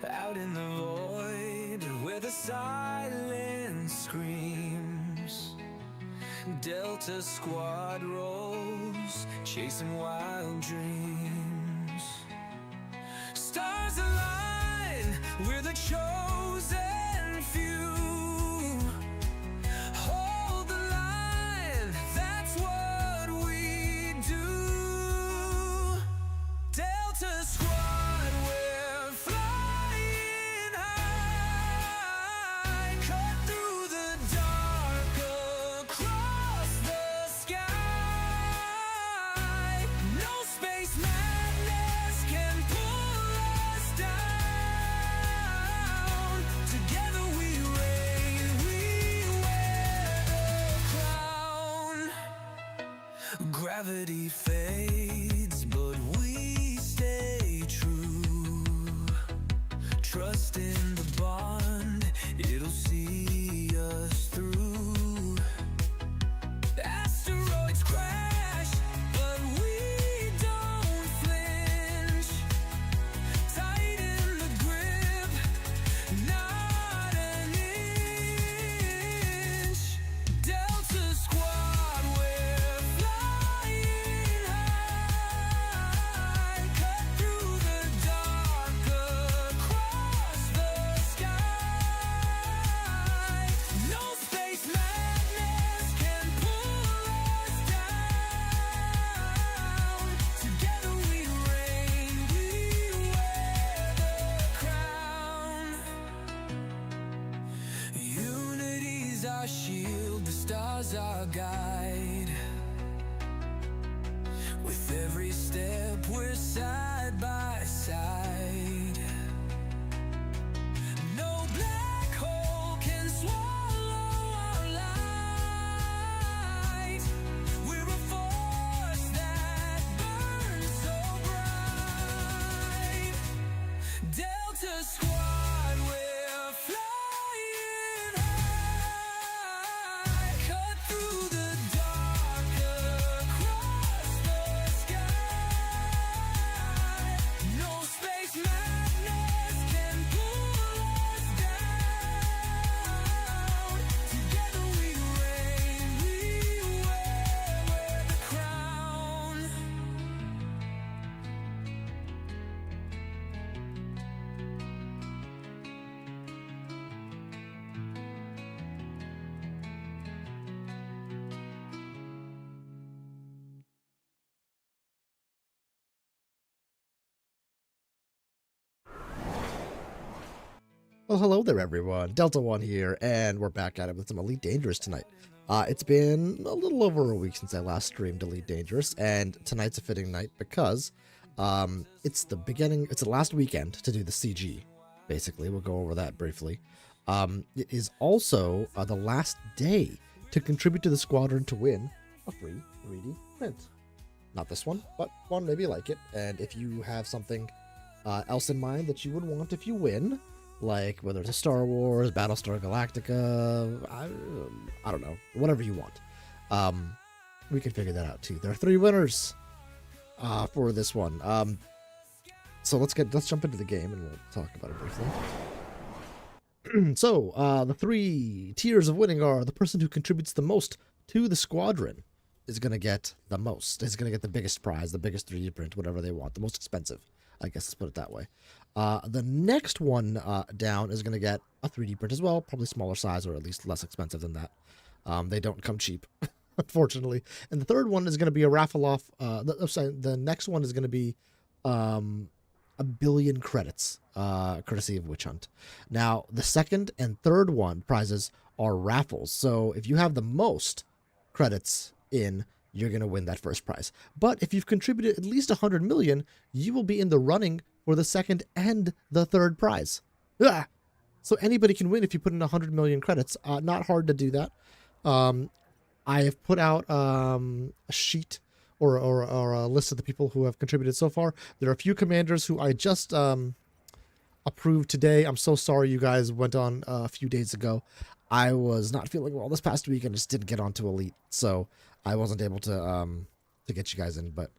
Out in the void where the silence screams, Delta Squad rolls, chasing wild dreams. Stars align, we're the chosen few. Hold the line, that's what we do. Delta Squad, we're flying high, cut through the dark, across the sky. No space madness can pull us down. Together we reign, we wear the crown. Gravity fades, but we stay true. Trust in the bond, it'll see us through. Asteroids crash, but we don't flinch. Tighten the grip, not an inch. Delta Squad, we're flying high, cut through the dark, across the sky. No space madness can pull us down. Together we reign, we wear the crown. Unity's our shield, the stars our guide. With every step we're side by side. No black hole can swallow our light. We're a force that burns so bright. Delta Squad, we're flying high, cut through the dark, across the sky. No space madness can pull us down. Together we reign, we wear the crown. Well, hello there, everyone. Delta One here, and we're back at it with some Elite Dangerous tonight. It's been a little over a week since I last streamed Elite Dangerous, and tonight's a fitting night because it's the last weekend to do the CG, basically. We'll go over that briefly. It is also the last day to contribute to the squadron to win a free 3D print. Not this one, but one maybe like it. And if you have something else in mind that you would want if you win, like whether it's a Star Wars, Battlestar Galactica, I don't know, whatever you want. We can figure that out too. There are 3 winners for this one. So let's jump into the game and we'll talk about it briefly. So the 3 tiers of winning are: the person who contributes the most to the squadron is going to get the most. Is going to get the biggest prize, the biggest 3D print, whatever they want, the most expensive. I guess let's put it that way. The next one down is going to get a 3D print as well, probably smaller size or at least less expensive than that. They don't come cheap, unfortunately. And the third one is going to be a raffle off. The next one is going to be a billion credits, courtesy of Witch Hunt. Now, the second and third one prizes are raffles. So if you have the most credits in, you're going to win that first prize. But if you've contributed at least 100 million, you will be in the running for the second and the third prize. Ah! So anybody can win if you put in 100 million credits. Not hard to do that. I have put out a sheet or a list of the people who have contributed so far. There are a few commanders who I just approved today. I'm so sorry you guys went on a few days ago. I was not feeling well this past week and just didn't get onto Elite, so I wasn't able to get you guys in. But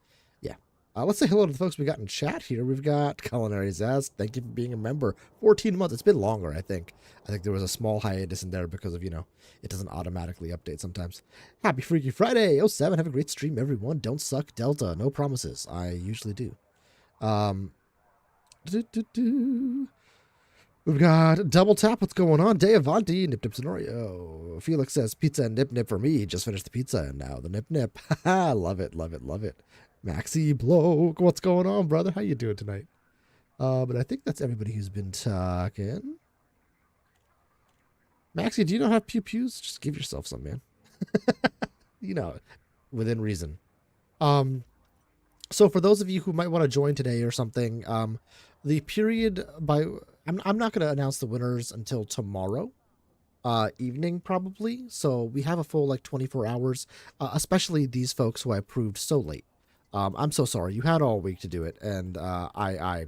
yeah, Let's say hello to the folks we got in chat here. We've got Culinary Zaz. Thank you for being a member. 14 months. It's been longer, I think. I think there was a small hiatus in there because of, it doesn't automatically update sometimes. Happy Freaky Friday. Oh 07. Have a great stream, everyone. Don't suck, Delta. No promises. I usually do. We've got Double Tap. What's going on? Day Avanti. Nip Nip Sonorio. Felix says pizza and nip nip for me. Just finished the pizza and now the nip nip. Haha. Love it. Love it. Love it. Maxi Bloke. What's going on, brother? How you doing tonight? But I think that's everybody who's been talking. Maxi, do you not have pew pews? Just give yourself some, man. Within reason. So for those of you who might want to join today or something, the period I'm not going to announce the winners until tomorrow evening probably. So we have a full 24 hours, especially these folks who I approved so late. I'm so sorry. You had all week to do it, and I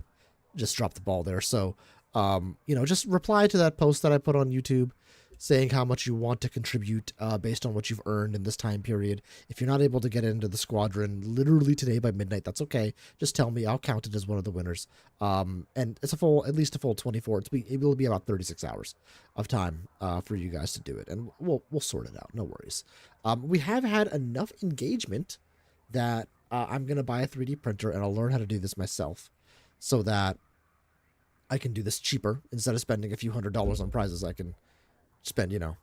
just dropped the ball there. So, just reply to that post that I put on YouTube saying how much you want to contribute based on what you've earned in this time period. If you're not able to get into the squadron literally today by midnight, that's okay. Just tell me. I'll count it as one of the winners. And it's at least a full 24. It will be about 36 hours of time for you guys to do it, and we'll sort it out. No worries. We have had enough engagement that I'm going to buy a 3D printer and I'll learn how to do this myself so that I can do this cheaper. Instead of spending a few $100s on prizes, I can spend, a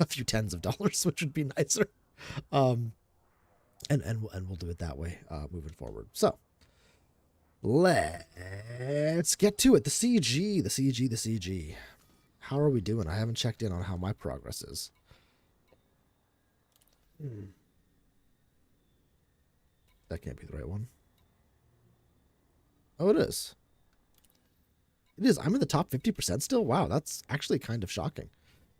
few tens of dollars, which would be nicer. And we'll do it that way moving forward. So let's get to it. The CG. How are we doing? I haven't checked in on how my progress is. That can't be the right one. Oh, it is. It is. I'm in the top 50% still. Wow, that's actually kind of shocking.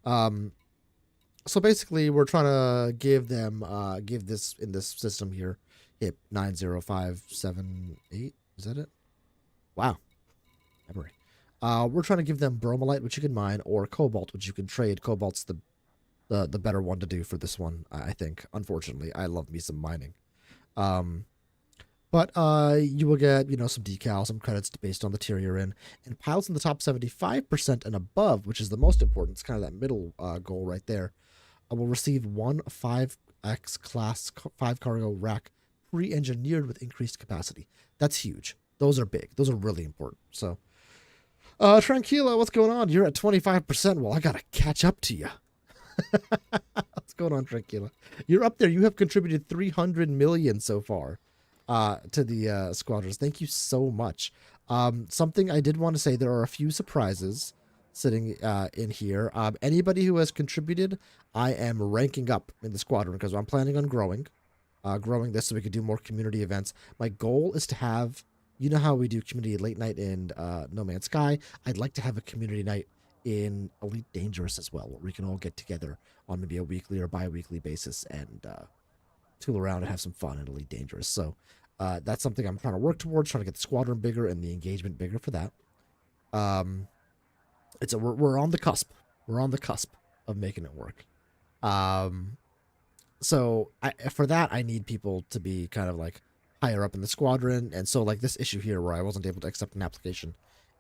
So basically, we're trying to give them, give this in this system here, HIP 90578. Is that it? Wow. Memory. We're trying to give them bromolite, which you can mine, or cobalt, which you can trade. Cobalt's the better one to do for this one, I think. Unfortunately, I love me some mining. But you will get, some decals, some credits based on the tier you're in. And pilots in the top 75% and above, which is the most important, it's kind of that middle goal right there, will receive one 5X class 5 cargo rack pre-engineered with increased capacity. That's huge. Those are big. Those are really important. So, Tranquila, what's going on? You're at 25%. Well, I got to catch up to you. What's going on, Tranquila? You're up there. You have contributed 300 million so far to the squadrons. Thank you so much. Something I did want to say, there are a few surprises sitting in here. Anybody who has contributed, I am ranking up in the squadron because I'm planning on growing this so we could do more community events. My goal is to have, you know how we do community late night in No Man's Sky? I'd like to have a community night in Elite Dangerous as well, where we can all get together on maybe a weekly or bi-weekly basis and tool around and have some fun in Elite Dangerous. So that's something I'm trying to work towards, trying to get the squadron bigger and the engagement bigger for that. We're on the cusp. We're on the cusp of making it work. So for that, I need people to be kind of higher up in the squadron. And so this issue here where I wasn't able to accept an application,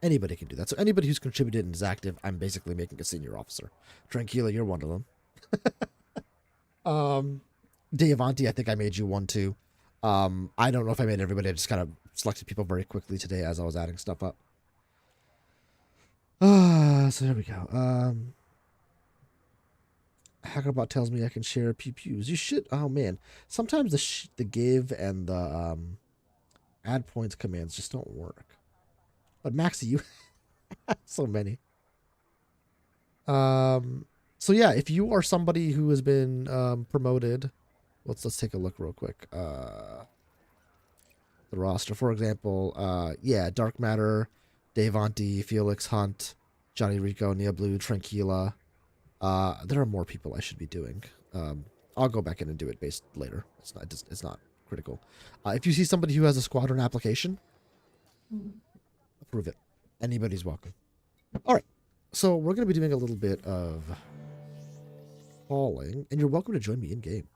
anybody can do that. So anybody who's contributed and is active, I'm basically making a senior officer. Tranquila, you're one of them. Deavanti, I think I made you one too. I don't know if I made everybody. I just kind of selected people very quickly today as I was adding stuff up. So there we go. Hackerbot tells me I can share pew-pews. You should. Oh man, sometimes the give and the add points commands just don't work. But Maxi, you have so many. So yeah, if you are somebody who has been promoted, let's take a look real quick. The roster, for example, yeah, Dark Matter, Devanti, Felix Hunt, Johnny Rico, Nia Blue, Tranquila. There are more people I should be doing. I'll go back in and do it based later. It's not critical. If you see somebody who has a squadron application, approve it. Anybody's welcome. All right. So we're going to be doing a little bit of hauling, and you're welcome to join me in game.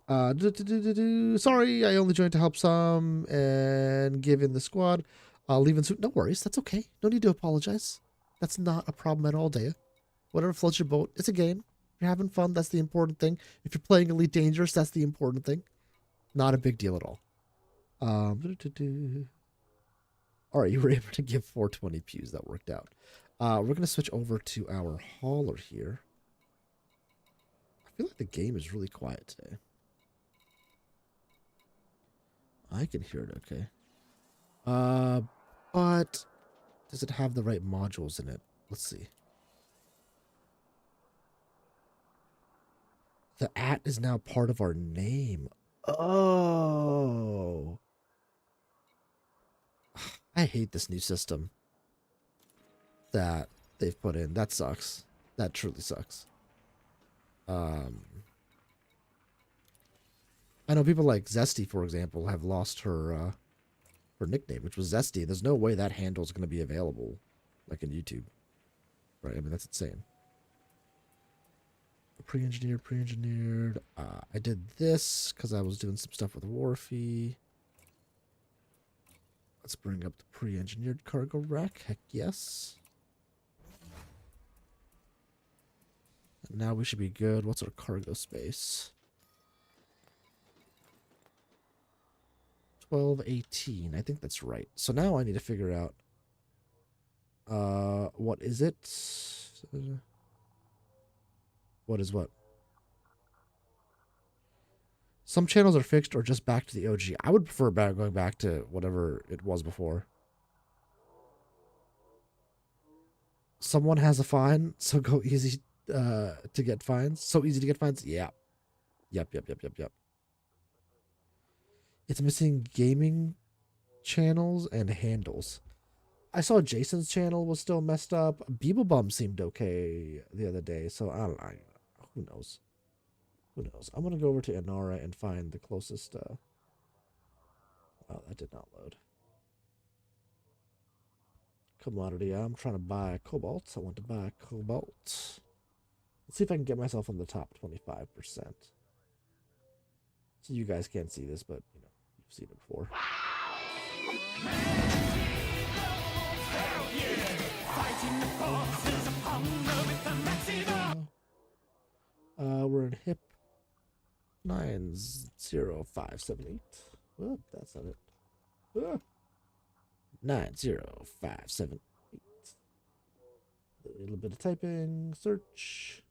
Sorry, I only joined to help some and give in the squad. Leaving soon. No worries. That's okay. No need to apologize. That's not a problem at all, Dea. Whatever floats your boat. It's a game. If you're having fun, that's the important thing. If you're playing Elite Dangerous, that's the important thing. Not a big deal at all. All right, you were able to give 420 pews. That worked out. We're going to switch over to our hauler here. I feel like the game is really quiet today. I can hear it okay. But does it have the right modules in it? Let's see. The @ is now part of our name. Oh. I hate this new system that they've put in. That sucks. That truly sucks. I know people like Zesty, for example, have lost her nickname, which was Zesty. There's no way that handle is going to be available, like in YouTube. Right? I mean, that's insane. Pre-engineered. I did this because I was doing some stuff with Wharfy. Let's bring up the pre-engineered cargo rack. Heck yes. And now we should be good. What's our cargo space? 1218. I think that's right. So now I need to figure out what is it? What is what? Some channels are fixed or just back to the OG. I would prefer going back to whatever it was before. Someone has a fine, so go easy to get fines. So easy to get fines? Yeah. Yep. It's missing gaming channels and handles. I saw Jason's channel was still messed up. Beeblebum seemed okay the other day, so I don't know. Who knows? Who knows? I'm going to go over to Inara and find the closest... Oh, that did not load. Commodity. I'm trying to buy cobalt. I want to buy cobalt. Let's see if I can get myself on the top 25%. So you guys can't see this, but, you know, you've seen it before. We're in HIP 90578. Whoop, that's not it. 90578. A little bit of typing, search.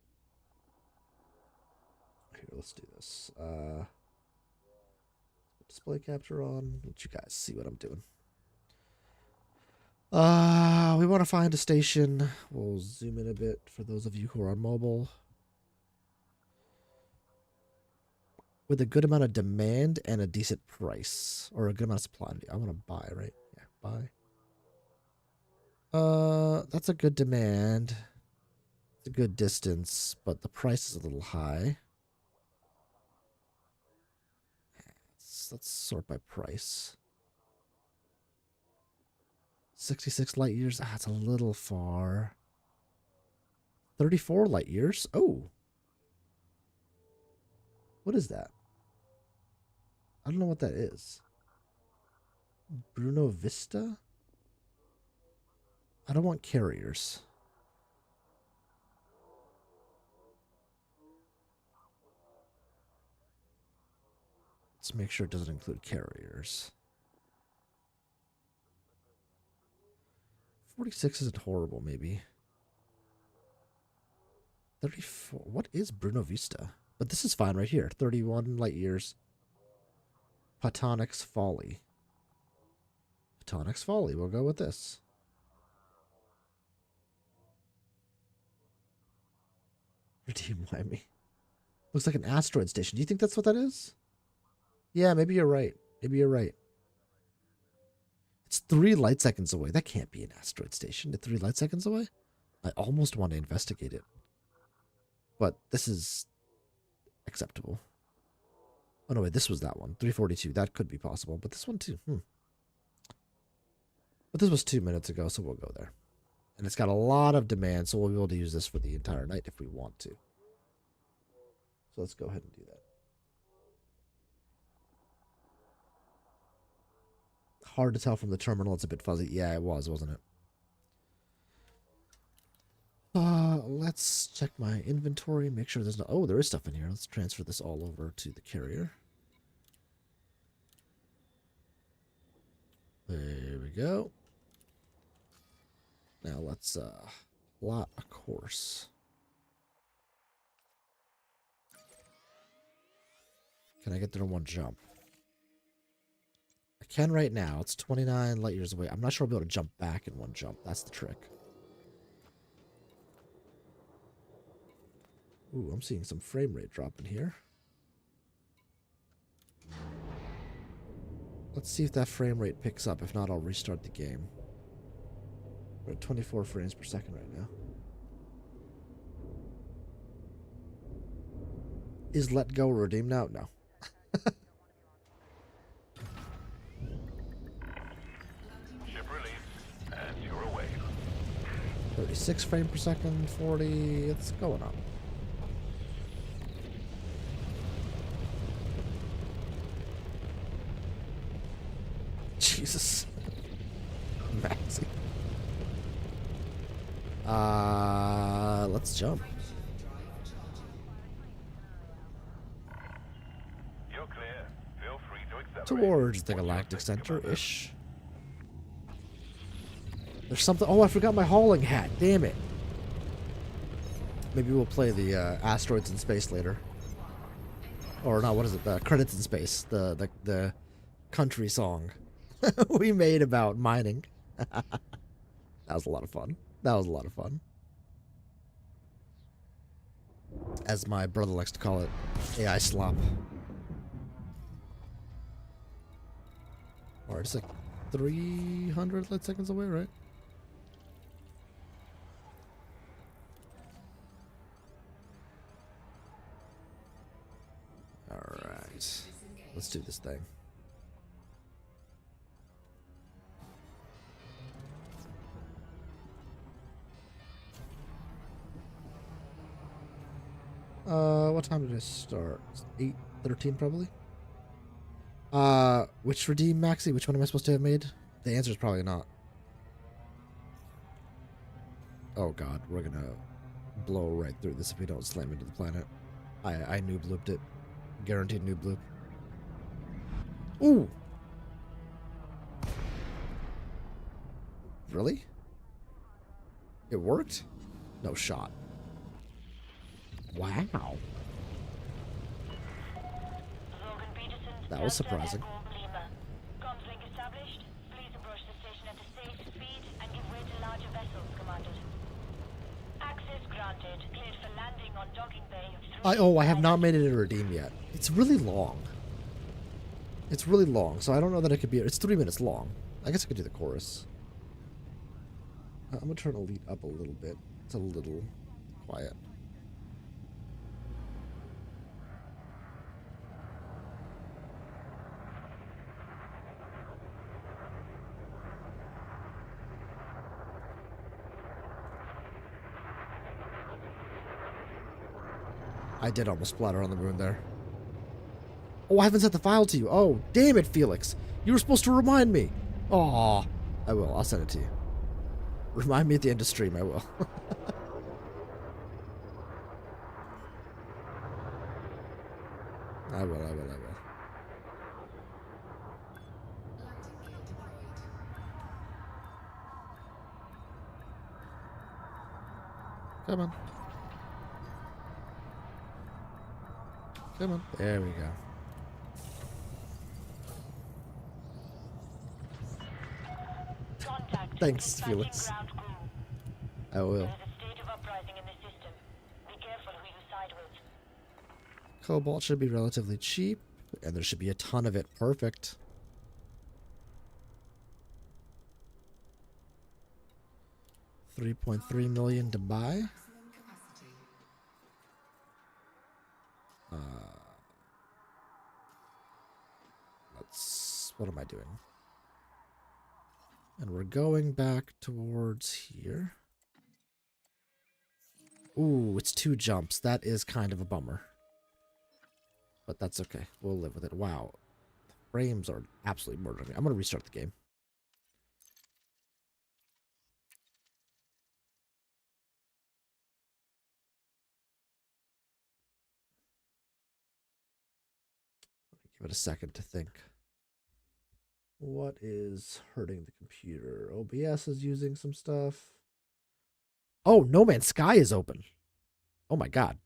Here, let's do this. Display capture on. Let you guys see what I'm doing. We want to find a station. We'll zoom in a bit for those of you who are on mobile. With a good amount of demand and a decent price. Or a good amount of supply. I want to buy, right? Yeah, buy. That's a good demand. It's a good distance, but the price is a little high. Let's sort by price. 66 light years. That's a little far. 34 light years. Oh. What is that? I don't know what that is. Bruno Vista? I don't want carriers. Let's make sure it doesn't include carriers. 46 isn't horrible, maybe. 34. What is Bruno Vista? But this is fine right here. 31 light years. Patonic's Folly. Patonic's Folly. We'll go with this. Redeem Whammy. Looks like an asteroid station. Do you think that's what that is? Yeah, maybe you're right. Maybe you're right. It's 3 light seconds away. That can't be an asteroid station. It's 3 light seconds away? I almost want to investigate it. But this is acceptable. Oh, no, wait. This was that one. 342. That could be possible. But this one, too. But this was 2 minutes ago, so we'll go there. And it's got a lot of demand, so we'll be able to use this for the entire night if we want to. So let's go ahead and do that. hard to tell from the terminal. It's a bit fuzzy. Yeah, it was, wasn't it? Let's check my inventory, make sure there's no... Oh, there is stuff in here. Let's transfer this all over to the carrier. There we go. Now let's plot a course. Can I get there in one jump? I can right now. It's 29 light years away. I'm not sure I'll be able to jump back in one jump. That's the trick. Ooh, I'm seeing some frame rate drop in here. Let's see if that frame rate picks up. If not, I'll restart the game. We're at 24 frames per second right now. Is Let Go redeemed now? No. Ship release, and you're away. 36 frames per second, 40. It's going up. Jesus. Maxi. Let's jump. You're clear. Feel free to accelerate. Towards the Galactic Center-ish. There's something... Oh, I forgot my hauling hat. Damn it. Maybe we'll play the Asteroids in Space later. Or not, what is it? The Credits in Space. The country song we made about mining. That was a lot of fun. That was a lot of fun. As my brother likes to call it, AI slop. Alright, it's like 300 light seconds away, right? Alright. Let's do this thing. What time did I start? 8:13 probably. Which redeem, Maxi? Which one am I supposed to have made? The answer is probably not. Oh god, we're gonna blow right through this if we don't slam into the planet. I noob looped it. Guaranteed noob loop. Ooh! Really? It worked? No shot. Wow. That was surprising. Comslink established. Please approach the station at a safe speed and give way to larger vessels, Commander. Access granted. Cleared for landing on docking bay. I have not made it a redeem yet. It's really long. It's really long, so I don't know that it could be... It's 3 minutes long. I guess I could do the chorus. I'm gonna turn Elite up a little bit. It's a little quiet. I did almost splatter on the moon there. Oh, I haven't sent the file to you. Oh, damn it, Felix. You were supposed to remind me. Aw. I will. I'll send it to you. Remind me at the end of stream. I will. I will. Come on. Come on. There we go. Thanks, Felix. I will. There is a state of uprising in the system. Be careful who you side with. Cobalt should be relatively cheap, and there should be a ton of it. Perfect. $3.3 million to buy. What am I doing? And we're going back towards here. Ooh, it's 2 jumps. That is kind of a bummer. But that's okay. We'll live with it. Wow. The frames are absolutely murdering me. I'm going to restart the game. Give it a second to think. What is hurting the computer? OBS is using some stuff. Oh, No Man's Sky is open. Oh my god.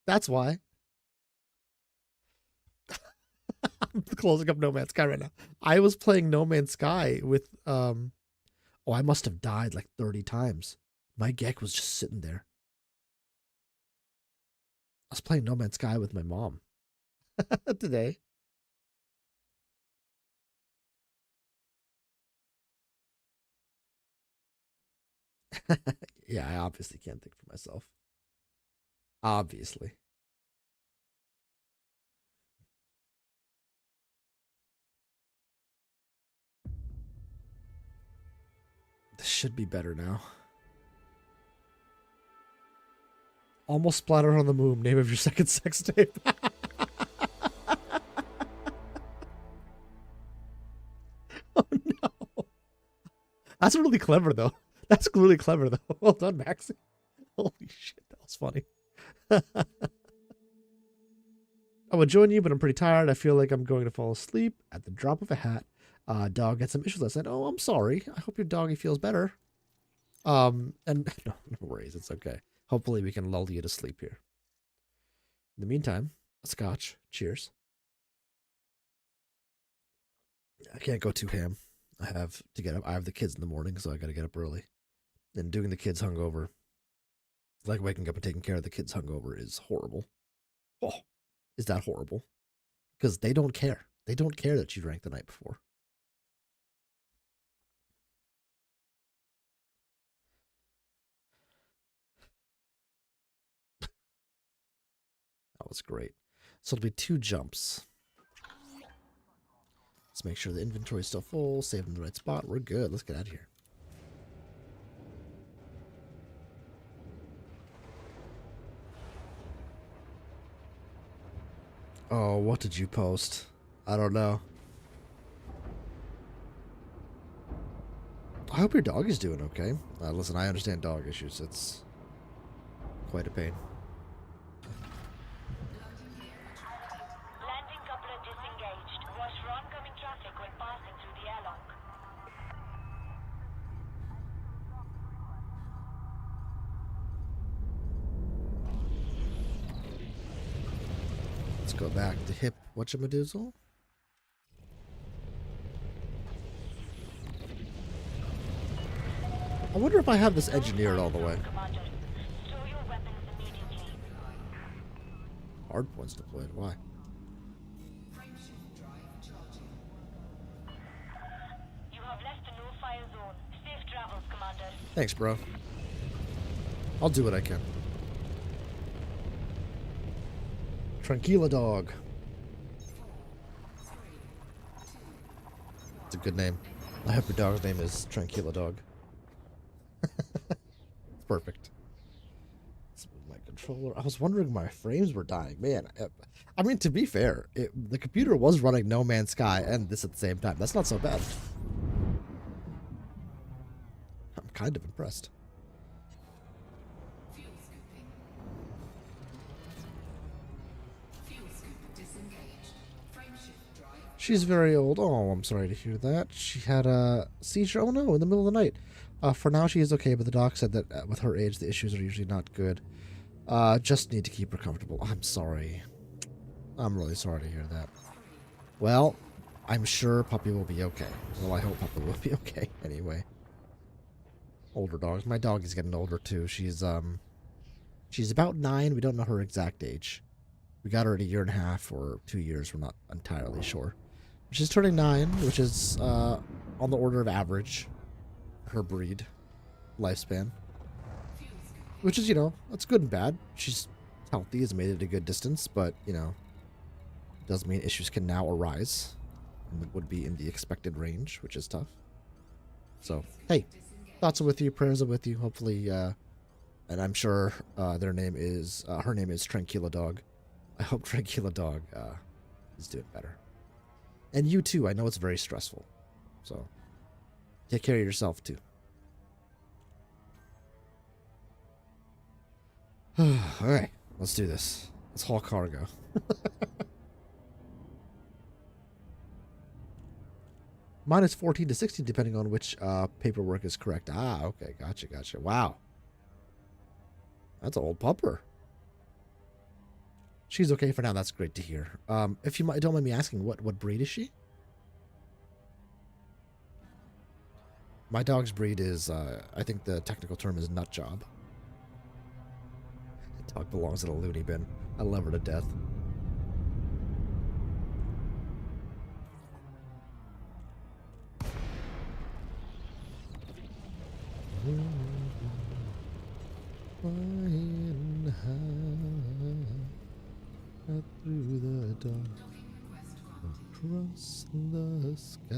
That's why. I'm closing up No Man's Sky right now. I was playing No Man's Sky with oh, I must have died like 30 times. My Gek was just sitting there. I was playing No Man's Sky with my mom today. Yeah, I obviously can't think for myself. Obviously. This should be better now. Almost splattered on the moon. Name of your second sex tape. Oh no. That's really clever though. That's really clever though. Well done, Maxie. Holy shit, that was funny. I would join you, but I'm pretty tired. I feel like I'm going to fall asleep at the drop of a hat. Dog had some issues last night. Oh, I'm sorry. I hope your doggy feels better. And no worries. It's okay. Hopefully we can lull you to sleep here. In the meantime, a scotch. Cheers. I can't go too ham. I have to get up. I have the kids in the morning, so I got to get up early. And doing the kids hungover, like waking up and taking care of the kids hungover, is horrible. Oh, is that horrible? Because they don't care. They don't care that you drank the night before. That was great. So it'll be 2 jumps. Let's make sure the inventory's still full. Save in the right spot. We're good. Let's get out of here. Oh, what did you post? I don't know. I hope your dog is doing okay. Listen, I understand dog issues. It's quite a pain. Landing coupler disengaged. Watch for oncoming traffic when passing through the airlock. Let's go back to hip whatchamadoozle. I wonder if I have this engineered all the way. Commander, store your weapons immediately. Hard points deployed. Why? You have left the no-fire zone. Safe travels, Commander. Thanks, bro. I'll do what I can. Tranquila Dog. It's a good name. I hope your dog's name is Tranquila Dog. It's perfect. Let's move my controller. I was wondering my frames were dying. Man, I mean, to be fair, the computer was running No Man's Sky and this at the same time. That's not so bad. I'm kind of impressed. She's very old. Oh, I'm sorry to hear that. She had a seizure. Oh no, in the middle of the night. For now, she is okay, but the doc said that with her age, the issues are usually not good. Just need to keep her comfortable. I'm sorry. I'm really sorry to hear that. Well, I'm sure Puppy will be okay. Well, I hope Puppy will be okay anyway. Older dogs. My dog is getting older too. She's about 9. We don't know her exact age. We got her at 1.5 years or 2 years. We're not entirely sure. She's turning 9, which is on the order of average. Her breed lifespan, which is, you know, that's good and bad. She's healthy, has made it a good distance, but, you know, does mean issues can now arise and would be in the expected range, which is tough. So, hey, thoughts are with you, prayers are with you. Hopefully, and I'm sure her name is Tranquila Dog. I hope Tranquila Dog is doing better. And you too. I know it's very stressful. So, take care of yourself too. Alright, let's do this. Let's haul cargo. Minus 14 to 16, depending on which paperwork is correct. Ah, okay. Gotcha. Wow. That's an old pupper. She's okay for now. That's great to hear. If you don't mind me asking, what breed is she? My dog's breed is, I think the technical term is nut job. The dog belongs in a loony bin. I love her to death. Flying high through the dawn, across the sky.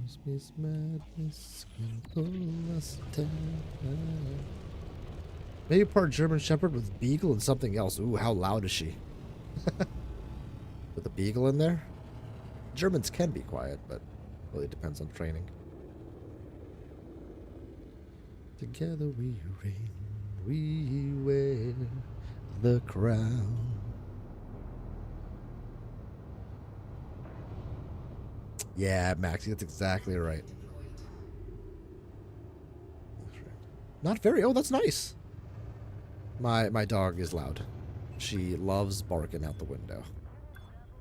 Space madness can pull us down. Maybe part German Shepherd with Beagle and something else. Ooh, how loud is she? With a Beagle in there? Germans can be quiet, but really depends on training. Together we reign, we wear the crown. Yeah, Maxie, that's exactly right. Not very. Oh, that's nice. My dog is loud. She loves barking out the window.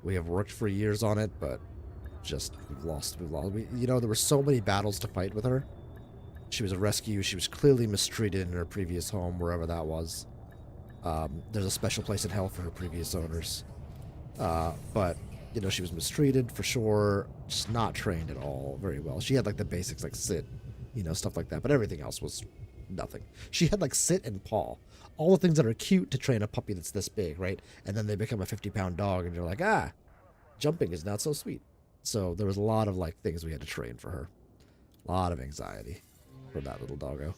We have worked for years on it, but just we've lost. You know, there were so many battles to fight with her. She was a rescue. She was clearly mistreated in her previous home, wherever that was. There's a special place in hell for her previous owners. But, you know, she was mistreated for sure. Just not trained at all very well. She had like the basics, like sit, you know, stuff like that. But everything else was nothing. She had like sit and paw. All the things that are cute to train a puppy that's this big, right? And then they become a 50-pound dog and you're like, ah, jumping is not so sweet. So there was a lot of like things we had to train for her. A lot of anxiety for that little doggo.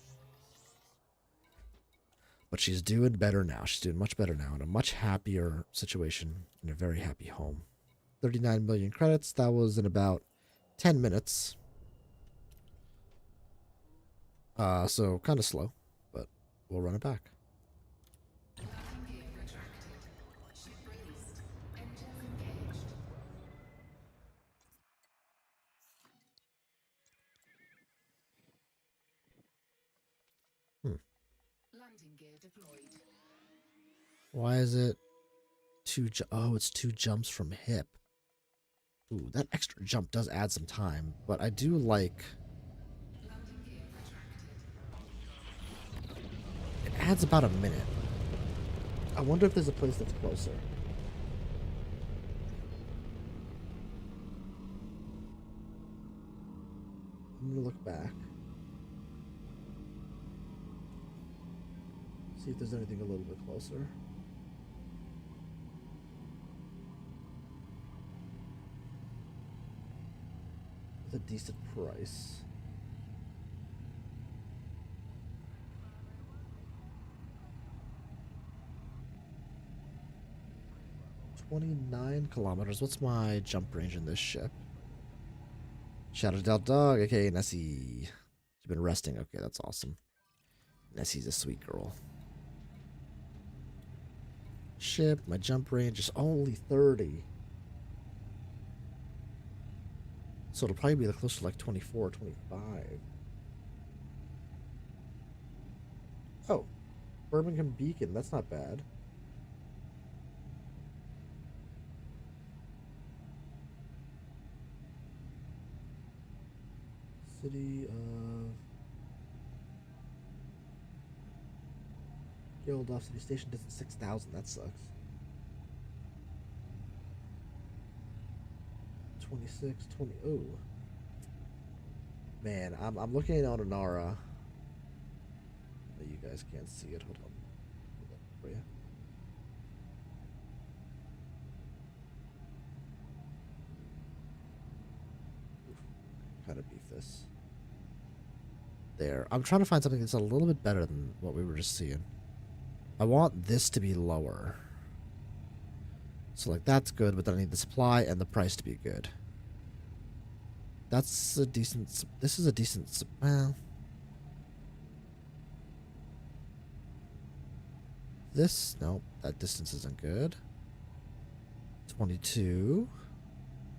But she's doing better now. She's doing much better now in a much happier situation in a very happy home. 39 million credits. That was in about 10 minutes. So kind of slow, but we'll run it back. Why is it oh, it's 2 jumps from hip. Ooh, that extra jump does add some time, but I do like... It adds about a minute. I wonder if there's a place that's closer. I'm gonna look back. See if there's anything a little bit closer. With a decent price. $29 What's my jump range in this ship? Shadow Del Dog. Okay, Nessie. She's been resting. Okay, that's awesome. Nessie's a sweet girl. Ship. My jump range is only 30. So it'll probably be close to like 24 or 25. Oh. Birmingham Beacon. That's not bad. City of Geraldov City Station does 6,000. That sucks. 26, 20. Oh, man, I'm looking on Onara. You guys can't see it. Hold on. Hold on for you. Kind of beef this. There. I'm trying to find something that's a little bit better than what we were just seeing. I want this to be lower. So like that's good, but then I need the supply and the price to be good. That's a decent... This is a decent... Well... This, no, that distance isn't good. 22.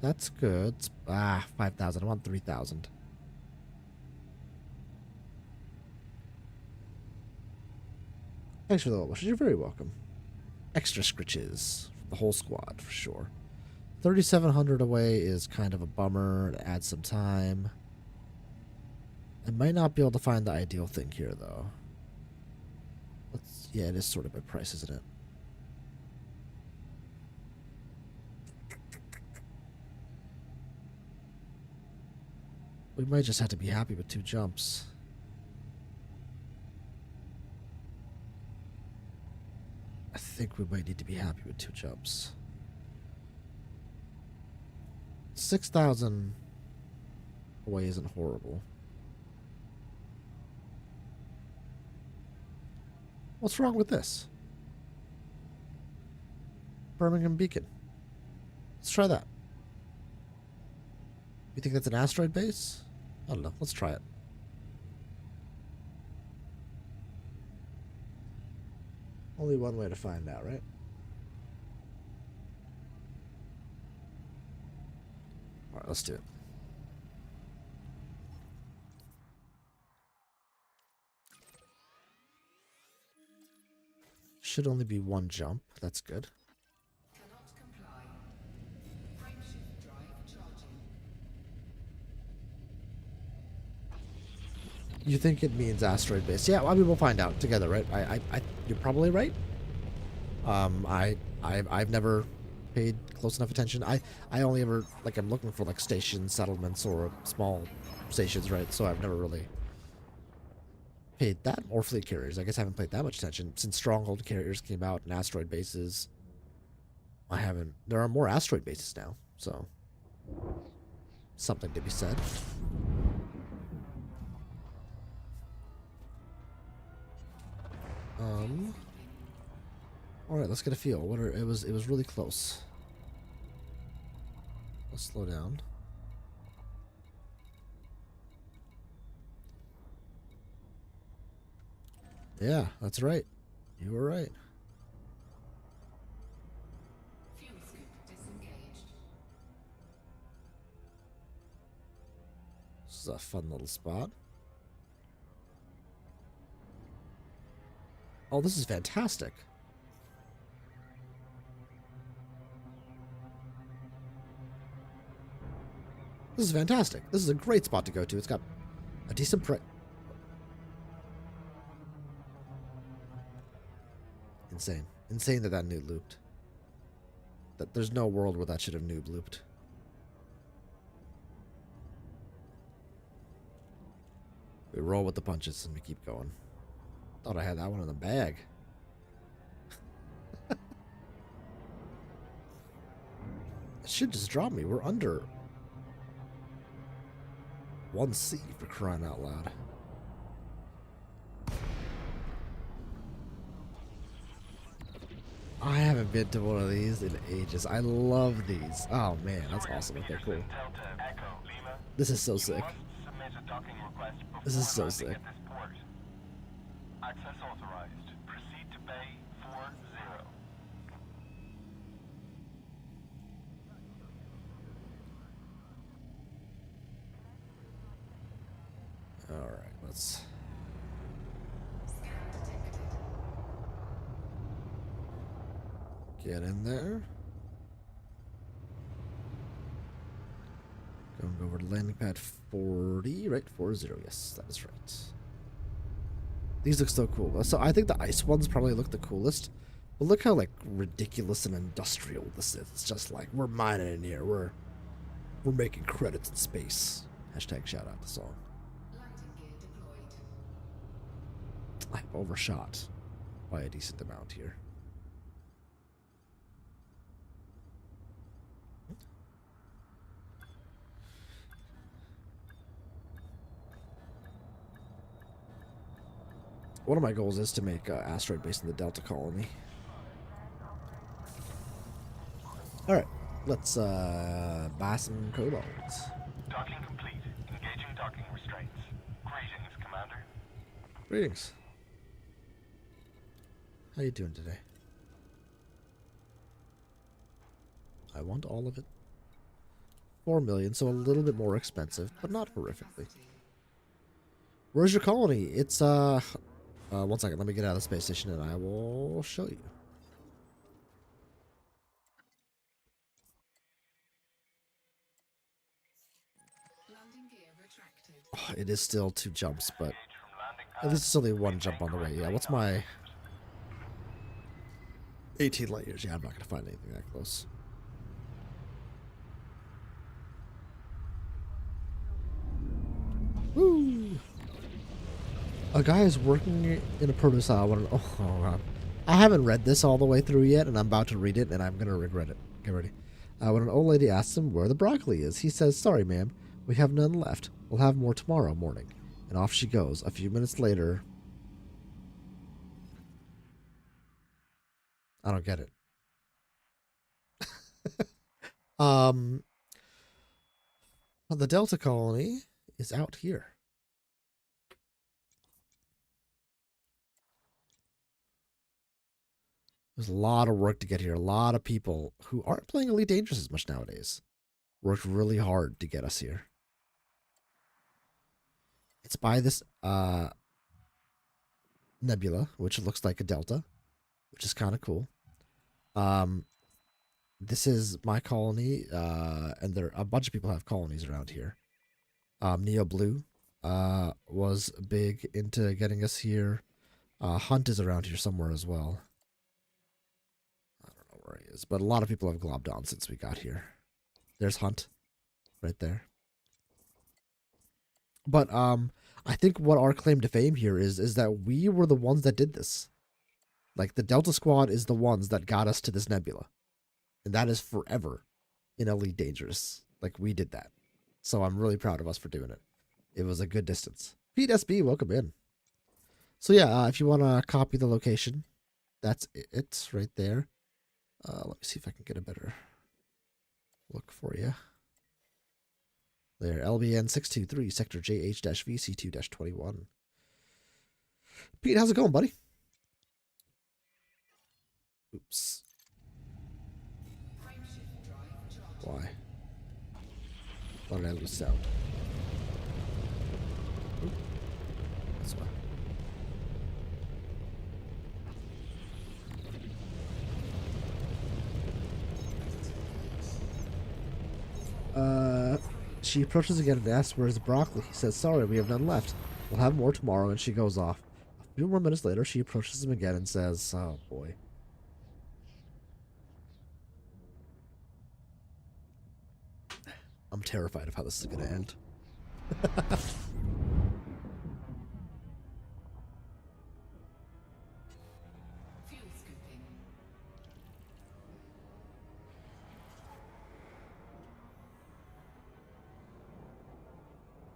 That's good. 5,000. I want 3,000. Thanks for the wishes. You're very welcome. Extra scritches for the whole squad, for sure. 3,700 away is kind of a bummer. It adds some time. I might not be able to find the ideal thing here, though. Yeah, it is sort of by price, isn't it? We might just have to be happy with 2 jumps. I think we might need to be happy with 2 jumps. 6,000 away isn't horrible. What's wrong with this? Birmingham Beacon. Let's try that. You think that's an asteroid base? I don't know. Let's try it. Only one way to find out, right? Alright, let's do it. Should only be 1 jump. That's good. Cannot comply. Frameshift drive charging. You think it means asteroid base? Yeah, I mean, we'll find out together, right? You're probably right. I've never paid close enough attention. I only ever, like, I'm looking for, like, stations, settlements, or small stations, right? So I've never really paid that, or fleet carriers. I guess I haven't paid that much attention since stronghold carriers came out and asteroid bases. I haven't. There are more asteroid bases now, so something to be said. All right, let's get a feel. It was really close. Let's slow down. Yeah, that's right. You were right. Fuel scoop disengaged. This is a fun little spot. Oh, this is fantastic. This is fantastic. This is a great spot to go to. It's got a decent price. Insane. Insane that noob looped. That there's no world where that should have noob looped. We roll with the punches and we keep going. Thought I had that one in the bag. It should just drop me. We're under 1C for crying out loud. I haven't been to one of these in ages. I love these. Oh man, that's awesome. Okay, cool. This is so sick. This is so sick. Access authorized. Proceed to Bay 40. All right, let's. Scan detected. Get in there. Going over to landing pad 40, right? 40, yes, that is right. These look so cool. So I think the ice ones probably look the coolest. But look how, like, ridiculous and industrial this is. It's just like, we're mining in here. We're making credits in space. Hashtag shout out the song. Landing gear deployed. I've overshot by a decent amount here. One of my goals is to make asteroid base in the Delta colony. All right, let's buy some kobolds. Docking complete. Engaging docking restraints. Greetings, Commander. Greetings. How you doing today? I want all of it. 4 million, so a little bit more expensive, but not horrifically. Where's your colony? It's, 1 second, let me get out of the space station and I will show you. Landing gear retracted. Oh, it is still 2 jumps, but From landing at pad. least it's only 1 jump on the way. Yeah, what's my 18 light years? Yeah, I'm not going to find anything that close. Woo! A guy is working in a produce aisle. Oh, God. I haven't read this all the way through yet, and I'm about to read it, and I'm going to regret it. Get ready. When an old lady asks him where the broccoli is, he says, "Sorry, ma'am, we have none left. We'll have more tomorrow morning." And off she goes. A few minutes later... I don't get it. The Delta colony is out here. There's a lot of work to get here. A lot of people who aren't playing Elite Dangerous as much nowadays worked really hard to get us here. It's by this nebula, which looks like a delta, which is kind of cool. This is my colony, and there a bunch of people have colonies around here. Neo Blue was big into getting us here. Hunt is around here somewhere as well. I don't know where he is, but a lot of people have globbed on since we got here. There's Hunt, right there. But I think what our claim to fame here is that we were the ones that did this. Like, the Delta Squad is the ones that got us to this nebula. And that is forever in Elite Dangerous. Like, we did that. So I'm really proud of us for doing it. It was a good distance. Pete SB, welcome in. So yeah, if you want to copy the location, that's it right there. Let me see if I can get a better look for you. There, LBN 623, Sector JH-VC2-21. Pete, how's it going, buddy? Oops. Why? Why did I lose sound? Oop. That's why. She approaches again and asks, "Where's the broccoli?" He says, "Sorry, we have none left. We'll have more tomorrow," and she goes off. A few more minutes later, she approaches him again and says, "Oh, boy." I'm terrified of how this is going to end. Fuel scooping.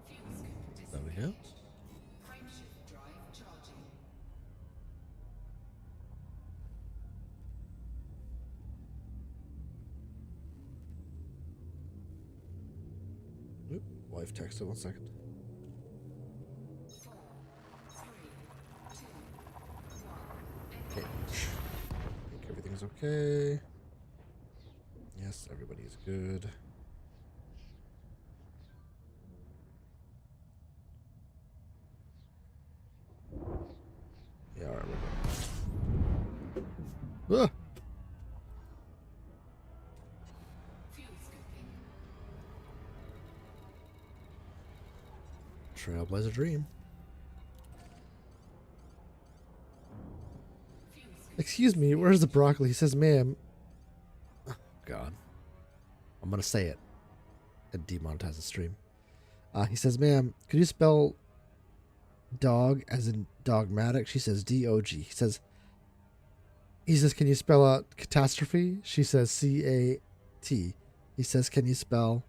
Fuel scoop There we go. disengaged. Frameshift drive charging. Oop, wife texted 1 second. 4, 3, 2, 1. Okay. I think everything's okay. Yes, everybody's good. Yeah, alright, we're good. Ah! Fuel scooping. Trailblazer Dream. Fuel scoop. Excuse me, where's the broccoli? He says, "Ma'am." Oh, God. I'm going to say it and demonetize the stream. He says, "Ma'am, could you spell dog as in dogmatic?" She says, "D-O-G." He says, "Can you spell out catastrophe?" She says, C-A-T. He says, "Can you spell..."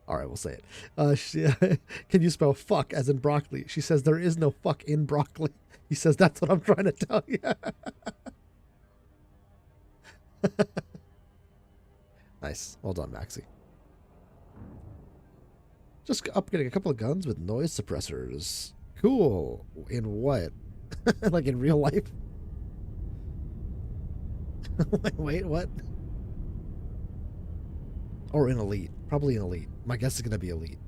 All right, we'll say it. Can you spell fuck as in broccoli? She says, "There is no fuck in broccoli." He says, "That's what I'm trying to tell you." Nice. Well done, Maxi. Just upgrading a couple of guns with noise suppressors. Cool. In what? Like in real life? Wait, what? Or in Elite. Probably in Elite. My guess is going to be Elite.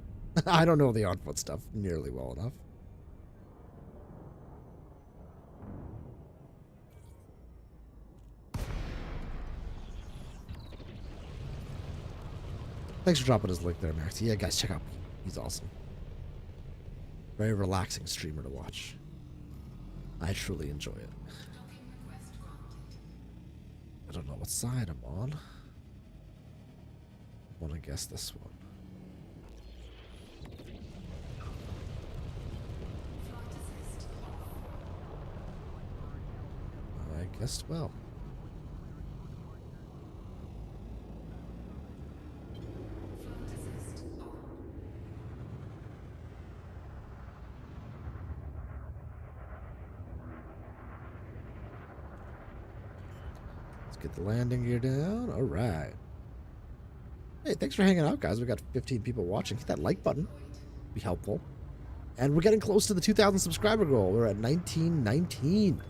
I don't know the on-foot stuff nearly well enough. Thanks for dropping his link there, Max. Yeah, guys, check out. He's awesome. Very relaxing streamer to watch. I truly enjoy it. I don't know what side I'm on. I want to guess this one. I guessed well. Let's get the landing gear down. All right. Hey, thanks for hanging out, guys. We got 15 people watching. Hit that like button. Be helpful. And we're getting close to the 2,000 subscriber goal. We're at 1919.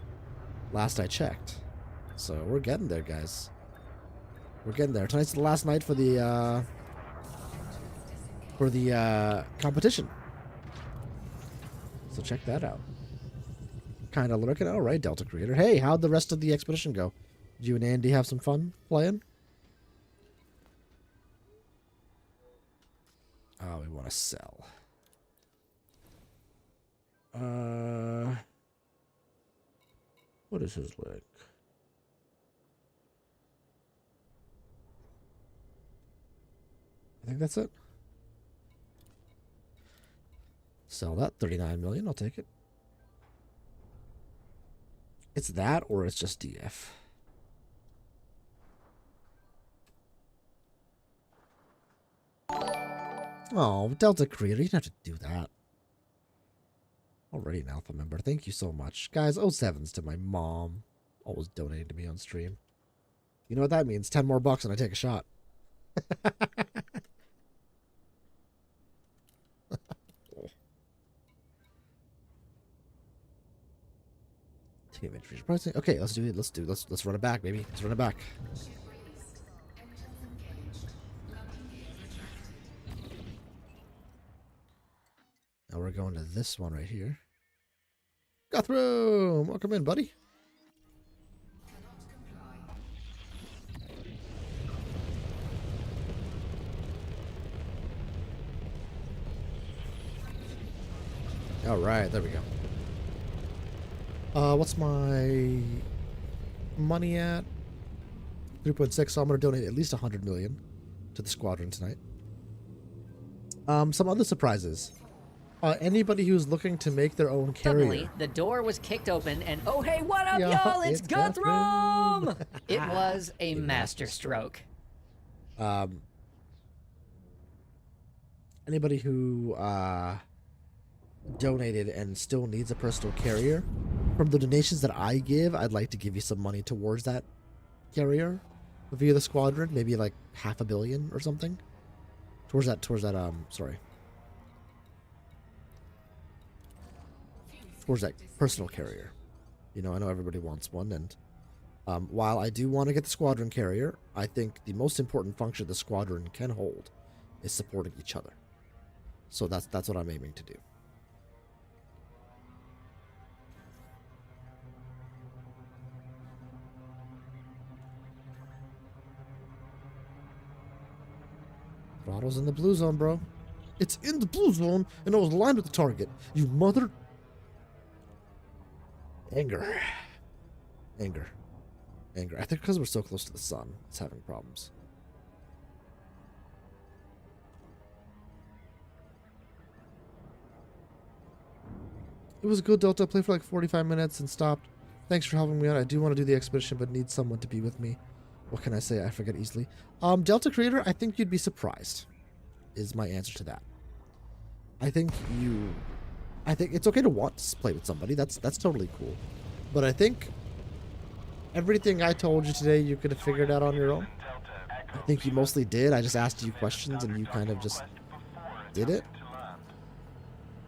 Last I checked. So we're getting there, guys. We're getting there. Tonight's the last night for the competition. So check that out. Kind of lurking. All right, Delta Creator. Hey, how'd the rest of the expedition go? Did you and Andy have some fun playing? Oh, we want to sell. What is his link? I think that's it. Sell that. 39 million. I'll take it. It's that or it's just DF. Oh, Delta Creator, you didn't have to do that. Already an alpha member. Thank you so much. Guys, 07s to my mom. Always donating to me on stream. You know what that means? 10 more bucks and I take a shot. Team entry pricing. Okay, let's do it. Let's run it back, baby. Let's run it back. Now we're going to this one right here. Guthrum! Welcome in, buddy. Alright, there we go. What's my money at? 3.6, so I'm going to donate at least 100 million to the squadron tonight. Some other surprises. Anybody who's looking to make their own carrier. Suddenly, the door was kicked open, and oh hey, what up, Yo, y'all? It's it's Guthrum! It was a masterstroke. Anybody who donated and still needs a personal carrier, from the donations that I give, I'd like to give you some money towards that carrier via the squadron, maybe like $500 million or something. Towards that personal carrier. You know, I know everybody wants one, and while I do want to get the squadron carrier, I think the most important function the squadron can hold is supporting each other. So that's what I'm aiming to do. Throttle's in the blue zone, bro. It's in the blue zone, and I was aligned with the target. You mother... Anger. I think because we're so close to the sun, it's having problems. It was good, Delta. Played for like 45 minutes and stopped. Thanks for helping me out. I do want to do the expedition, but need someone to be with me. What can I say? I forget easily. Delta Creator, I think you'd be surprised, is my answer to that. I think it's okay to want to play with somebody. That's totally cool. But I think everything I told you today, you could have figured out on your own. I think you mostly did. I just asked you questions and you kind of just did it.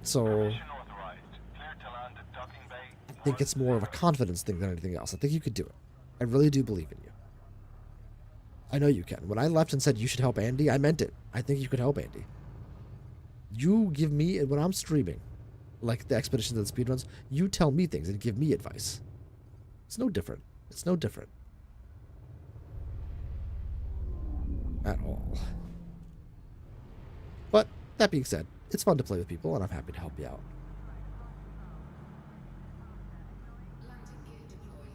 So Mission authorized. Clear to land at docking bay. I think it's more of a confidence thing than anything else. I think you could do it. I really do believe in you. I know you can. When I left and said you should help Andy, I meant it. I think you could help Andy. You give me, when I'm streaming, like the expeditions and the speedruns, you tell me things and give me advice. It's no different. It's no different. At all. But that being said, it's fun to play with people and I'm happy to help you out. Landing gear deployed.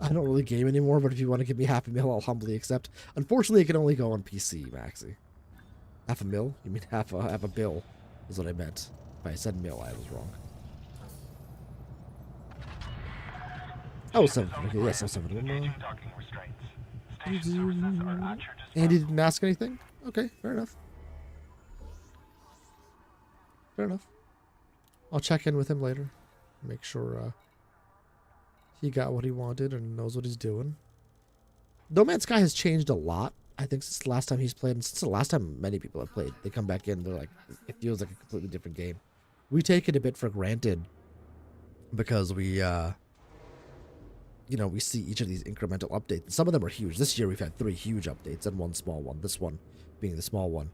I don't really game anymore, but if you want to give me half a mil, I'll humbly accept. Unfortunately, it can only go on PC, Maxi. Half a mil? You mean half a bill is what I meant. If I said mil, I was wrong. Oh, 7. Okay, yes, I'm 7. Engaging docking restraints. Station services are at your disposal. Andy didn't ask anything? Okay, fair enough. Fair enough. I'll check in with him later. Make sure he got what he wanted and knows what he's doing. No Man's Sky has changed a lot, I think, since the last time he's played. And since the last time many people have played, they come back in, they're like, it feels like a completely different game. We take it a bit for granted because we, you know, we see each of these incremental updates. Some of them are huge. This year we've had 3 huge updates and 1 small one. This one being the small one.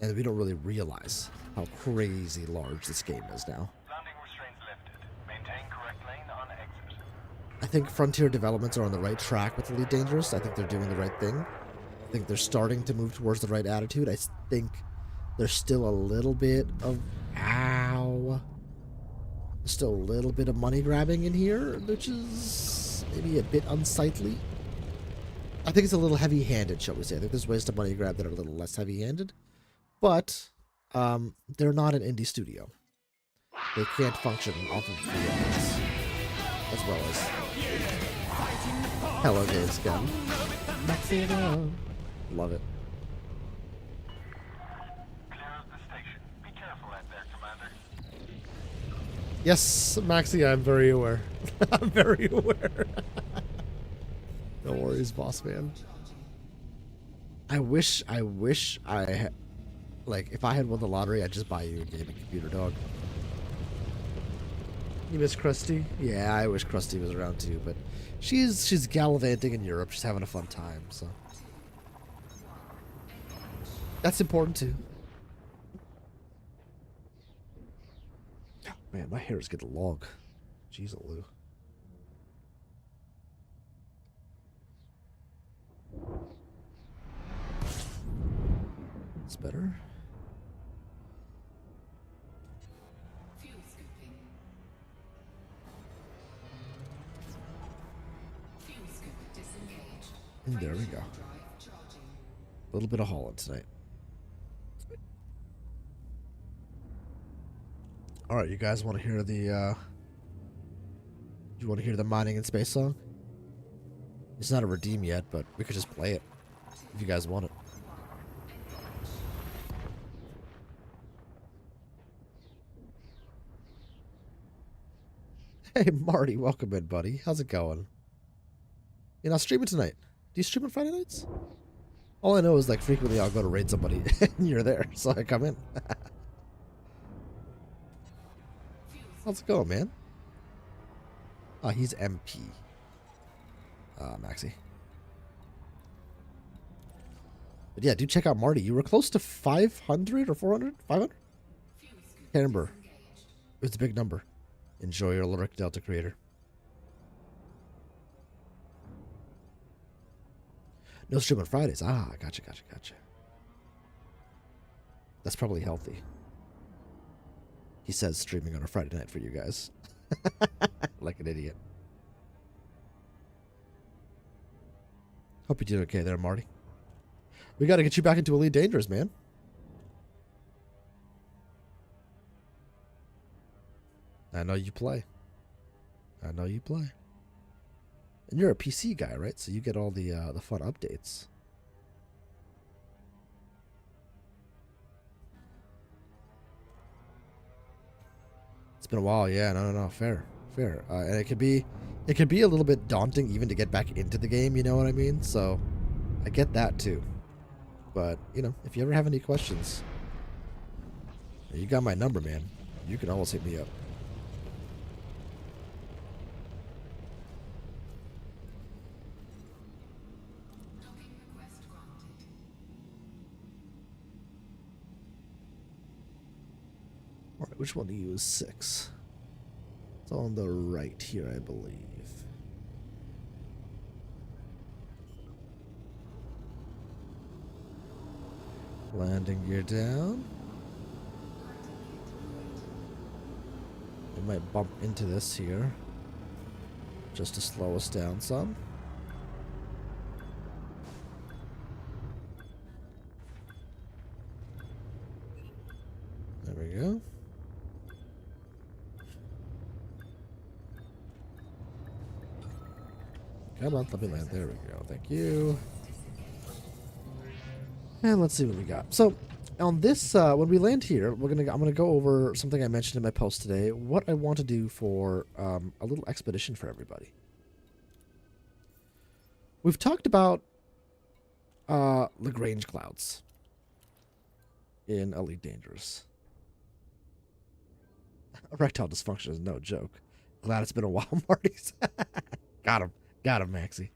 And we don't really realize how crazy large this game is now. Landing restraints lifted. Maintain correct lane on exit. I think Frontier Developments are on the right track with Elite Dangerous. I think they're doing the right thing. I think they're starting to move towards the right attitude. I think there's still a little bit of... Ow. There's still a little bit of money grabbing in here, which is maybe a bit unsightly. I think it's a little heavy-handed, shall we say. I think there's ways to money grab that are a little less heavy-handed. But they're not an indie studio. They can't function off of VMs as well as Hello Dave's gun. Love it. Clear of the station. Be careful out there, Commander. Yes, Maxi, I'm very aware. I'm very aware. No worries, boss man. I wish I had, like, if I had won the lottery, I'd just buy you a gaming computer, dog. You miss Krusty? Yeah, I wish Krusty was around too, but she's gallivanting in Europe. She's having a fun time, so that's important too. Oh, man, my hair is getting long. Jeez, Lou. It's better. Fuel scooping. Fuel scoop disengaged. And there we go. Drive charging. A little bit of Holland tonight. All right, you guys want to hear the you want to hear the Mining in Space song? It's not a redeem yet, but we could just play it if you guys want it. Hey Marty, welcome in, buddy. How's it going? You're not streaming tonight. Do you stream on Friday nights? All I know is, like, frequently I'll go to raid somebody and you're there, so I come in. How's it going, man? Oh, he's MP. Maxi. But yeah, do check out Marty. You were close to 500 or 400? 500? Can't remember. It was a big number. Enjoy your Lyric Delta creator. No stream on Fridays. Ah, gotcha. That's probably healthy. He says streaming on a Friday night for you guys. Like an idiot. Hope you did okay there, Marty. We got to get you back into Elite Dangerous, man. I know you play. And you're a PC guy, right? So you get all the fun updates. It's been a while, yeah. No. Fair. And it could be it can be a little bit daunting even to get back into the game, you know what I mean? So I get that too. But, you know, if you ever have any questions, you got my number, man. You can always hit me up. Docking request granted. Alright, which one to use? 6. It's on the right here, I believe. Landing gear down. We might bump into this here just to slow us down some. There we go. Come on, let me land. There we go. Thank you. And let's see what we got. So, on this, when we land here, I'm gonna go over something I mentioned in my post today. What I want to do for a little expedition for everybody. We've talked about Lagrange clouds in Elite Dangerous. Erectile dysfunction is no joke. Glad it's been a while, Marty's. Got him, Maxie.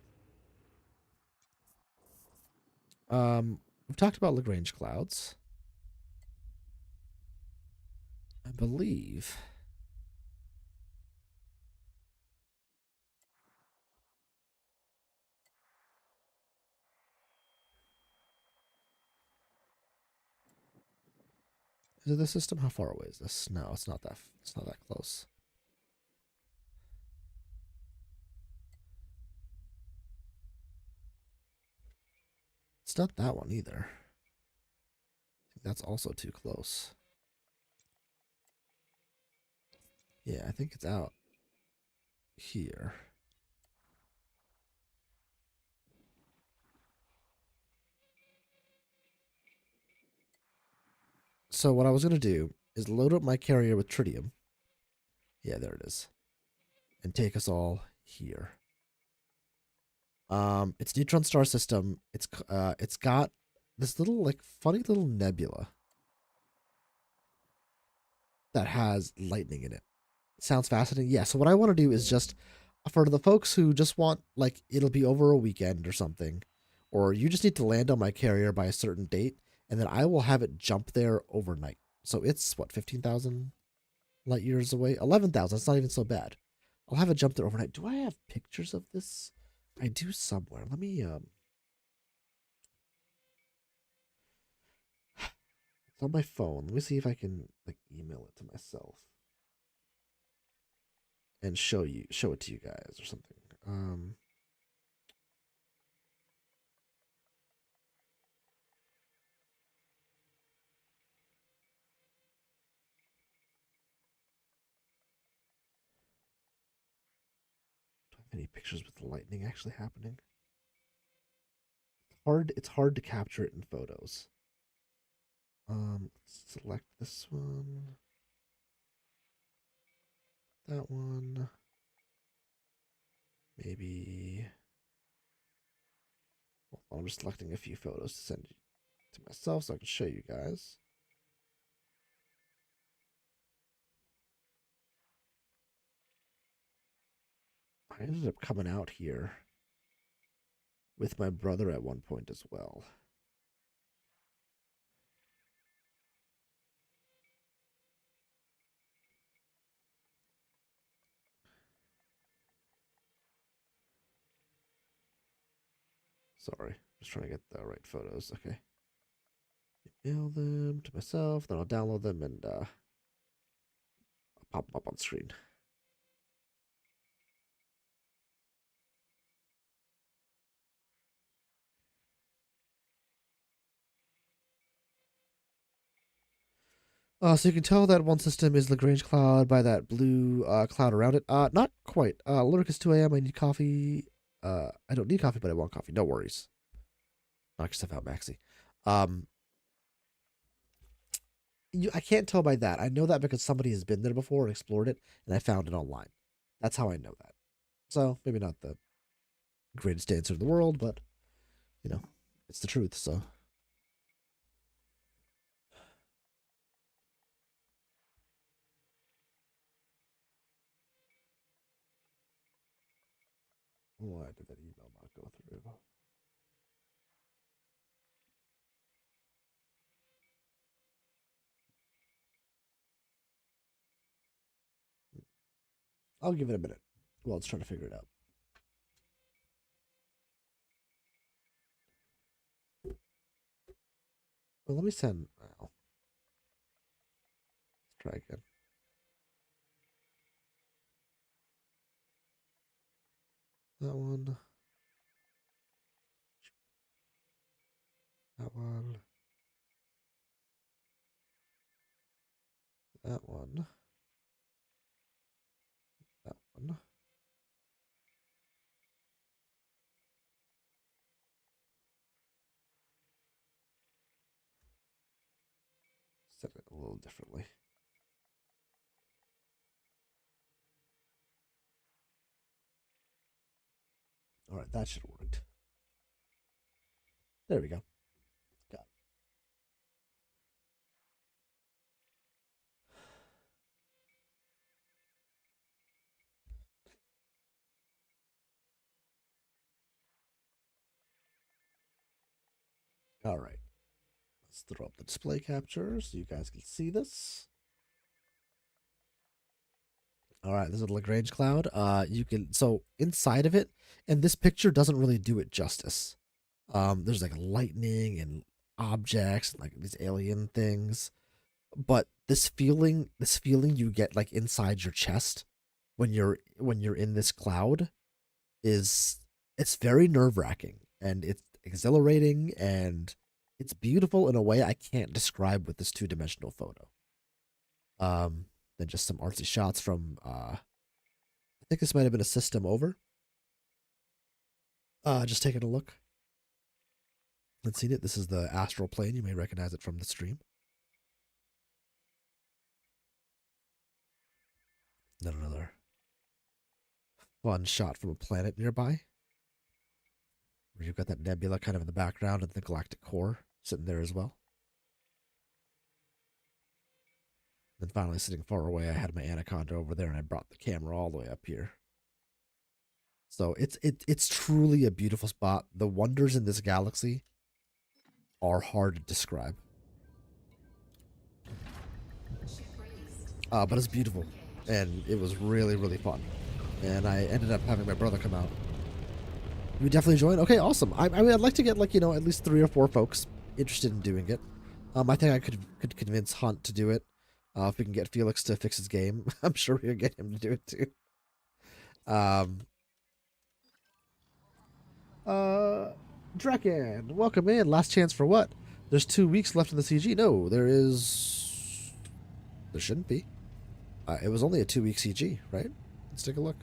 We've talked about Lagrange clouds. I believe. Is it the system? How far away is this? No, it's not that. It's not that close. It's not that one either. I think that's also too close. Yeah, I think it's out here. So what I was going to do is load up my carrier with tritium. Yeah, there it is. And take us all here. It's neutron star system. It's got this little like funny little nebula that has lightning in it. Sounds fascinating. Yeah, so what I want to do is just for the folks who just want like it'll be over a weekend or something, or you just need to land on my carrier by a certain date, and then I will have it jump there overnight. So it's what, 15,000 light years away? 11,000. It's not even so bad. I'll have it jump there overnight. Do I have pictures of this? I do somewhere. Let me it's on my phone. Let me see if I can like email it to myself and show it to you guys or something. Do I have any pictures with the lightning actually happening? It's hard to capture it in photos. Let's select this one. That one. Maybe. Well, I'm just selecting a few photos to send to myself so I can show you guys. I ended up coming out here with my brother at one point as well. Sorry, just trying to get the right photos. Okay. Email them to myself, then I'll download them and I'll pop them up on screen. So you can tell that one system is Lagrange cloud by that blue cloud around it. Not quite. Ludicrous 2 a.m. I need coffee. I don't need coffee, but I want coffee. No worries. Knock yourself out, Maxie. I can't tell by that. I know that because somebody has been there before and explored it, and I found it online. That's how I know that. So maybe not the greatest answer in the world, but you know, it's the truth. So. Why did that email not go through? I'll give it a minute while it's trying to figure it out. Well, let me send. Well, let's try again. That one. That one. That one. That one. Set it a little differently. All right, that should have worked. There we go. Got it. All right. Let's throw up the display capture so you guys can see this. All right, this is a Lagrange cloud. You can, so inside of it, and this picture doesn't really do it justice. There's like lightning and objects, like these alien things, but this feeling you get like inside your chest when you're in this cloud it's very nerve-wracking, and it's exhilarating, and it's beautiful in a way I can't describe with this two-dimensional photo. Then just some artsy shots from I think this might have been a system over. Just taking a look. Let's see it. This is the astral plane. You may recognize it from the stream. Then another fun shot from a planet nearby, where you've got that nebula kind of in the background and the galactic core sitting there as well. Then finally, sitting far away, I had my Anaconda over there, and I brought the camera all the way up here. So it's truly a beautiful spot. The wonders in this galaxy are hard to describe. But it's beautiful, and it was really, really fun. And I ended up having my brother come out. You would definitely join? Okay, awesome. I mean, I'd like to get, like, you know, at least 3 or 4 folks interested in doing it. I think I could convince Hunt to do it. If we can get Felix to fix his game, I'm sure we can get him to do it too. Draken, welcome in. Last chance for what? There's 2 weeks left in the CG. No, there shouldn't be. It was only a 2-week CG, right? Let's take a look.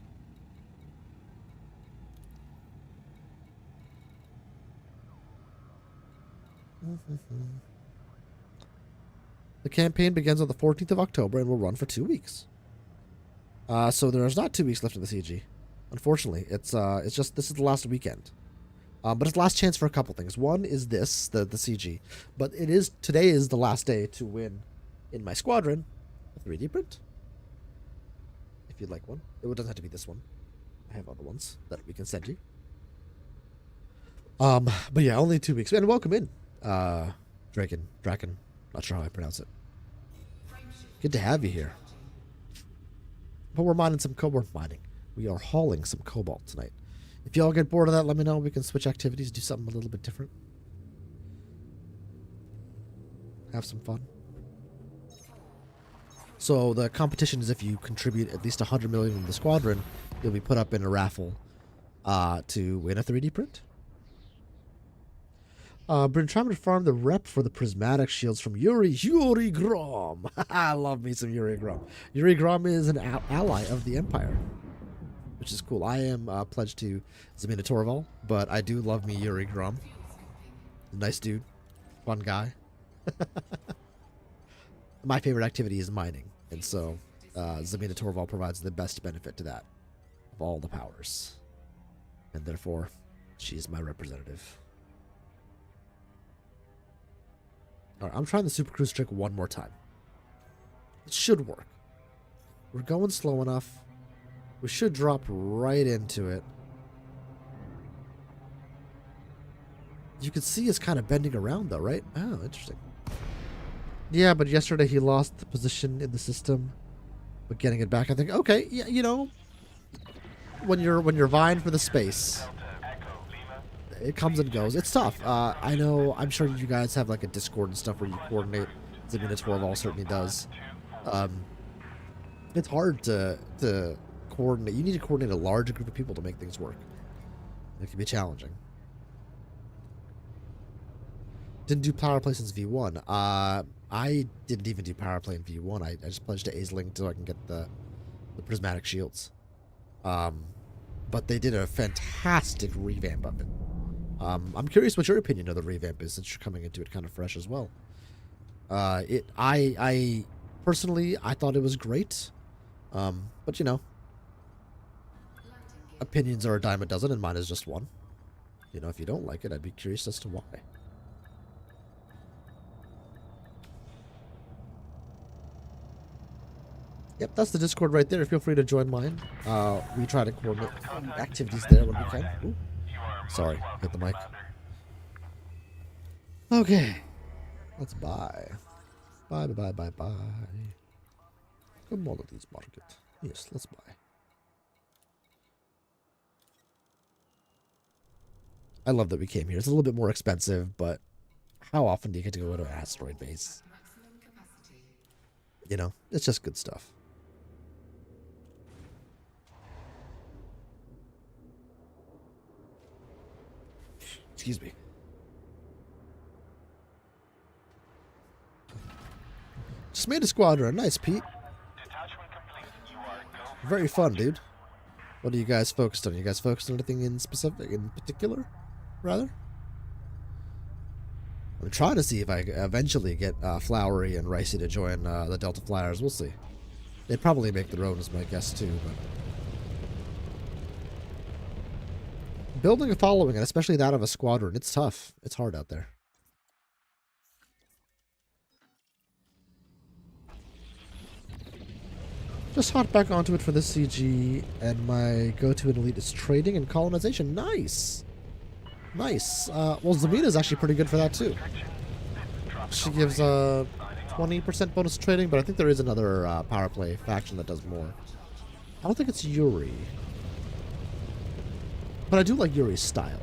The campaign begins on the 14th of October and will run for 2 weeks. So there's not 2 weeks left in the CG. Unfortunately, it's just this is the last weekend. But it's last chance for a couple things. One is this, the CG, but today is the last day to win in my squadron a 3D print. If you'd like one, it doesn't have to be this one. I have other ones that we can send you. But yeah, only 2 weeks. And welcome in, Draken. Not sure how I pronounce it. Good to have you here. But we're mining some cobalt. We are hauling some cobalt tonight. If y'all get bored of that, let me know. We can switch activities, do something a little bit different. Have some fun. So the competition is if you contribute at least 100 million in the squadron, you'll be put up in a raffle to win a 3D print. Been trying to farm the rep for the prismatic shields from Yuri Grom. I love me some Yuri Grom. Yuri Grom is an ally of the Empire, which is cool. I am pledged to Zemina Torval, but I do love me Yuri Grom. Nice dude. Fun guy. My favorite activity is mining, and so Zemina Torval provides the best benefit to that of have all the powers. And therefore, she is my representative. Alright, I'm trying the Super Cruise trick one more time. It should work. We're going slow enough. We should drop right into it. You can see it's kind of bending around though, right? Oh, interesting. Yeah, but yesterday he lost the position in the system. But getting it back, I think, okay, yeah, you know, when you're vying for the space, it comes and goes. It's tough. I know, I'm sure you guys have like a Discord and stuff where you coordinate. The Minotaur certainly does. It's hard to coordinate. You need to coordinate a large group of people to make things work. It can be challenging. Didn't do power play since V1. I didn't even do power play in V1. I just pledged to Aisling so I can get the prismatic shields. But they did a fantastic revamp of it. I'm curious what your opinion of the revamp is, since you're coming into it kind of fresh as well. I personally, I thought it was great. But you know, opinions are a dime a dozen, and mine is just one. You know, if you don't like it, I'd be curious as to why. Yep, that's the Discord right there. Feel free to join mine. We try to coordinate activities there when we can. Ooh. Sorry, hit the mic. Okay. Let's buy. Buy. Commodities market. Yes, let's buy. I love that we came here. It's a little bit more expensive, but how often do you get to go to an asteroid base? You know, it's just good stuff. Excuse me. Just made a squadron. Nice, Pete. Very fun, dude. What are you guys focused on? You guys focused on anything in particular, rather? I'm trying to see if I eventually get Flowery and Ricey to join the Delta Flyers. We'll see. They'd probably make their own, as my guess, too, but... building a following, and especially that of a squadron, it's tough. It's hard out there. Just hop back onto it for this CG, and my go-to in Elite is trading and colonization. Nice! Nice. Well, Zamina is actually pretty good for that, too. She gives a 20% bonus to trading, but I think there is another power play faction that does more. I don't think it's Yuri. But I do like Yuri's style.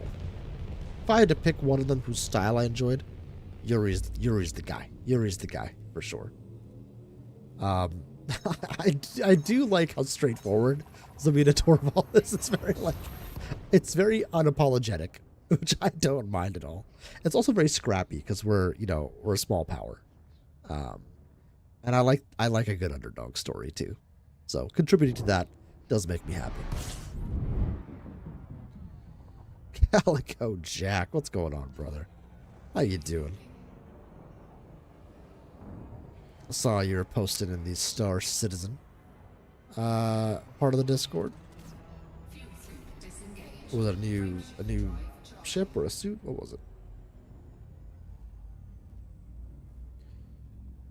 If I had to pick one of them whose style I enjoyed, Yuri's the guy. Yuri's the guy, for sure. I do like how straightforward Zamina Torval is. It's very unapologetic, which I don't mind at all. It's also very scrappy because we're a small power. And I like a good underdog story too. So contributing to that does make me happy. Calico Jack, what's going on, brother? How you doing? I saw you were posted in the Star Citizen part of the Discord. Was it a new ship or a suit? What was it?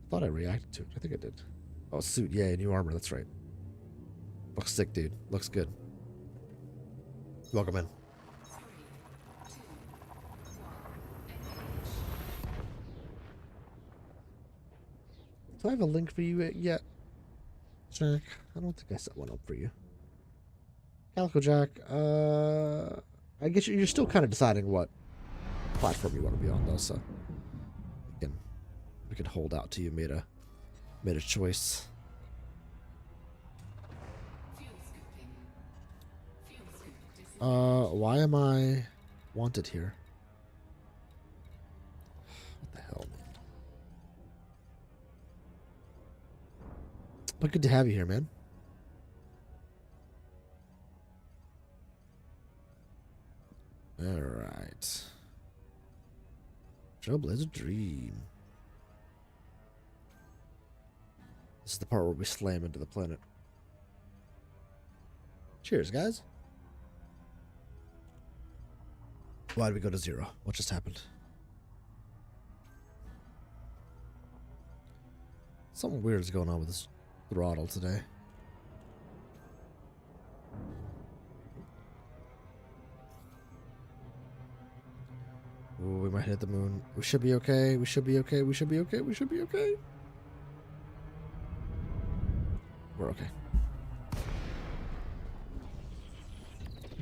I thought I reacted to it. I think I did. Oh, suit. Yeah, new armor. That's right. Looks sick, dude. Looks good. Welcome in. Do I have a link for you yet, Jack? I don't think I set one up for you. Calico Jack, I guess you're still kind of deciding what platform you want to be on, though, so we can hold out till you made a choice. Why am I wanted here? What the hell, man? But good to have you here, man. Alright. Trailblazer Dream. This is the part where we slam into the planet. Cheers, guys. Why did we go to 0? What just happened? Something weird is going on with this throttle today. Ooh, we might hit the moon. We should be okay. We should be okay. We should be okay. We should be okay. We're okay.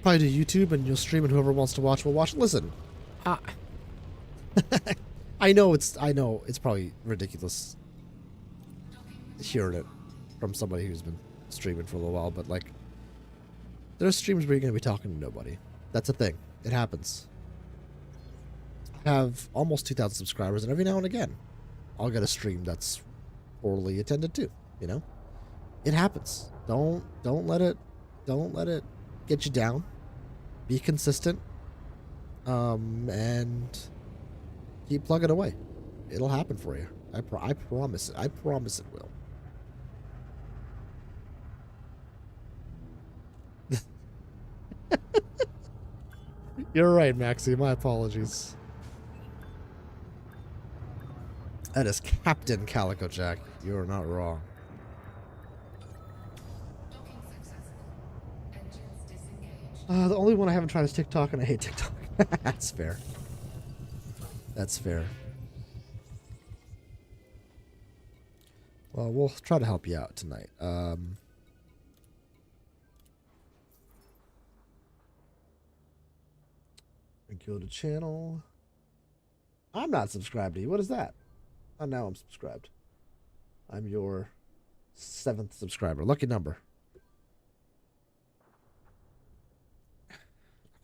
Probably do YouTube and you'll stream and whoever wants to watch will watch. Listen, I know it's probably ridiculous hearing it from somebody who's been streaming for a little while, but like, there's streams where you're gonna be talking to nobody. That's a thing. It happens. I have almost 2,000 subscribers, and every now and again, I'll get a stream that's poorly attended to. You know, it happens. Don't let it get you down. Be consistent, and keep plugging away. It'll happen for you. I promise it. I promise it will. You're right, Maxie. My apologies. That is Captain Calico Jack. You are not wrong. Docking successful. Engines disengaged. The only one I haven't tried is TikTok, and I hate TikTok. That's fair. That's fair. Well, we'll try to help you out tonight. Go to channel. I'm not subscribed to you. What is that? Oh, now I'm subscribed. I'm your 7th subscriber. Lucky number.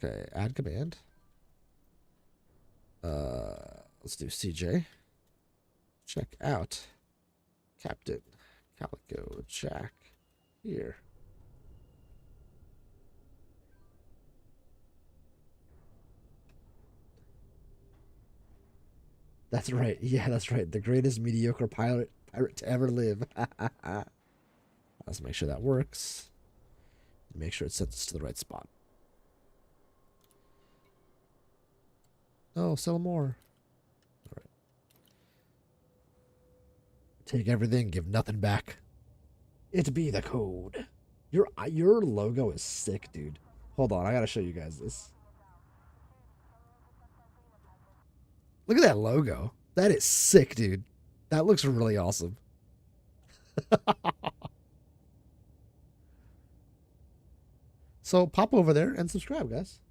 Okay, add command. Let's do CJ. Check out Captain Calico Jack here. That's right. Yeah, that's right. The greatest mediocre pirate to ever live. Let's make sure that works. Make sure it sets us to the right spot. Oh, sell more. All right. Take everything, give nothing back. It be the code. Your logo is sick, dude. Hold on, I gotta show you guys this. Look at that logo. That is sick, dude. That looks really awesome. So pop over there and subscribe, guys.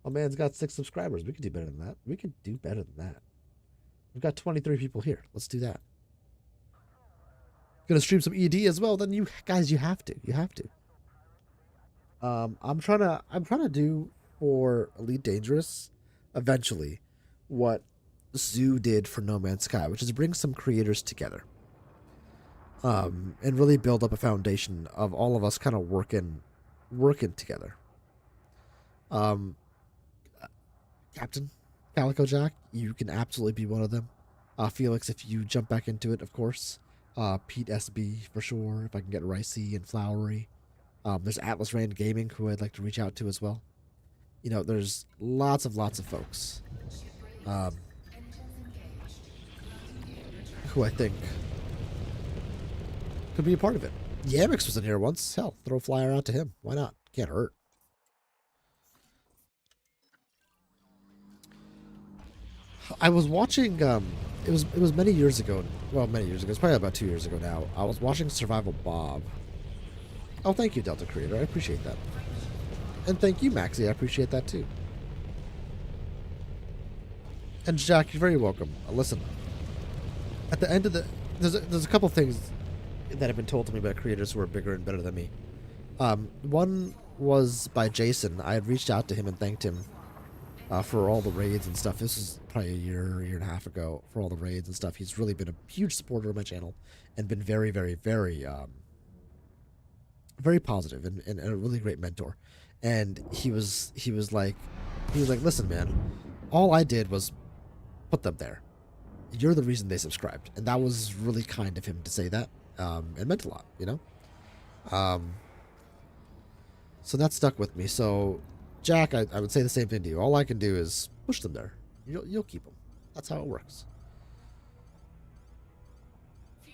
My man's got 6 subscribers. We could do better than that. We could do better than that. We've got 23 people here. Let's do that. Gonna stream some ED as well. Then you guys, you have to. You have to. I'm trying to do for Elite Dangerous eventually what Zoo did for No Man's Sky, which is bring some creators together, and really build up a foundation of all of us kind of working together. Captain Calico Jack, you can absolutely be one of them. Felix, if you jump back into it, of course. Pete SB for sure. If I can get Ricey and Flowery. There's Atlas Rand Gaming, who I'd like to reach out to as well. You know, there's lots of folks who I think could be a part of it. Yamix was in here once. Hell, throw a flyer out to him. Why not? Can't hurt. I was watching. It was many years ago. Well, many years ago. It's probably about 2 years ago now. I was watching Survival Bob. Oh, thank you, Delta Creator. I appreciate that. And thank you, Maxie. I appreciate that too. And Jack, you're very welcome. Listen, at the end of the, there's a couple things that have been told to me by creators who are bigger and better than me. One was by Jason. I had reached out to him and thanked him for all the raids and stuff. This is probably a year and a half ago for all the raids and stuff. He's really been a huge supporter of my channel and been very, very, very, very positive and a really great mentor. And he was like, listen, man, all I did was put them there. You're the reason they subscribed. And that was really kind of him to say that. It meant a lot, you know? So that stuck with me. So, Jack, I would say the same thing to you. All I can do is push them there. You'll keep them. That's how it works.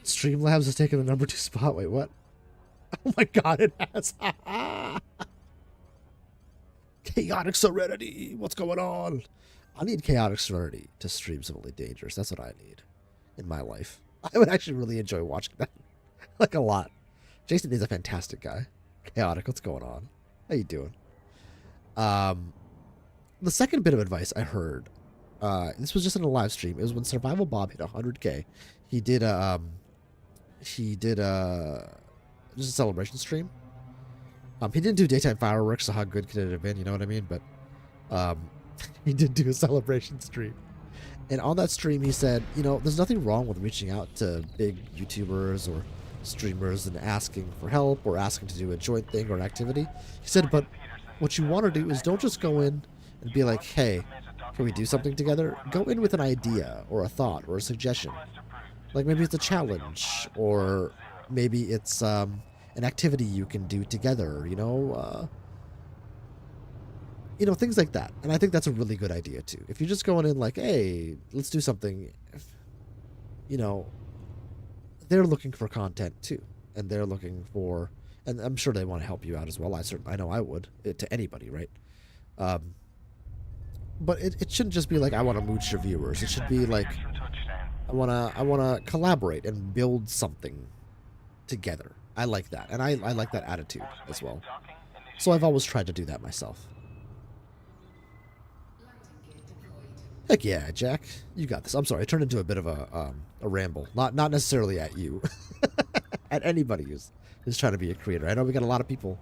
Streamlabs has taken the number 2 spot. Wait, what? Oh my god, it has. Chaotic Serenity. What's going on? I need Chaotic Serenity to stream some Elite Dangerous. That's what I need in my life. I would actually really enjoy watching that. Like a lot. Jason is a fantastic guy. Chaotic, what's going on? How you doing? The second bit of advice I heard, this was just in a live stream. It was when Survival Bob hit 100K. He did just a celebration stream. He didn't do daytime fireworks, so how good could it have been? You know what I mean? But he did do a celebration stream. And on that stream, he said, you know, there's nothing wrong with reaching out to big YouTubers or streamers and asking for help or asking to do a joint thing or an activity. He said, but what you want to do is don't just go in and be like, hey, can we do something together? Go in with an idea or a thought or a suggestion. Like maybe it's a challenge, or maybe it's an activity you can do together, you know, things like that. And I think that's a really good idea too. If you're just going in like, hey, let's do something, you know, they're looking for content too, and they're looking for, and I'm sure they want to help you out as well. I know I would, to anybody, right? But it shouldn't just be like, I want to mooch your viewers. It should be like, I wanna collaborate and build something together. I like that, and I like that attitude as well. So I've always tried to do that myself. Heck yeah, Jack, you got this. I'm sorry, it turned into a bit of a ramble. Not necessarily at you, at anybody who's trying to be a creator. I know we got a lot of people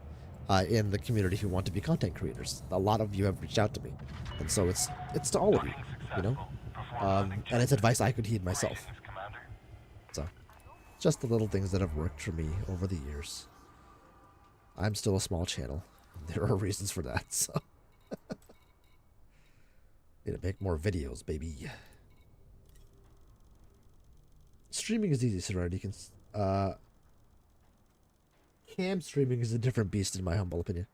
in the community who want to be content creators. A lot of you have reached out to me, and so it's to all of you, you know. And it's advice I could heed myself. So, just the little things that have worked for me over the years. I'm still a small channel. There are reasons for that, so. Need to make more videos, baby. Streaming is easy, Serenity. Cam streaming is a different beast, in my humble opinion.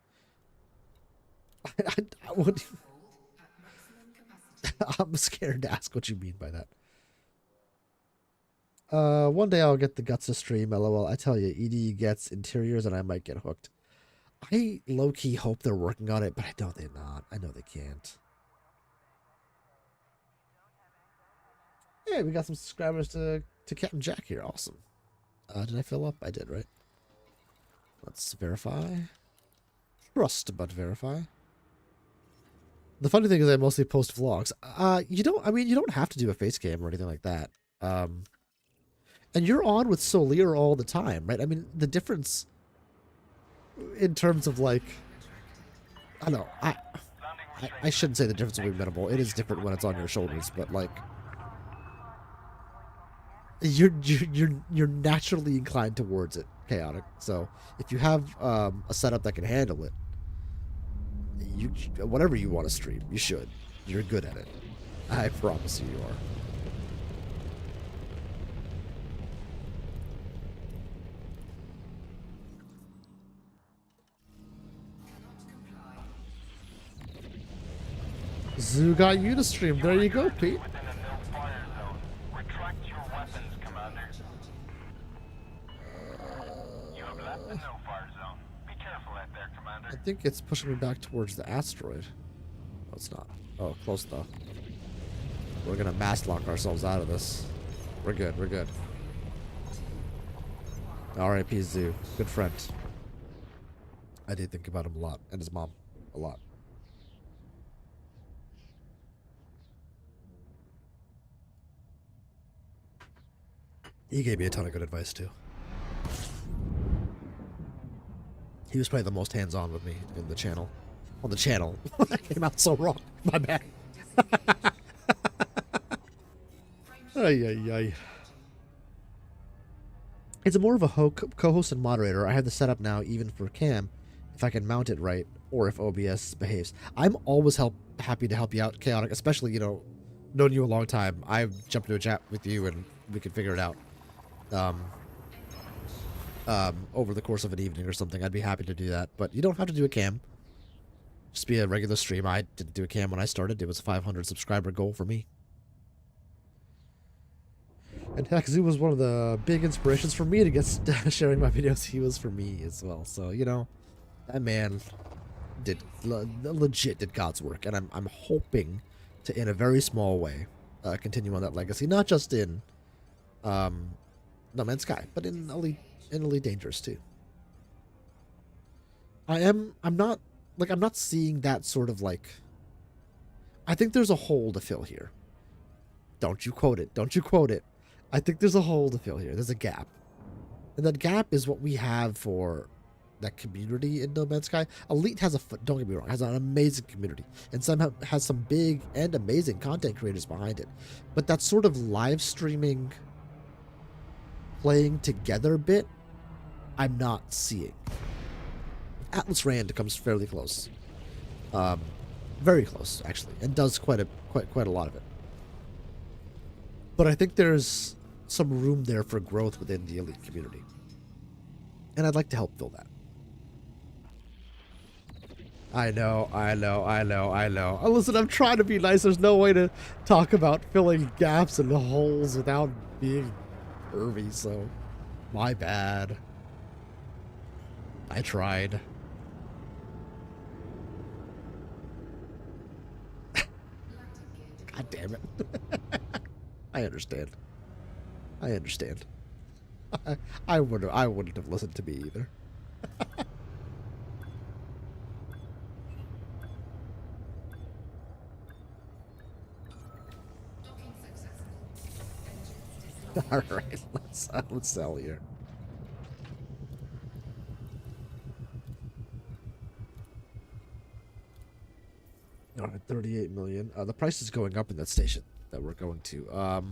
I'm scared to ask what you mean by that. One day I'll get the guts to stream, lol. I tell you, ED gets interiors and I might get hooked. I low-key hope they're working on it, but I know they're not. I know they can't. Hey, we got some subscribers to Captain Jack here. Awesome. Did I fill up? I did, right? Let's verify. Trust but verify. The funny thing is I mostly post vlogs. You don't have to do a face cam or anything like that. And you're on with Solier all the time, right? I mean, the difference in terms of like, I don't know, I shouldn't say the difference will be minimal. It is different when it's on your shoulders, but like, you're naturally inclined towards it, Chaotic. So if you have a setup that can handle it, whatever you want to stream, you should. You're good at it. I promise you are. Zoo got you to stream. There you go, Pete. Within a no-fire zone. Retract your weapons, Commander. You have left the no-fire zone. Be careful out there, Commander. I think it's pushing me back towards the asteroid. No, it's not. Oh, close though. We're gonna mass lock ourselves out of this. We're good. We're good. R.I.P. Zoo. Good friend. I did think about him a lot, and his mom a lot. He gave me a ton of good advice too. He was probably the most hands-on with me in the channel. On the channel. That came out so wrong. My bad. Ay, ay, ay. It's more of a co-host and moderator. I have the setup now even for Cam, if I can mount it right, or if OBS behaves. I'm always happy to help you out, Chaotic, especially, you know, known you a long time. I've jumped into a chat with you and we can figure it out. over the course of an evening or something, I'd be happy to do that. But you don't have to do a cam. Just be a regular stream. I didn't do a cam when I started. It was a 500 subscriber goal for me. And heck, Zoo was one of the big inspirations for me to get sharing my videos. He was for me as well. So, you know, that man did legit did God's work. And I'm hoping to, in a very small way, continue on that legacy. Not just in No Man's Sky, but in Elite Dangerous too. I'm not seeing that sort of like. I think there's a hole to fill here. Don't you quote it. Don't you quote it. I think there's a hole to fill here. There's a gap. And that gap is what we have for that community in No Man's Sky. Elite has don't get me wrong, has an amazing community. And somehow has some big and amazing content creators behind it. But that sort of live streaming, playing together bit, I'm not seeing. Atlas Rand comes fairly close. Very close, actually, and does quite a lot of it. But I think there's some room there for growth within the Elite community. And I'd like to help fill that. I know. Listen, I'm trying to be nice. There's no way to talk about filling gaps and holes without being pervy, so my bad. I tried. God damn it. I understand. I wouldn't have listened to me either. Docking successful. Engines All right, let's sell here. All right, 38 million. The price is going up in that station that we're going to.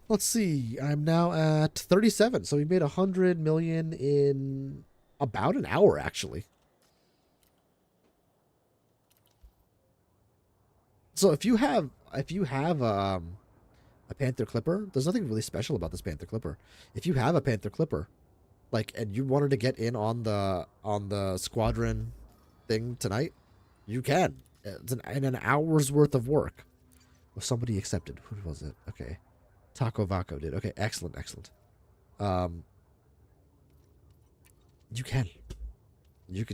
Let's see. I'm now at 37. So we made 100 million in about an hour, actually. So if you have a Panther Clipper, there's nothing really special about this Panther Clipper. If you have a Panther Clipper, like, and you wanted to get in on the squadron thing tonight, you can. It's in an hour's worth of work. Well, somebody accepted. Who was it? Okay. Taco Vaco did. Okay, excellent. You can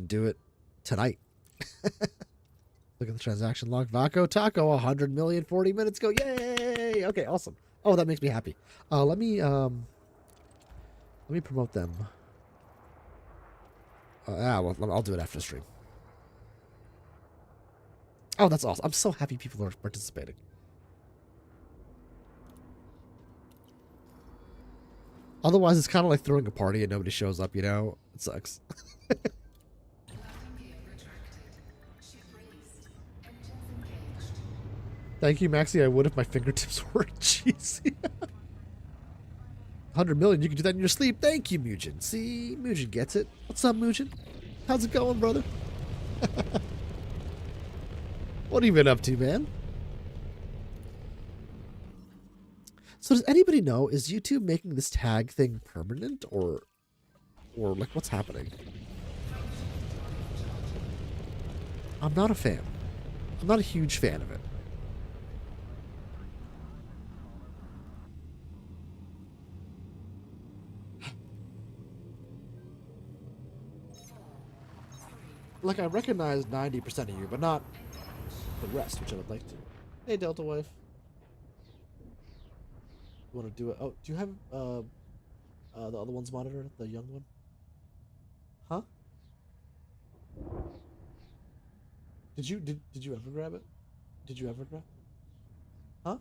do it tonight. Look at the transaction log. Vaco Taco, 100 million, 40 minutes ago. Yay! Okay, awesome. Oh, that makes me happy. Let me promote them. Well, I'll do it after the stream. Oh, that's awesome. I'm so happy people are participating. Otherwise, it's kind of like throwing a party and nobody shows up, you know? It sucks. landing gear retracted. Ship released. Engines engaged. Thank you, Maxi. I would if my fingertips weren't cheesy. 100 million, you can do that in your sleep. Thank you, Mugen. See, Mugen gets it. What's up, Mugen? How's it going, brother? What have you been up to, man? So does anybody know, is YouTube making this tag thing permanent or like what's happening? I'm not a fan. I'm not a huge fan of it. Like, I recognize 90% of you, but not the rest, which I would like to. Hey, Delta Wife. You want to do it? Oh, do you have the other one's monitor, the young one? Huh? Did you ever grab it? Did you ever grab? Huh?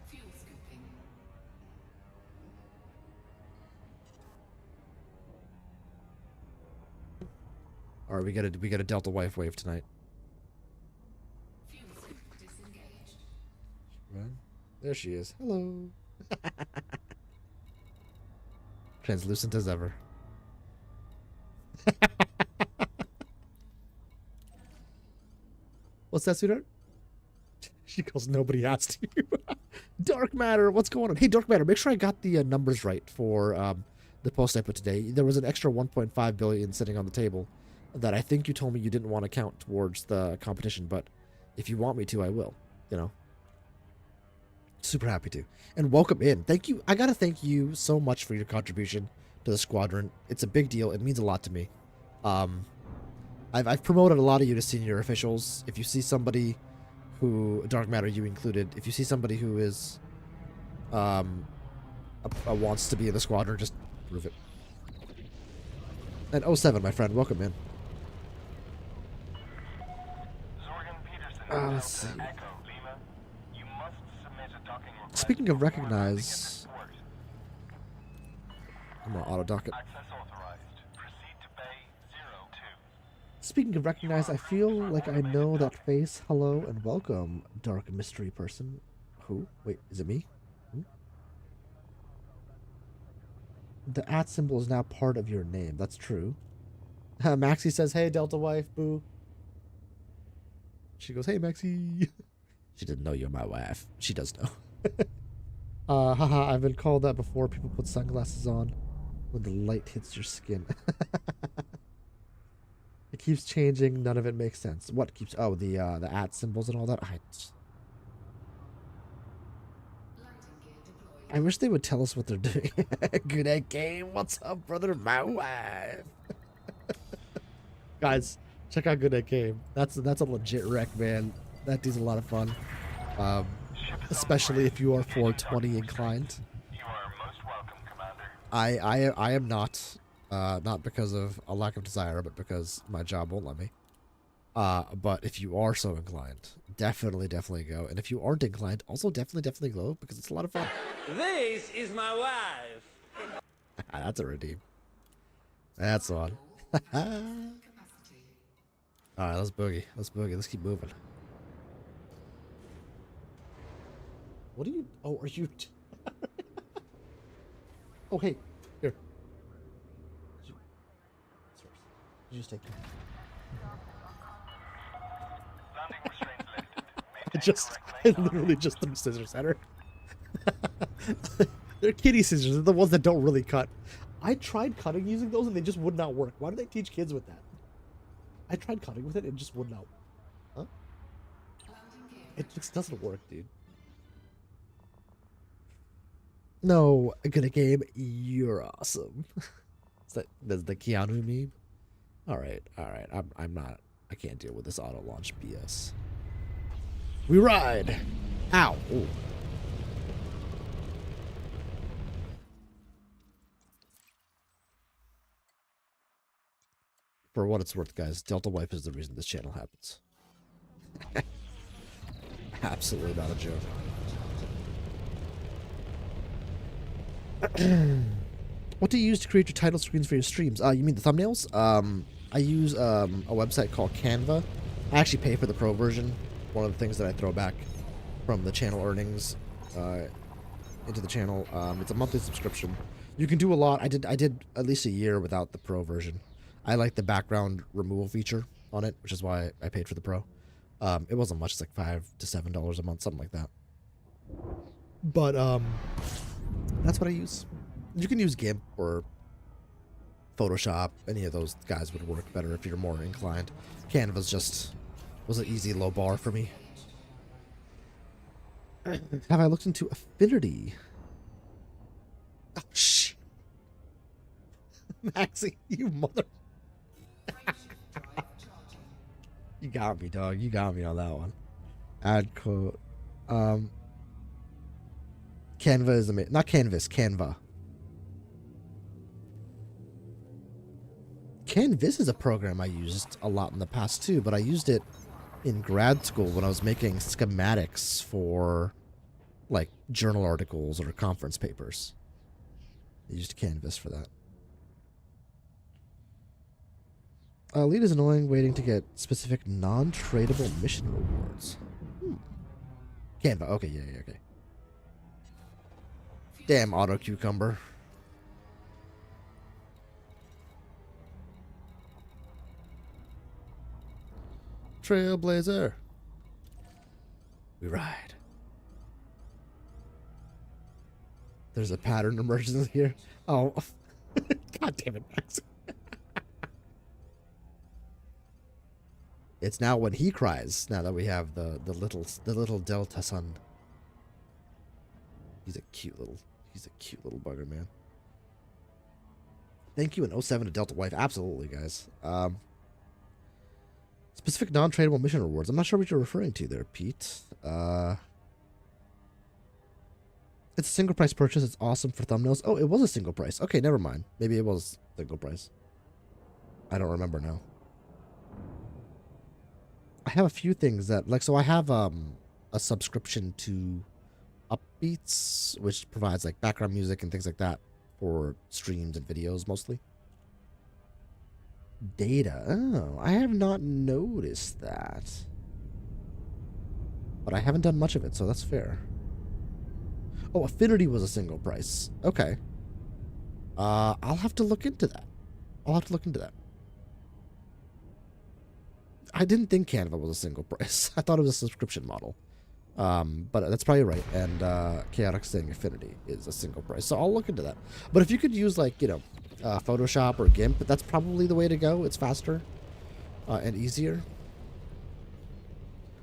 Fuel scooping. All right, we got a Delta Wife wave tonight. Fuel scoop disengaged. Right? There she is. Hello. Translucent as ever. What's that, sweetheart? She goes, nobody asked you. Dark Matter, what's going on? Hey, Dark Matter, make sure I got the numbers right for the post I put today. There was an extra 1.5 billion sitting on the table that I think you told me you didn't want to count towards the competition, but if you want me to, I will, you know. Super happy to. And welcome in. Thank you. I got to thank you so much for your contribution to the squadron. It's a big deal. It means a lot to me. I've promoted a lot of you to senior officials. If you see somebody who, Dark Matter you included, if you see somebody who is wants to be in the squadron, just prove it. And 07, my friend, welcome in. Zorgan Peterson. Let's see. Echo, Lima. You must submit a docking request Speaking of before recognize, landing at the port. I'm gonna auto dock it. Access authorized. Proceed to Bay 02. Speaking of recognize, I feel like I know that face. Hello and welcome, dark mystery person. Who? Wait, is it me? Who? The @ symbol is now part of your name. That's true. Maxie says, hey, Delta wife, boo. She goes, hey, Maxie. She didn't know you're my wife. She does know. Haha, I've been called that before. People put sunglasses on when the light hits your skin. It keeps changing. None of it makes sense. What keeps... Oh, the @ symbols and all that. I wish they would tell us what they're doing. Good at game. What's up, brother? My wife. Guys, check out Good at Game. That's a legit wreck, man. That dude's a lot of fun. Especially if you are 420 inclined. You are most welcome, Commander. I am not. Not because of a lack of desire, but because my job won't let me. But if you are so inclined, definitely go. And if you aren't inclined, also definitely go, because it's a lot of fun. This is my wife. That's a redeem. That's one. Alright, let's boogie. Let's keep moving. What are you... Oh, are you... Oh, hey. Here. You just take it. Landing restraints lifted. I literally just threw scissors at her. They're kitty scissors. They're the ones that don't really cut. I tried cutting using those and they just would not work. Why do they teach kids with that? I tried cutting with it and it just would not. Huh? It just doesn't work, dude. No, good at game. You're awesome. That's the Keanu meme. All right. I'm not. I can't deal with this auto launch BS. We ride. Ow. Ooh. For what it's worth, guys, Delta Wife is the reason this channel happens. Absolutely not a joke. What do you use to create your title screens for your streams? You mean the thumbnails? I use a website called Canva. I actually pay for the pro version. One of the things that I throw back from the channel earnings into the channel. It's a monthly subscription. You can do a lot. I did at least a year without the pro version. I like the background removal feature on it, which is why I paid for the pro. It wasn't much. It's like $5 to $7 a month, something like that. But that's what I use. You can use GIMP or Photoshop. Any of those guys would work better if you're more inclined. Canva's just was an easy low bar for me. Have I looked into Affinity? Oh, shit. Maxie, you mother... You got me, dog. You got me on that one. Add quote. Canva is amazing. Not Canvas, Canva. Canvas is a program I used a lot in the past too, but I used it in grad school when I was making schematics for like journal articles or conference papers. I used Canvas for that. Lead is annoying, waiting to get specific non-tradable mission rewards. Canva. Okay, yeah, okay. Damn auto cucumber. Trailblazer. We ride. There's a pattern emerging here. Oh, God damn it, Max. It's now when he cries. Now that we have the little Delta son. He's a cute little bugger, man. Thank you in 07 to Delta Wife. Absolutely, guys. Specific non-tradable mission rewards. I'm not sure what you're referring to there, Pete. It's a single price purchase. It's awesome for thumbnails. Oh, it was a single price. Okay, never mind. Maybe it was single price. I don't remember now. I have a few things that, like, so I have a subscription to Upbeats, which provides like background music and things like that for streams and videos mostly. Data. Oh, I have not noticed that. But I haven't done much of it, so that's fair. Oh, Affinity was a single price. Okay. I'll have to look into that. I didn't think Canva was a single price. I thought it was a subscription model. But that's probably right. And Chaotic saying Affinity is a single price. So I'll look into that. But if you could use, like, you know, Photoshop or GIMP, that's probably the way to go. It's faster and easier.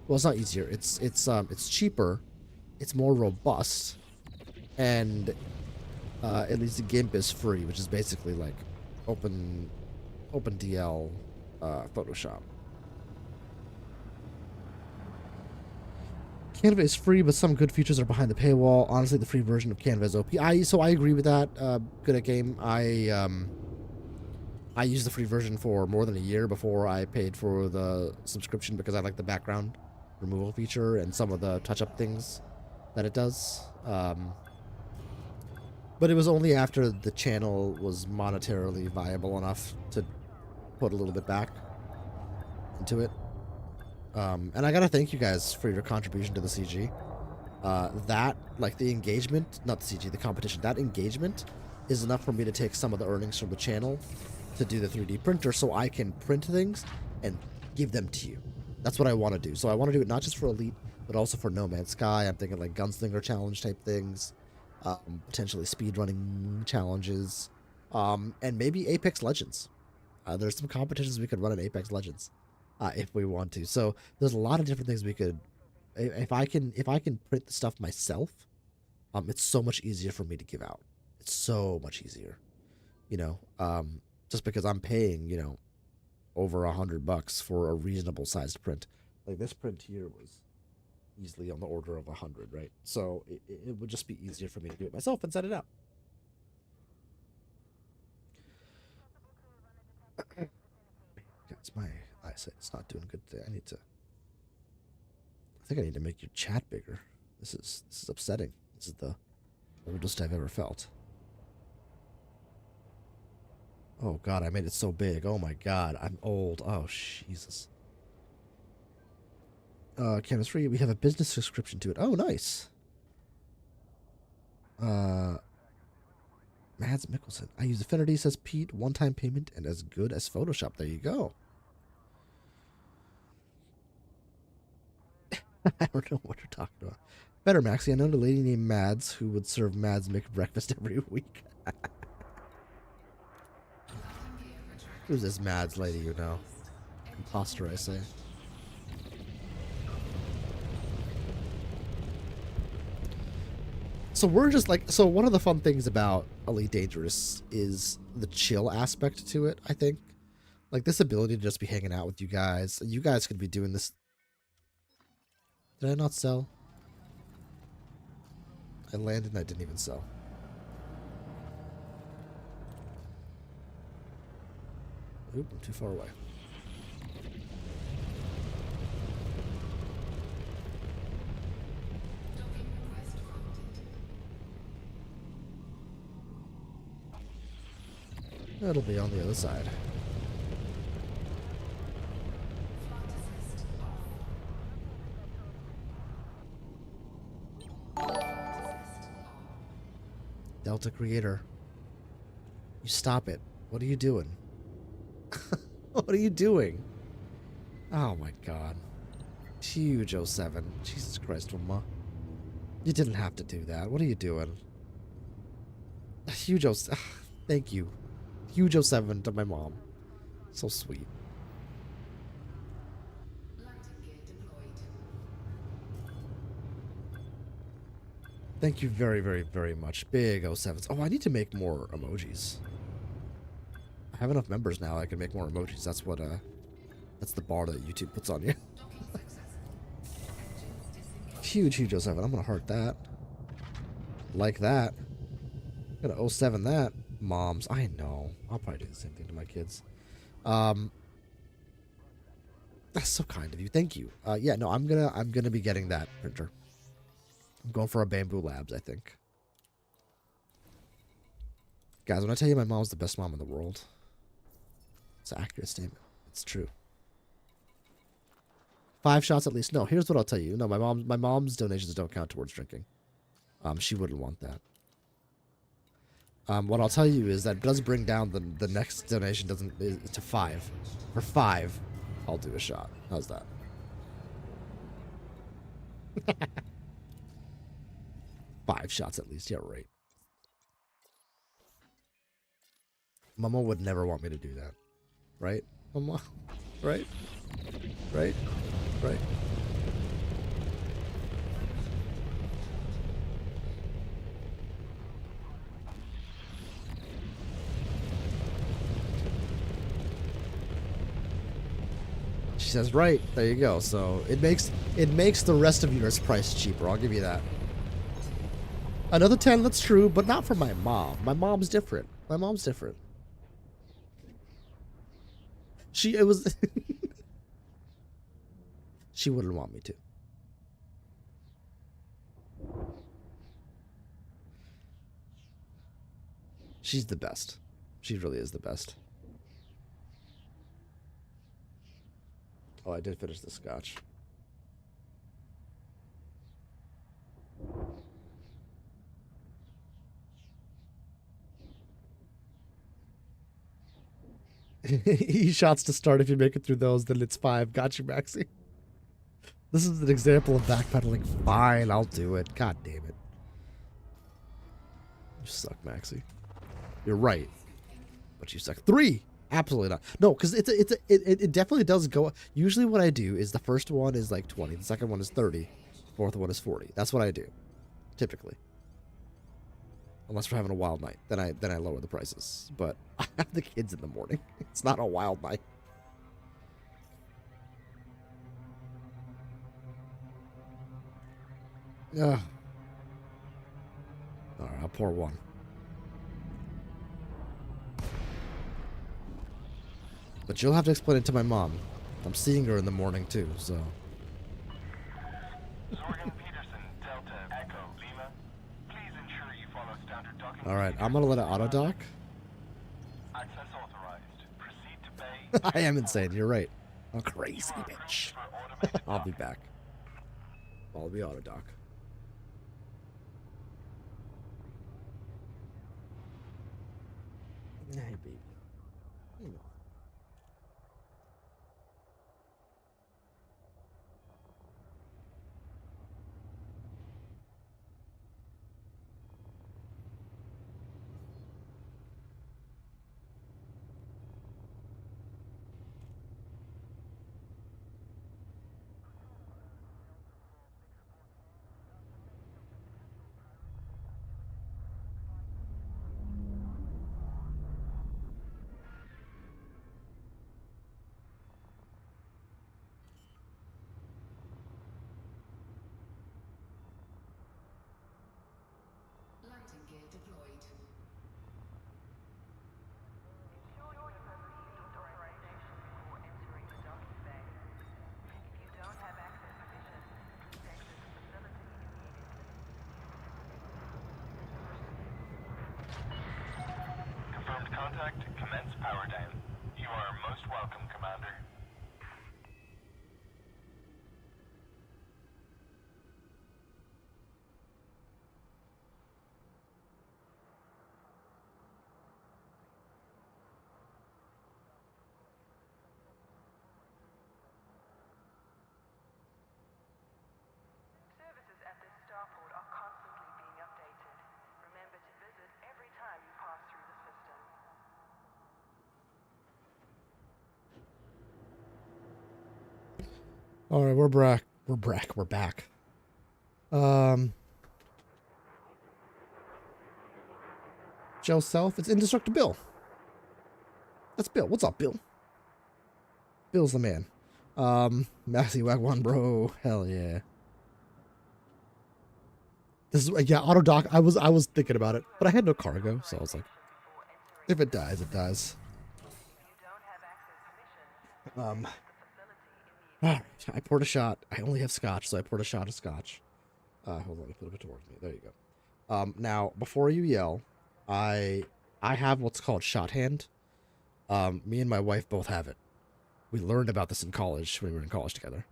Well, it's not easier. It's cheaper. It's more robust. And at least the GIMP is free, which is basically like OpenDL Photoshop. Canva is free, but some good features are behind the paywall. Honestly, the free version of Canva is OP. So I agree with that. Good at game. I used the free version for more than a year before I paid for the subscription because I like the background removal feature and some of the touch-up things that it does. But it was only after the channel was monetarily viable enough to put a little bit back into it. And I gotta thank you guys for your contribution to the CG. That, like the engagement, not the CG, the competition, that engagement is enough for me to take some of the earnings from the channel to do the 3D printer so I can print things and give them to you. That's what I want to do. So I want to do it not just for Elite, but also for No Man's Sky. I'm thinking like Gunslinger Challenge type things, potentially speedrunning challenges, and maybe Apex Legends. There's some competitions we could run in Apex Legends. If we want to. So there's a lot of different things we could, if I can print the stuff myself, it's so much easier for me to give out. It's so much easier, you know, just because I'm paying, you know, over $100 for a reasonable sized print. Like this print here was easily on the order of 100, right? So it would just be easier for me to do it myself and set it up. It's my eyesight. It's not doing good today. I think I need to make your chat bigger. This is upsetting. This is the oldest I've ever felt. Oh God, I made it so big. Oh my God, I'm old. Oh Jesus. Canvas free. We have a business subscription to it. Oh, nice. Mads Mikkelsen. I use Affinity, says Pete. One-time payment and as good as Photoshop. There you go. I don't know what you're talking about. Better, Maxie. I know a lady named Mads who would serve Mads breakfast every week. Who's this Mads lady you know? Imposter, I say. So we're just like, so one of the fun things about Elite Dangerous is the chill aspect to it, I think. Like this ability to just be hanging out with you guys. You guys could be doing this. Did I not sell? I landed and I didn't even sell. Oop, I'm too far away. It'll be on the other side. Delta Creator. You stop it. What are you doing? What are you doing? Oh my God. Huge '07. Jesus Christ, Mama. You didn't have to do that. What are you doing? A huge '07. Thank you. Huge '07 to my mom. So sweet. Landing gear deployed. Thank you very, very, very much. Big '07s. Oh, I need to make more emojis. I have enough members now. I can make more emojis. That's what, that's the bar that YouTube puts on you. Docking successful. Engines disengaged. Huge '07. I'm gonna heart that. Like that. Gonna '07 that. Moms. I know. I'll probably do the same thing to my kids. That's so kind of you. Thank you. Yeah, no, I'm gonna be getting that printer. I'm going for a Bamboo Labs, I think. Guys, when I tell you my mom's the best mom in the world, it's an accurate statement. It's true. 5 shots at least. No, here's what I'll tell you. No, my mom's donations don't count towards drinking. She wouldn't want that. What I'll tell you is that does bring down the next donation to 5. For 5, I'll do a shot. How's that? Five shots at least. Yeah, right. Mama would never want me to do that. Right? Mama? Right? Right? Right? She says, right. There you go. So it makes the rest of yours price cheaper. I'll give you that. Another 10, that's true, but not for my mom. My mom's different. My mom's different. She wouldn't want me to. She's the best. She really is the best. Oh, I did finish the scotch. E shots to start. If you make it through those, then it's 5. Got you, Maxi. This is an example of backpedaling. Fine, I'll do it. God damn it. You suck, Maxi. You're right. But you suck. 3! Absolutely not. No, because it definitely does go. Usually what I do is the first one is like 20. The second one is 30. The fourth one is 40. That's what I do. Typically. Unless we're having a wild night. Then I lower the prices. But I have the kids in the morning. It's not a wild night. Ugh. Alright, I'll pour one. But you'll have to explain it to my mom. I'm seeing her in the morning too, so. Zorgan Peterson, Delta, Echo, Lima. Please ensure you follow standard docking. Alright, I'm gonna let it auto dock. Access authorized. Proceed to bay. I am insane, you're right. I'm crazy, You are bitch. approved for automated I'll be docking. back. I'll be auto dock. Hey, baby. Hey. Landing gear deployed. Confirmed contact. Commence power down. You are most welcome, Commander. All right, we're back. We're back. Joe Self. It's Indestructible Bill. That's Bill. What's up, Bill? Bill's the man. Maxi Wagwan, bro. Hell yeah. This is, yeah, auto dock. I was thinking about it, but I had no cargo, so I was like, if it dies, it dies. Alright, I poured a shot. I only have scotch, so I poured a shot of scotch. Hold on, put it towards me. There you go. Now, before you yell, I have what's called shot hand. Me and my wife both have it. We learned about this in college when we were in college together.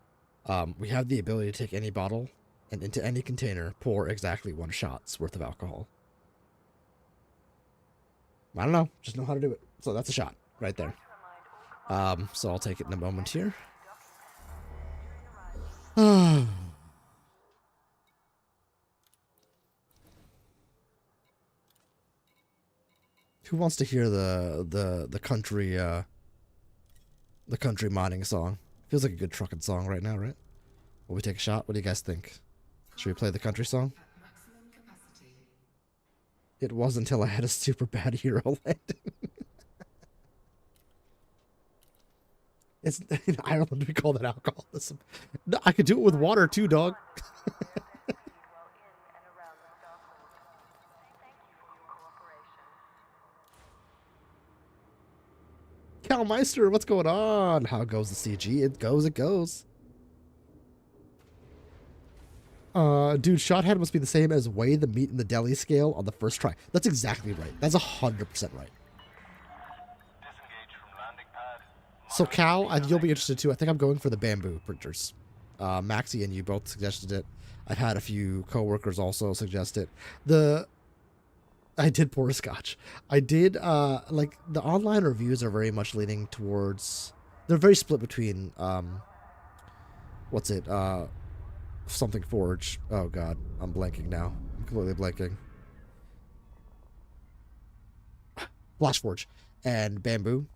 We have the ability to take any bottle and into any container pour exactly 1 shot's worth of alcohol. I don't know, just know how to do it. So that's a shot right there. So I'll take it in a moment here. Who wants to hear the country mining song? Feels like a good trucking song right now, right? Will we take a shot? What do you guys think? Should we play the country song? Maximum capacity. It was until I had a super bad hero landing. It's in Ireland we call that alcoholism. No, I could do it with water too, dog. Cal Meister, what's going on? How goes the CG? It goes. Dude, shot head must be the same as weigh the meat in the deli scale on the first try. That's exactly right. That's 100% right. Disengage from landing pad. So Cal, you'll be interested too. I think I'm going for the bamboo printers. Maxi and you both suggested it. I've had a few coworkers also suggest it. I did pour a scotch. I did, like, the online reviews are very much leaning towards, they're very split between, what's it, something Forge. Oh god, I'm blanking now. I'm completely blanking. Flash Forge and Bamboo.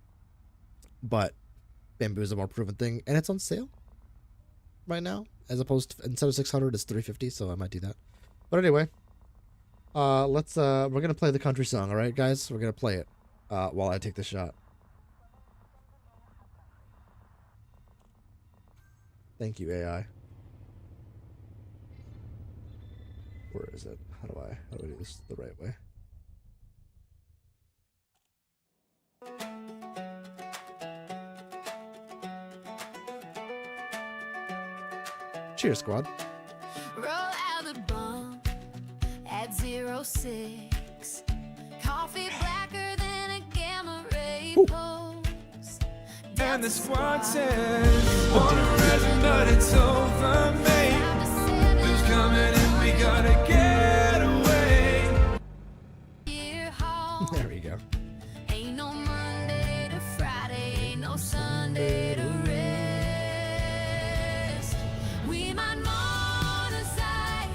But Bamboo is a more proven thing, and it's on sale right now, as opposed to, instead of 600, it's 350, so I might do that. But anyway, we're gonna play the country song, all right, guys? We're gonna play it while I take the shot. Thank you, AI. Where is it? How do I do this the right way? Cheers, squad. Roll out the bomb at 06. Coffee blacker than a gamma ray pulse. And the squad says, wanna rest, but it's over, mate. Who's coming in? We gotta get away. There we go. Ain't no Monday to Friday, ain't no Sunday to rest. We might monocyte,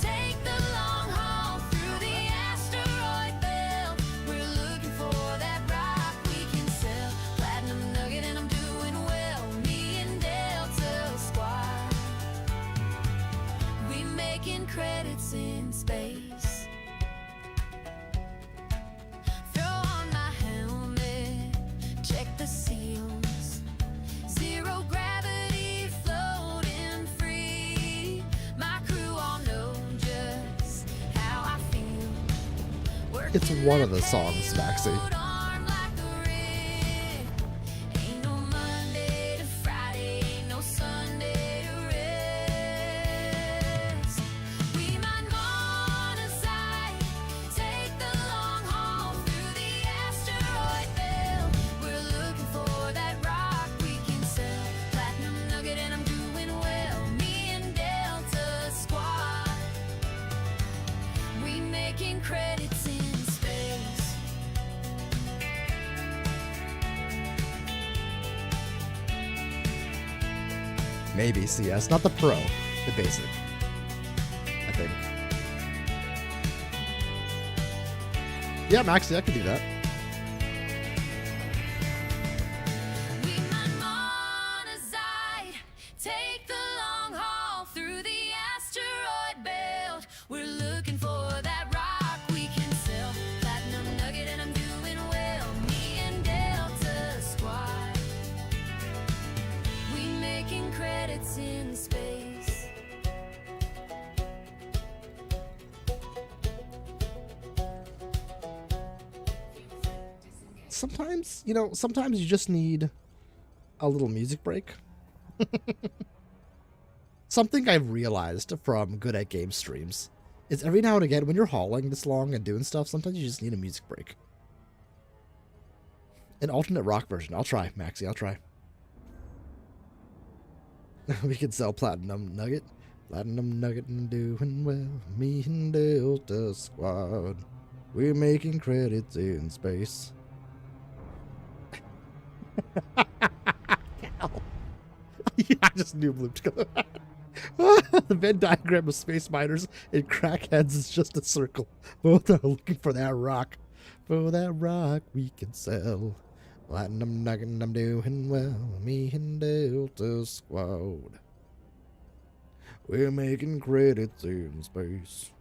take the long haul through the asteroid belt. We're looking for that rock we can sell. Platinum nugget and I'm doing well. Me and Delta Squad, we making credits in space. Throw on my helmet, check the seals. Zero gravity, floating free. My crew all know just how I feel. It's one of the songs, Maxi. Arm like a rig. Ain't no Monday to Friday, ain't no Sunday to rest. We might monocyte, take the long haul through the asteroid belt. We're looking for that rock we can sell. Platinum nugget and I'm doing well. Me and Delta Squad, we making credits in space. Maybe CS, not the pro, the basic. I think. Yeah, Maxi, I can do that. We might monocyte, take sometimes, you know, sometimes you just need a little music break. Something I've realized from Good at Game streams is every now and again when you're hauling this long and doing stuff, sometimes you just need a music break. An alternate rock version. I'll try, Maxie. I'll try. We could sell Platinum Nugget. Platinum Nugget and doing well. Me and Delta Squad. We're making credits in space. Yeah, I just knew Bloop to go. The Venn diagram of space miners and crackheads is just a circle. Both are looking for that rock. For that rock we can sell. Platinum Nugget and I'm doing well. Me and Delta Squad. We're making credits in space.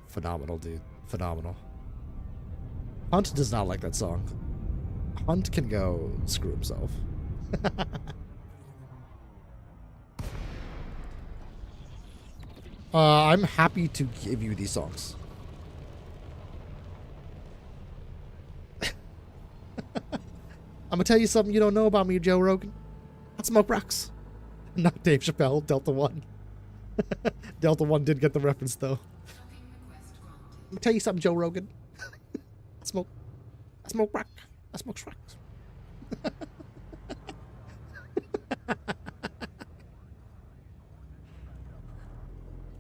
Phenomenal, dude. Phenomenal. Hunt does not like that song. Hunt can go screw himself. I'm happy to give you these songs. I'm gonna tell you something you don't know about me, Joe Rogan. I smoke rocks. Not Dave Chappelle, Delta One. Delta One did get the reference though. I'm gonna tell you something, Joe Rogan. I smoke rock. I smoke rocks.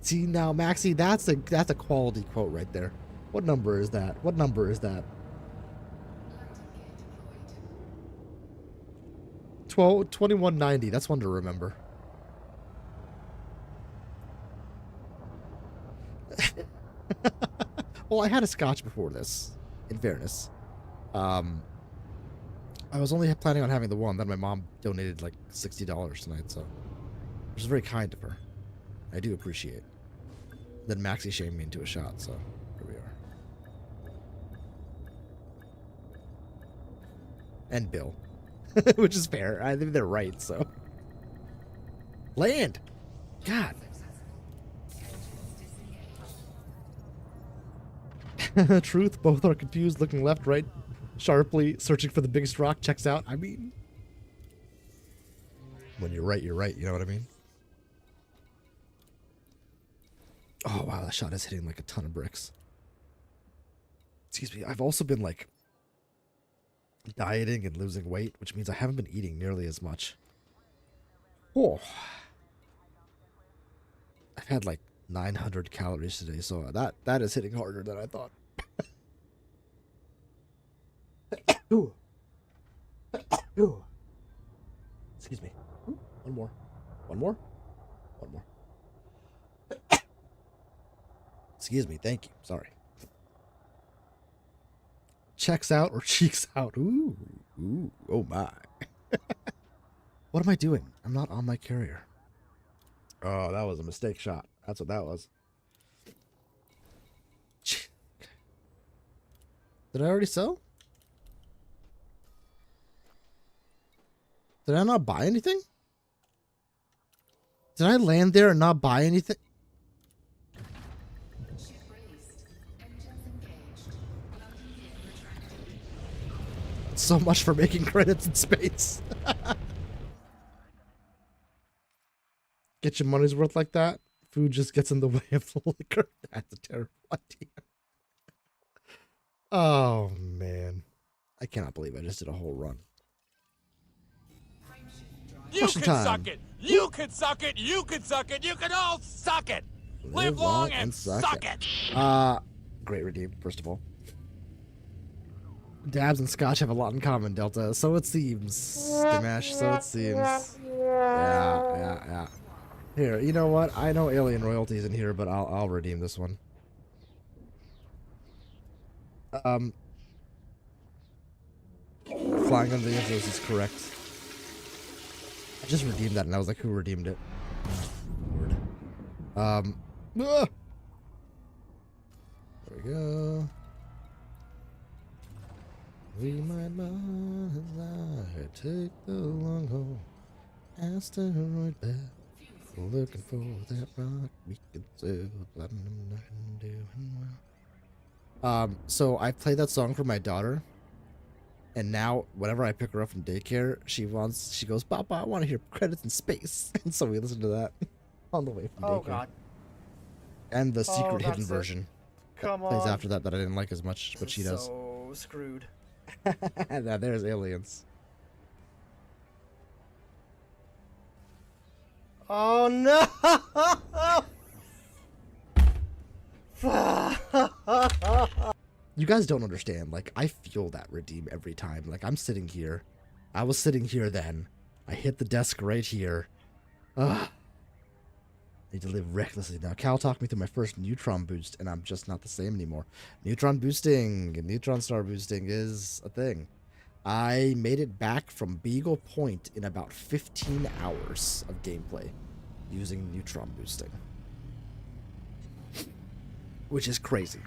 See now, Maxie, that's a quality quote right there. What number is that? What number is that? 2190. That's one to remember. Well, I had a scotch before this, in fairness. I was only planning on having the one, then my mom donated like $60 tonight, so it was very kind of her. I do appreciate. Then Maxie shamed me into a shot, so here we are. And Bill. Which is fair. I think they're right, so. Land! God. Truth, both are confused, looking left, right, sharply, searching for the biggest rock. Checks out. I mean, when you're right, you know what I mean? Oh, wow, that shot is hitting like a ton of bricks. Excuse me, I've also been like dieting and losing weight, which means I haven't been eating nearly as much. Oh. I've had like 900 calories today, so that is hitting harder than I thought. Ooh. Ooh. Excuse me. Ooh, one more. One more. One more. Excuse me. Thank you. Sorry. Checks out or cheeks out. Ooh. Ooh. Oh my. What am I doing? I'm not on my carrier. Oh, that was a mistake shot. That's what that was. Did I already sell? Did I not buy anything? Did I land there and not buy anything? Ship released. Engines engaged. Landing gear retracted. So much for making credits in space. Get your money's worth like that. Food just gets in the way of the liquor. That's a terrible idea. Oh, man. I cannot believe I just did a whole run. You Question can time. suck it. You can suck it. You can suck it. You can all suck it. Live long and suck it. Great redeem, first of all. Dabs and Scotch have a lot in common, Delta. So it seems. Dimash, so it seems. Yeah. Here, you know what? I know Alien Royalty's in here, but I'll redeem this one. Flying under the influence is correct. I just redeemed that, and I was like, who redeemed it? Lord. There we go. We might take the long haul. Asteroid belt. Looking for that rock we could sell. Platinum, nothing doing well. So I played that song for my daughter, and now whenever I pick her up from daycare, she goes, Papa, I want to hear Credits in Space. And so we listen to that on the way from daycare. Oh god. And the Oh, secret hidden that's it. version Come plays on. after that I didn't like as much, but she does. So screwed. Now there's aliens. Oh no! You guys don't understand. Like, I feel that redeem every time. Like, I'm sitting here. I was sitting here then. I hit the desk right here. Ugh. Need to live recklessly now. Cal talked me through my first neutron boost, and I'm just not the same anymore. Neutron boosting, neutron star boosting is a thing. I made it back from Beagle Point in about 15 hours of gameplay using neutron boosting. Which is crazy.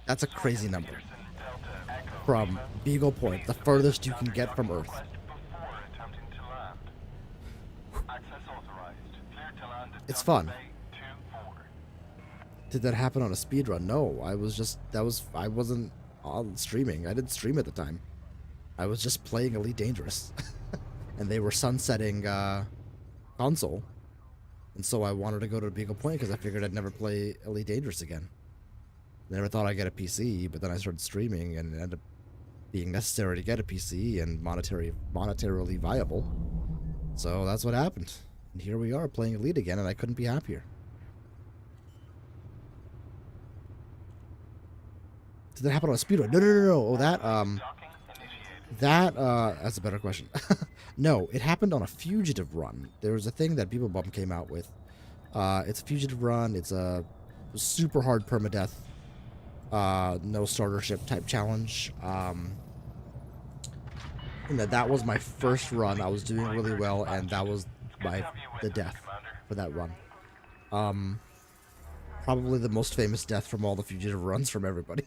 That's a crazy number. From Beagle Point, the furthest you can get from Earth. Before attempting to land. Access authorized. Clear to land at It's Delta fun. Bay 2-4. Did that happen on a speedrun? No, I wasn't on streaming. I didn't stream at the time. I was just playing Elite Dangerous. And they were sunsetting console. And so I wanted to go to Beagle Point because I figured I'd never play Elite Dangerous again. Never thought I'd get a PC, but then I started streaming and it ended up being necessary to get a PC and monetarily viable. So that's what happened. And here we are playing Elite again, and I couldn't be happier. Did that happen on a speedrun? No. Oh, that's a better question. No, it happened on a fugitive run. There was a thing that People Bum came out with. It's a fugitive run. It's a super hard permadeath, no starter ship type challenge. And that was my first run. I was doing really well, and that was the death for that run. Probably the most famous death from all the fugitive runs from everybody,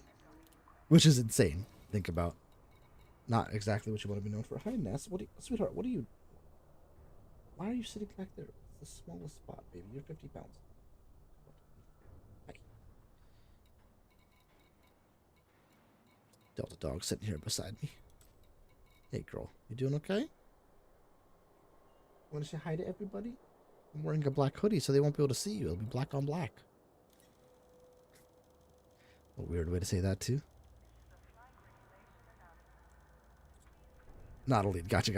which is insane. Think about. Not exactly what you want to be known for. Hi, Ness. Sweetheart, what are you... Why are you sitting back there? It's the smallest spot, baby. You're 50 pounds. Hi. Delta dog sitting here beside me. Hey, girl. You doing okay? Want to say hi to everybody? I'm wearing a black hoodie, so they won't be able to see you. It'll be black on black. A weird way to say that, too. Not a lead. Gotcha.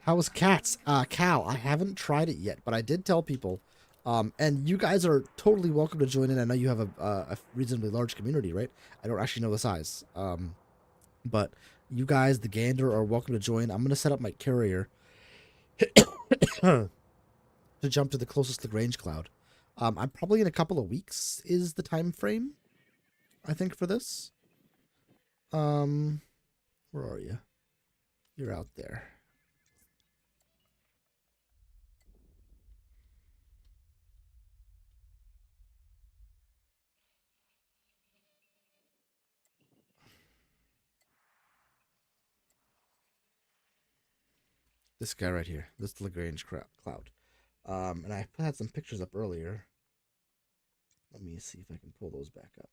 How was Cats? Cal, I haven't tried it yet, but I did tell people. And you guys are totally welcome to join in. I know you have a reasonably large community, right? I don't actually know the size. But you guys, the Gander, are welcome to join. I'm going to set up my carrier to jump to the closest Lagrange cloud. I'm probably in a couple of weeks is the time frame, I think, for this. Where are you? You're out there. This guy right here. This Lagrange cloud. And I had some pictures up earlier. Let me see if I can pull those back up.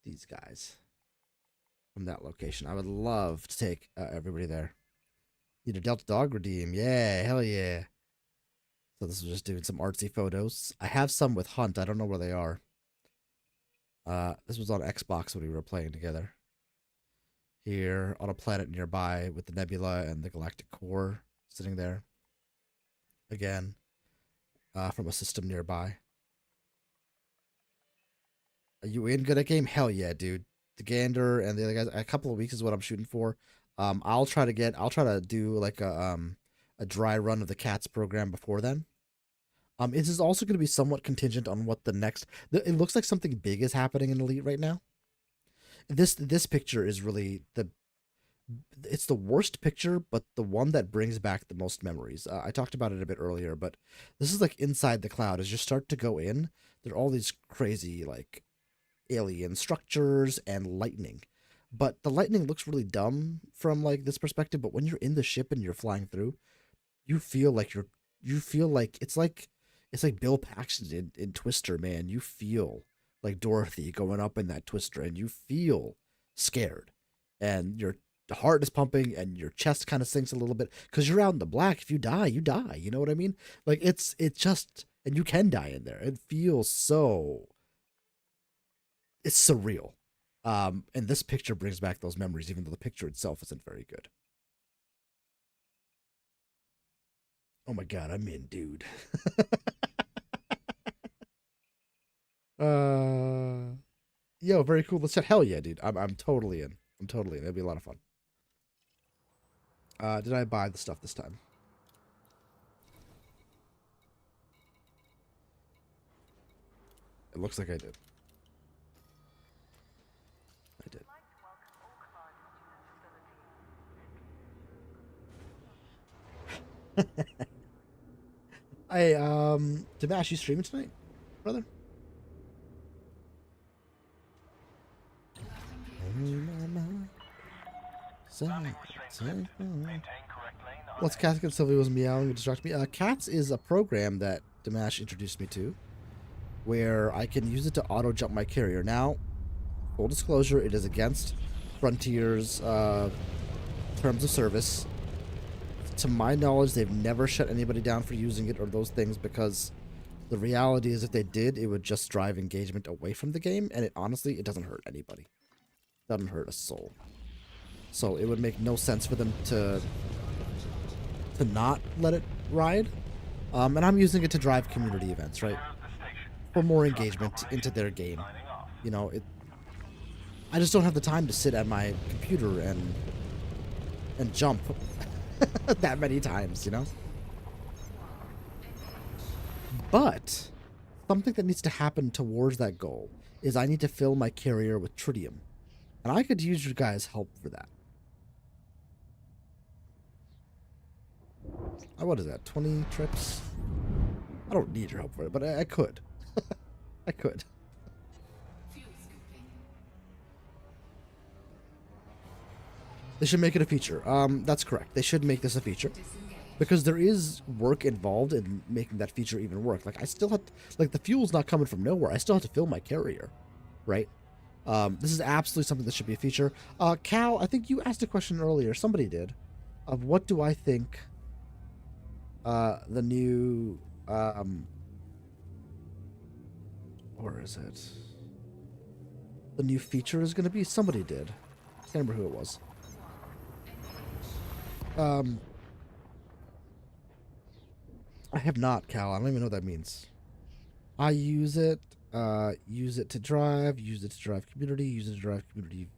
These guys from that location. I would love to take everybody there. Need a Delta Dog redeem. Yeah, hell yeah. So this was just doing some artsy photos. I have some with Hunt. I don't know where they are. This was on Xbox when we were playing together. Here on a planet nearby with the nebula and the galactic core sitting there. Again, from a system nearby. Are you in good at game? Hell yeah, dude. The Gander and the other guys. A couple of weeks is what I'm shooting for. I'll try to do like a dry run of the Cats program before then. This is also going to be somewhat contingent on what the next. It looks like something big is happening in Elite right now. This picture is really it's the worst picture, but the one that brings back the most memories. I talked about it a bit earlier, but this is like inside the cloud. As you start to go in, there are all these crazy like alien structures and lightning. But the lightning looks really dumb from like this perspective, but when you're in the ship and you're flying through, you feel like you're you feel like it's like Bill Paxton in Twister, man. You feel like Dorothy going up in that Twister, and you feel scared, and your heart is pumping, and your chest kind of sinks a little bit because you're out in the black. If you die, you die. You know what I mean? Like it's just, and you can die in there. It feels so. It's surreal. And this picture brings back those memories, even though the picture itself isn't very good. Oh my god, I'm in, dude. Yo, very cool. Let's chat. Hell yeah, dude. I'm totally in. I'm totally in. It'll be a lot of fun. Did I buy the stuff this time? It looks like I did. I did. Hey, Damash, you streaming tonight, brother? Once Casket Sylvie was meowing and distracted me. Cats is a program that Damash introduced me to, where I can use it to auto jump my carrier. Now, full disclosure, it is against Frontier's terms of service. To my knowledge, they've never shut anybody down for using it or those things, because the reality is if they did, it would just drive engagement away from the game, and it honestly, it doesn't hurt anybody. It doesn't hurt a soul. So it would make no sense for them to not let it ride. And I'm using it to drive community events, right? For more engagement into their game. You know, I just don't have the time to sit at my computer and jump that many times, you know? But something that needs to happen towards that goal is I need to fill my carrier with tritium. And I could use your guys' help for that. What is that, 20 trips? I don't need your help for it, but I could. I could. They should make it a feature. That's correct. They should make this a feature. Because there is work involved in making that feature even work. Like, I still have to, like, the fuel's not coming from nowhere. I still have to fill my carrier, right? This is absolutely something that should be a feature. Cal, I think you asked a question earlier. Somebody did. Of what do I think the new... where is it? The new feature is going to be? Somebody did. I can't remember who it was. I have not, Cal. I don't even know what that means. I use it to drive community, use it to drive community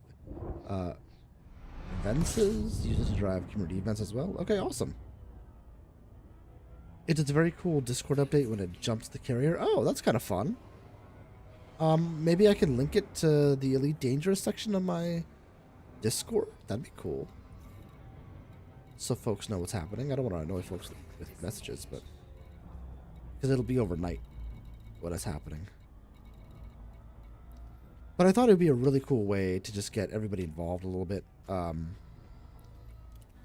events, use it to drive community events as well. Okay, awesome. It's a very cool Discord update when it jumps the carrier. Oh, that's kind of fun. Maybe I can link it to the Elite Dangerous section of my Discord. That'd be cool. So folks know what's happening. I don't want to annoy folks with messages, but because it'll be overnight what is happening. But I thought it would be a really cool way to just get everybody involved a little bit. And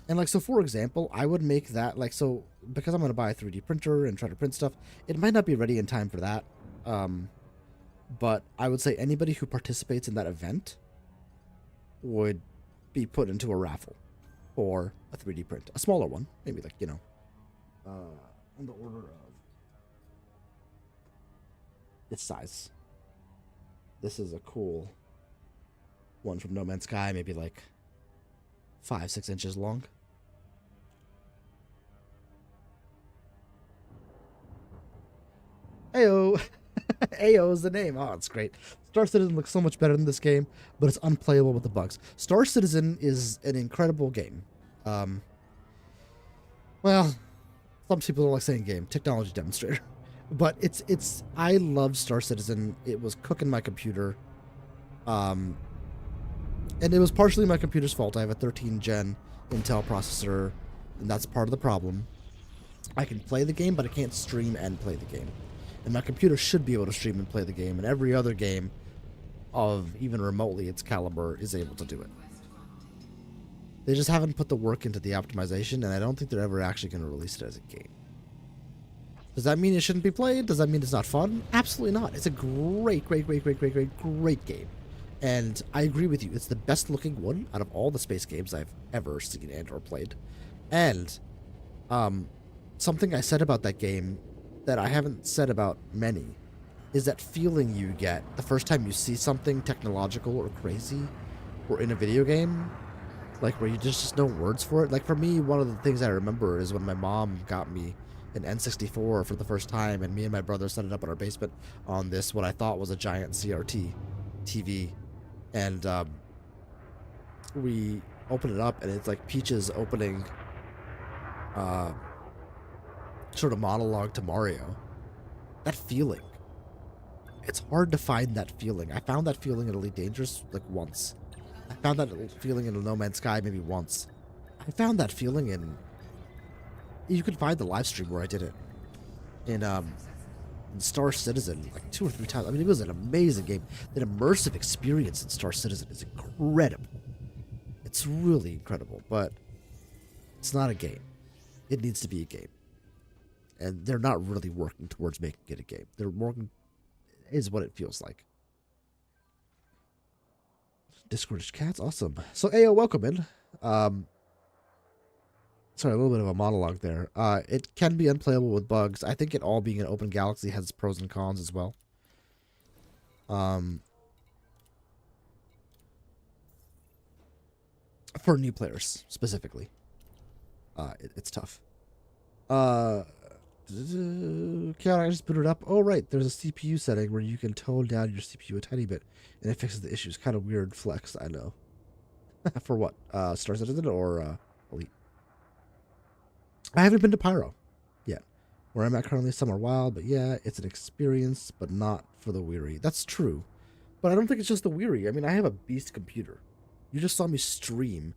like, so for example, I would make that like, so because I'm going to buy a 3D printer and try to print stuff, it might not be ready in time for that. But I would say anybody who participates in that event would be put into a raffle for a 3D print, a smaller one, maybe like, you know, on the order of this size. This is a cool one from No Man's Sky, maybe like 5-6 inches long. Ayo! Ayo is the name. Oh, it's great. Star Citizen looks so much better than this game, but it's unplayable with the bugs. Star Citizen is an incredible game. Well, some people don't like saying game. Technology demonstrator. But it's I love Star Citizen. It was cooking my computer. And it was partially my computer's fault. I have a 13 gen Intel processor, and that's part of the problem. I can play the game, but I can't stream and play the game. And my computer should be able to stream and play the game, and every other game of even remotely its caliber is able to do it. They just haven't put the work into the optimization, and I don't think they're ever actually going to release it as a game. Does that mean it shouldn't be played? Does that mean it's not fun? Absolutely not. It's a great game. And I agree with you. It's the best looking one out of all the space games I've ever seen and or played. And something I said about that game that I haven't said about many is that feeling you get the first time you see something technological or crazy or in a video game, like where you just no words for it. Like for me, one of the things I remember is when my mom got me an N64 for the first time, and me and my brother set it up in our basement on this what I thought was a giant CRT TV, and we open it up and it's like Peach's opening sort of monologue to Mario. That feeling, it's hard to find that feeling. I found that feeling in Elite Dangerous like once. I found that feeling in No Man's Sky maybe once. I found that feeling in, you can find the live stream where I did it in Star Citizen like 2 or 3 times. I mean, it was an amazing game. The immersive experience in Star Citizen is incredible. It's really incredible, but it's not a game. It needs to be a game. And they're not really working towards making it a game. They're working, is what it feels like. Discordish cats, awesome. So Ayo, welcome in. Sorry, a little bit of a monologue there. It can be unplayable with bugs. I think it all being an open galaxy has its pros and cons as well. For new players specifically, it's tough. Count, I just booted up. Oh, right. There's a CPU setting where you can tone down your CPU a tiny bit, and it fixes the issues. Kind of weird flex, I know. For what? Star Citizen or Elite? I haven't been to Pyro yet. Where I'm at currently, some are wild, but yeah, it's an experience, but not for the weary. That's true. But I don't think it's just the weary. I mean, I have a beast computer. You just saw me stream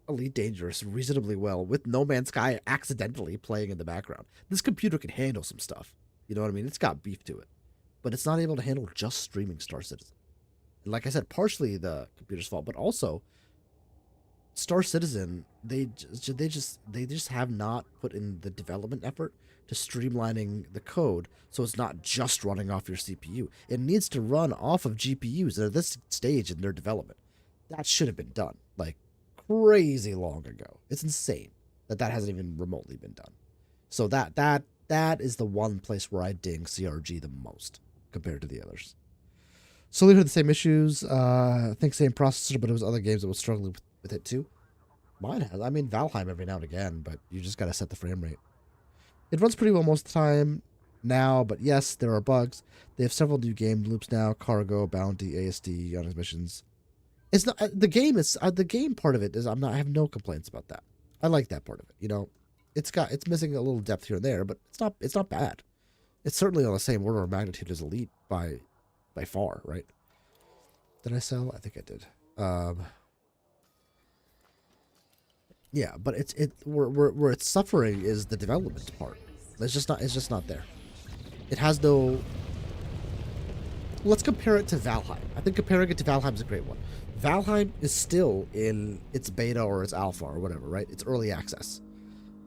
Elite Dangerous reasonably well with No Man's Sky accidentally playing in the background. This computer can handle some stuff. You know what I mean? It's got beef to it. But it's not able to handle just streaming Star Citizen. And like I said, partially the computer's fault, but also Star Citizen, they just have not put in the development effort to streamlining the code so it's not just running off your CPU. It needs to run off of GPUs at this stage in their development. That should have been done like crazy long ago. It's insane that hasn't even remotely been done. So that is the one place where I ding CRG the most compared to the others. So they had the same issues. I think same processor, but it was other games that were struggling with it too. Mine has. I mean, Valheim every now and again, but you just gotta set the frame rate. It runs pretty well most of the time now, but yes, there are bugs. They have several new game loops now: cargo, bounty, ASD, on his missions. It's not the game. Is the game part of it is I have no complaints about that. I like that part of it. You know, it's missing a little depth here and there, but it's not bad. It's certainly on the same order of magnitude as Elite by far, right? Did I sell? I think I did. Yeah, but where it's suffering is the development part. It's just not there. It has no. Let's compare it to Valheim. I think comparing it to Valheim is a great one. Valheim is still in its beta or its alpha or whatever, right? It's early access.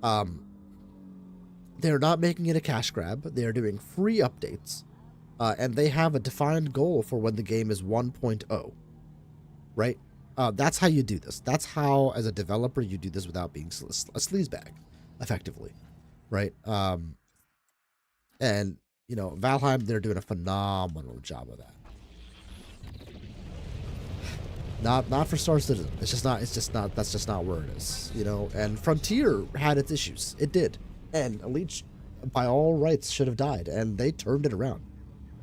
They're not making it a cash grab. They are doing free updates, and they have a defined goal for when the game is 1.0, right? That's how you do this. That's how, as a developer, you do this without being a sleazebag, effectively, right? And you know, Valheim, they're doing a phenomenal job of that. Not for Star Citizen. It's just not. That's just not where it is. You know. And Frontier had its issues. It did. And Elite, by all rights, should have died. And they turned it around.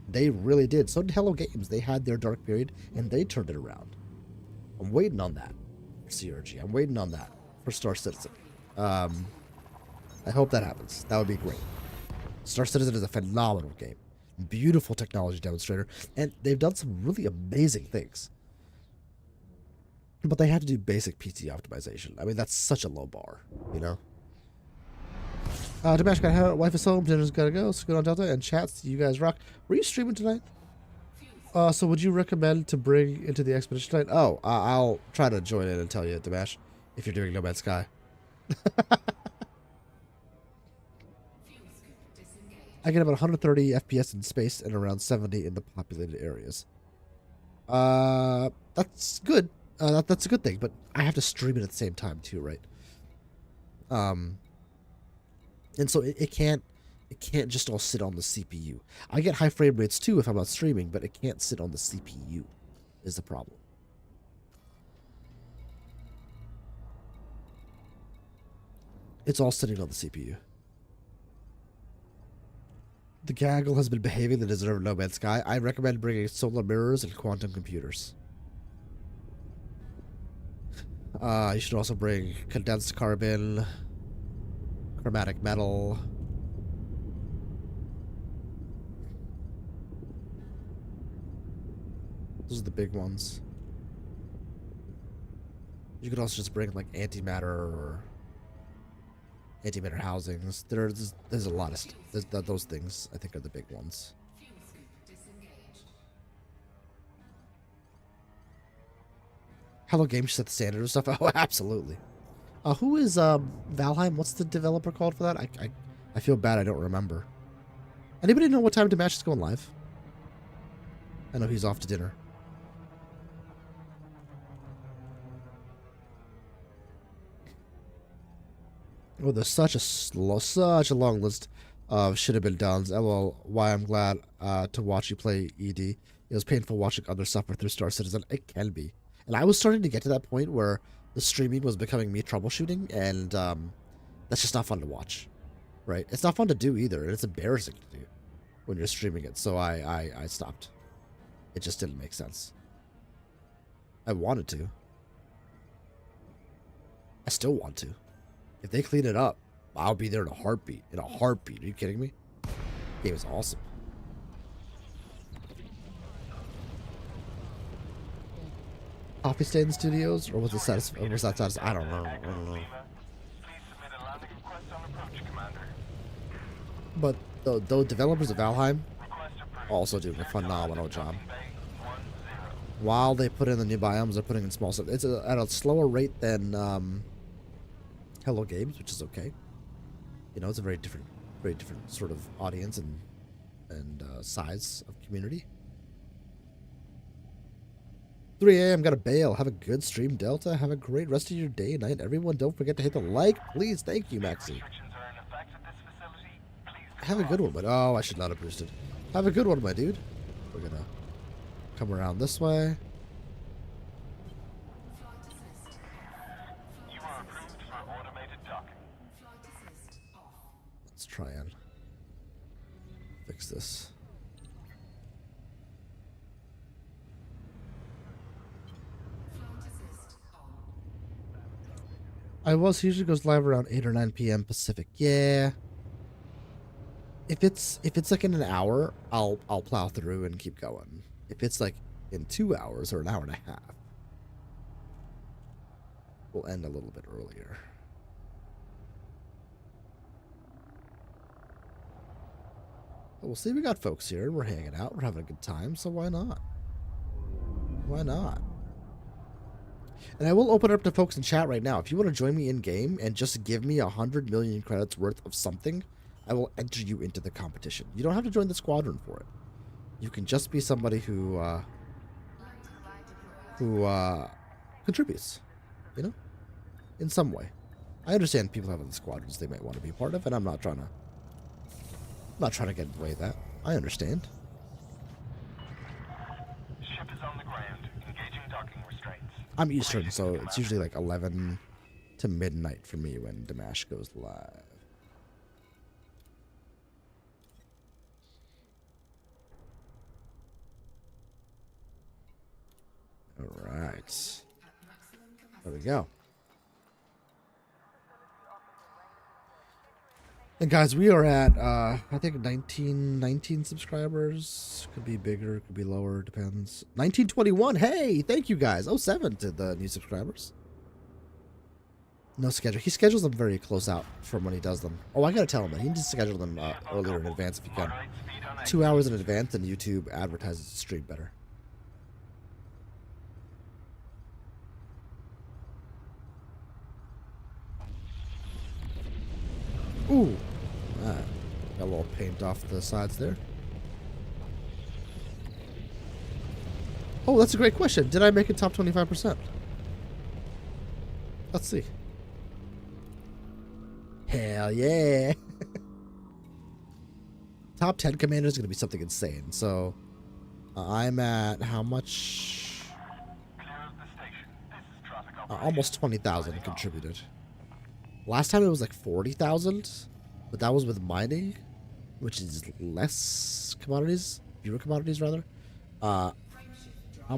They really did. So did Hello Games. They had their dark period, and they turned it around. I'm waiting on that for CRG. I'm waiting on that for Star Citizen. I hope that happens. That would be great. Star Citizen is a phenomenal game. Beautiful technology demonstrator. And they've done some really amazing things. But they had to do basic PC optimization. I mean, that's such a low bar, you know? Damash got a wife is home, dinner's gotta go, so good on Delta, and chats, you guys rock. Were you streaming tonight? So would you recommend to bring into the expedition tonight? Oh, I'll try to join in and tell you, Damash, if you're doing No Man's Sky. I get about 130 FPS in space and around 70 in the populated areas. That's good. That's a good thing, but I have to stream it at the same time too, right? And so it can't just all sit on the CPU. I get high frame rates too if I'm not streaming, but it can't sit on the CPU is the problem. It's all sitting on the CPU. The gaggle has been behaving the deserve of No Man's Sky. I recommend bringing solar mirrors and quantum computers. You should also bring condensed carbon, chromatic metal. Those are the big ones. You could also just bring like antimatter or antimatter housings. There's a lot of those things I think are the big ones. Fuel scoop disengaged. Hello Games set the standard of stuff. Oh, absolutely. Who is Valheim? What's the developer called for that? I feel bad I don't remember. Anybody know what time Dimash is going live? I know he's off to dinner. Oh, there's such a long list of should have been done. LOL, why I'm glad to watch you play ED. It was painful watching others suffer through Star Citizen. It can be. And I was starting to get to that point where the streaming was becoming me troubleshooting, and that's just not fun to watch, right? It's not fun to do either, and it's embarrassing to do when you're streaming it. So I stopped. It just didn't make sense. I wanted to. I still want to. If they clean it up, I'll be there in a heartbeat. In a heartbeat. Are you kidding me? Game is awesome. Coffee Stand Studios, or was it Satis? Or was that Satis? I don't know. Please submit a landing request on approach, Commander. But the developers of Valheim Request approved. also doing a phenomenal job. Bay 10. While they put in the new biomes, they're putting in small stuff. It's at a slower rate than Hello Games, which is okay. You know, it's a very different sort of audience and size of community. 3 a.m. Gotta bail. Have a good stream, Delta. Have a great rest of your day and night. Everyone, don't forget to hit the like, please. Thank you, Maxie. Restrictions are in effect at this facility. Please Have a good one, but oh, I should not have boosted. Have a good one, my dude. We're gonna come around this way. Flight assist. You are approved for automated docking. Flight assist off. Let's try and fix this. Flight assist on. Usually goes live around 8 or 9 p.m. Pacific. Yeah. If it's like in an hour, I'll plow through and keep going. If it's like in 2 hours or an hour and a half, we'll end a little bit earlier. But we'll see. We got folks here and we're hanging out. We're having a good time, so why not? Why not? And I will open it up to folks in chat right now. If you want to join me in game and just give me 100 million credits worth of something, I will enter you into the competition. You don't have to join the squadron for it. You can just be somebody who contributes, you know, in some way. I understand people have other squadrons they might want to be a part of, and I'm not trying to get in the way of that. I understand. Ship is on the ground. Engaging docking restraints. I'm Eastern, so it's usually like 11 to midnight for me when Dimash goes live. All right. There we go. And guys, we are at, I think 19 subscribers. Could be bigger, could be lower, depends. 1921, hey, thank you guys. 07 to the new subscribers. No schedule. He schedules them very close out from when he does them. Oh, I gotta tell him that. He needs to schedule them earlier in advance if he can. Moderate speed on 2 hours in advance, and YouTube advertises the stream better. Ooh. Got a little paint off the sides there. Oh, that's a great question. Did I make it top 25%? Let's see. Hell yeah. Top 10 commander is going to be something insane. So I'm at how much? Clear of the station. This is traffic Almost 20,000 contributed. Last time it was like 40,000, but that was with mining, which is less commodities, fewer commodities rather. I'm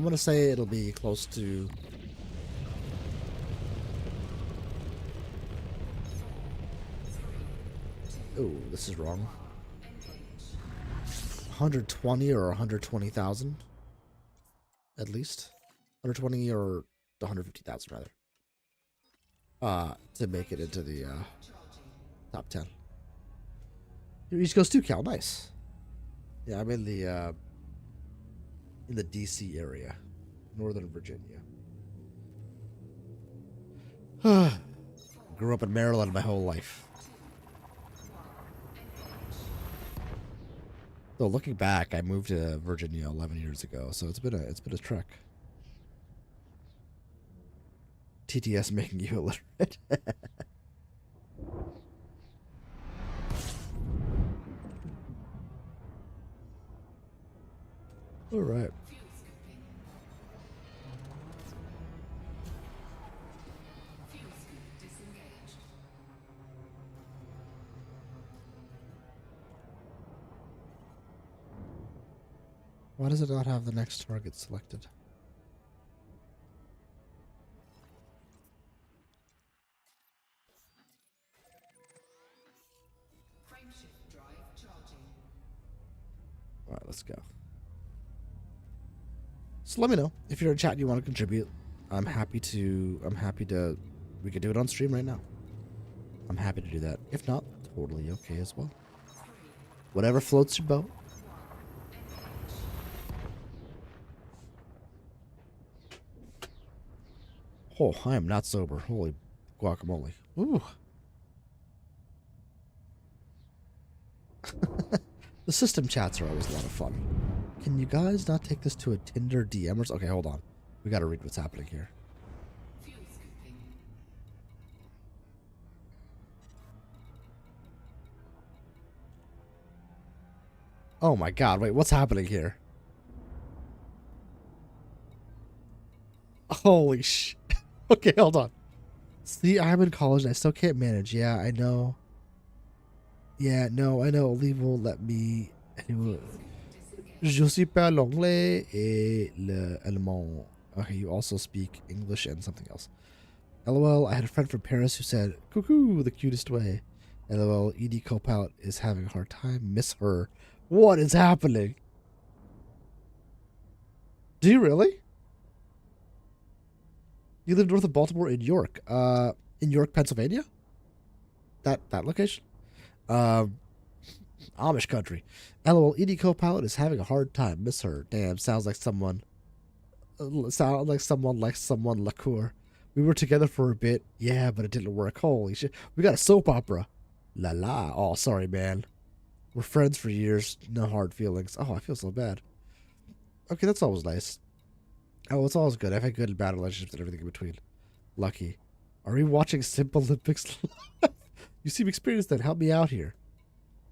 gonna say it'll be close to. Oh, this is wrong. 120 or 120,000, at least. 120 or 150,000 rather. To make it into the top 10. Your East Coast 2 Cal, nice. Yeah, I'm in the DC area, Northern Virginia. Grew up in Maryland my whole life. So looking back, I moved to Virginia 11 years ago, so it's been a trek. TTS making you illiterate. All right. Why does it not have the next target selected? All right, let's go. So let me know if you're in chat and you want to contribute. I'm happy to. We could do it on stream right now. I'm happy to do that. If not, totally okay as well. Whatever floats your boat. Oh, I am not sober. Holy guacamole. Ooh. The system chats are always a lot of fun. Can you guys not take this to a Tinder DM or okay, hold on. We gotta read what's happening here. Oh my god, wait, what's happening here? Holy sh... Okay, hold on. See, I'm in college and I still can't manage. Yeah, I know. Yeah, no, I know. Leave won't let me... Je suis pas l'anglais et l'allemand. Okay, you also speak English and something else. LOL, I had a friend from Paris who said, cuckoo, the cutest way. LOL, ED Copout is having a hard time. Miss her. What is happening? Do you really? You live north of Baltimore in York. In York, Pennsylvania? That location? Amish country. LOL, ED Copilot is having a hard time. Miss her. Damn, sounds like someone Lacour. We were together for a bit. Yeah, but it didn't work. Holy shit. We got a soap opera. La la. Oh, sorry, man. We're friends for years. No hard feelings. Oh, I feel so bad. Okay, that's always nice. Oh, it's always good. I've had good and bad relationships and everything in between. Lucky. Are we watching Simp Olympics live? You seem experienced then. Help me out here.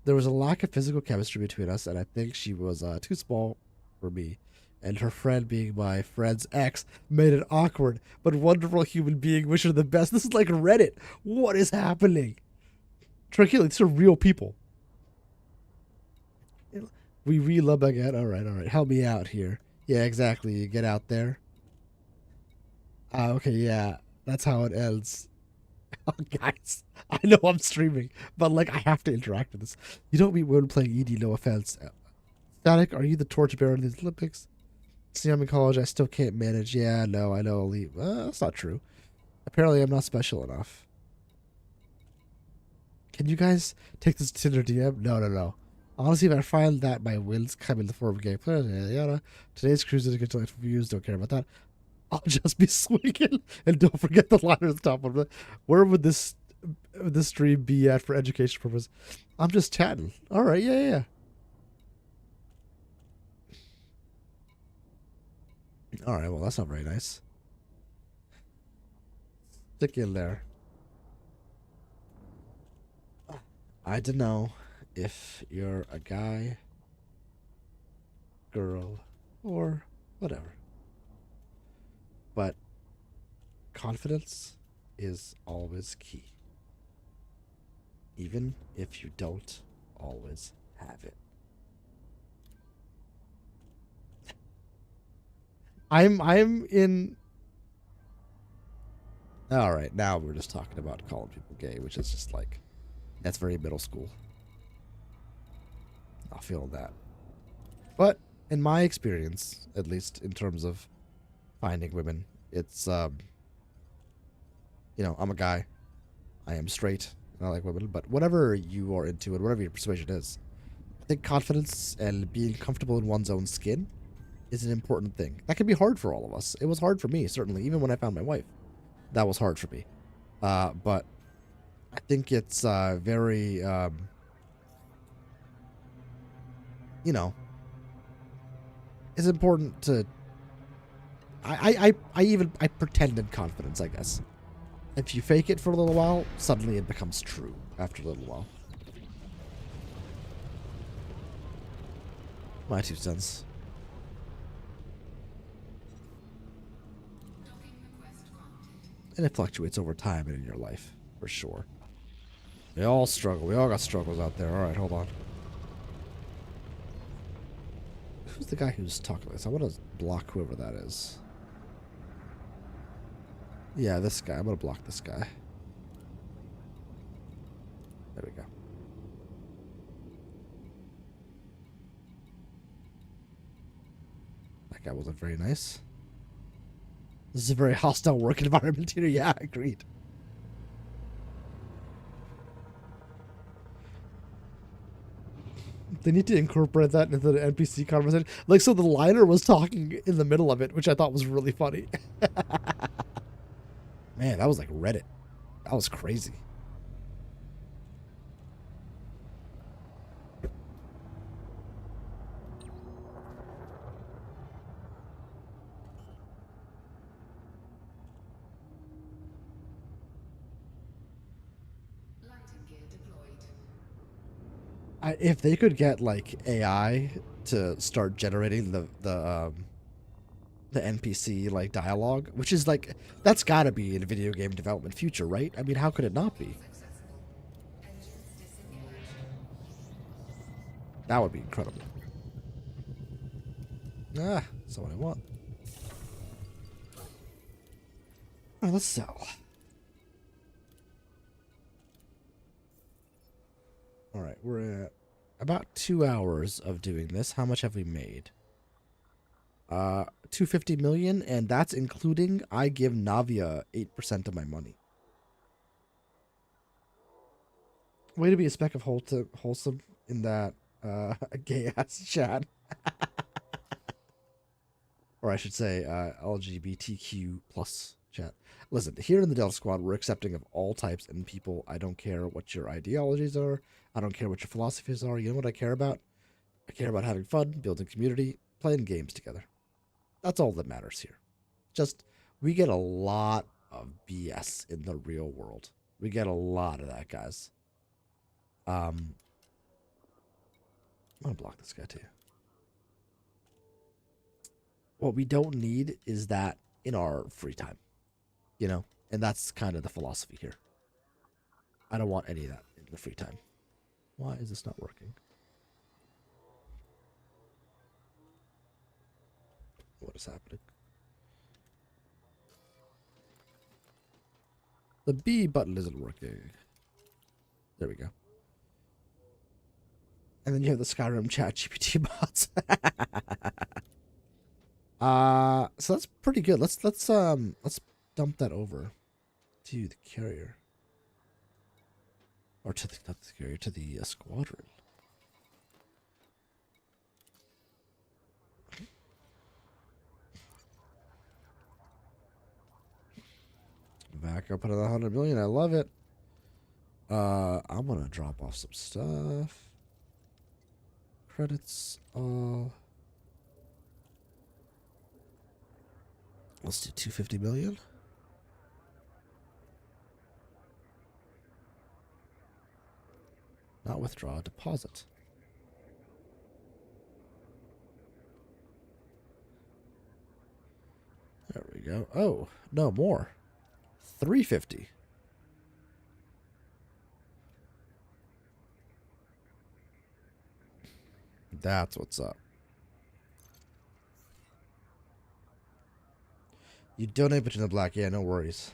There was a lack of physical chemistry between us, and I think she was too small for me. And her friend, being my friend's ex, made it awkward, but wonderful human being. Wish her the best. This is like Reddit. What is happening? Tranquility, these are real people. We re-love again. All right. Help me out here. Yeah, exactly. You get out there. Okay, yeah. That's how it ends. Oh, guys, I know I'm streaming, but like I have to interact with this. You don't meet women playing ED, no offense. Static, are you the torchbearer in the Olympics? See, I'm in college, I still can't manage. Yeah, no, I know, elite. That's not true. Apparently, I'm not special enough. Can you guys take this Tinder DM? No. Honestly, if I find that my wins come in the form of gay players, yada, today's cruise is a good delightful views. Don't care about that. I'll just be swinging, and don't forget the line at the top. Where would this this stream be at for education purpose? I'm just chatting. All right, yeah. All right, well, that's not very nice. Stick in there. I don't know if you're a guy, girl, or whatever. But confidence is always key. Even if you don't always have it. I'm in. All right, now we're just talking about calling people gay, which is just like, that's very middle school. I'll feel that. But in my experience, at least in terms of finding women, it's I'm a guy. I am straight. And I like women, but whatever you are into and whatever your persuasion is, I think confidence and being comfortable in one's own skin is an important thing. That can be hard for all of us. It was hard for me, certainly, even when I found my wife. That was hard for me. But I think it's very, it's important to. I pretended confidence, I guess. If you fake it for a little while, suddenly it becomes true after a little while. My 2 cents. And it fluctuates over time and in your life, for sure. We all struggle. We all got struggles out there. All right, hold on. Who's the guy who's talking like this? I want to block whoever that is. Yeah, this guy. I'm going to block this guy. There we go. That guy wasn't very nice. This is a very hostile work environment here. Yeah, agreed. They need to incorporate that into the NPC conversation. Like, so the liner was talking in the middle of it, which I thought was really funny. Man, that was like Reddit. That was crazy. If they could get like AI to start generating the NPC like dialogue, which is like, that's got to be in video game development future, right? I mean, how could it not be? That would be incredible. Ah, that's not what I want. All right, let's sell. All right, we're at about 2 hours of doing this. How much have we made? 250 million, and that's including I give Navia 8% of my money. Way to be a speck of wholesome in that gay ass chat. Or I should say LGBTQ plus chat. Listen, here in the Delta Squad, we're accepting of all types and people. I don't care what your ideologies are. I don't care what your philosophies are. You know what I care about? I care about having fun, building community, playing games together. That's all that matters here. Just, we get a lot of BS in the real world. We get a lot of that, guys. I'm gonna block this guy too. What we don't need is that in our free time. You know? And that's kind of the philosophy here. I don't want any of that in the free time. Why is this not working? What is happening? The B button isn't working. There we go. And then you have the Skyrim chat GPT bots. So that's pretty good. Let's dump that over to the carrier. Or to the, not the carrier, to the squadron. Back up another 100 million. I love it. I'm gonna drop off some stuff. Credits all. Let's do 250 million. Not withdraw, deposit. There we go. Oh, no more. 350. That's what's up. You donate between the black. Yeah, no worries.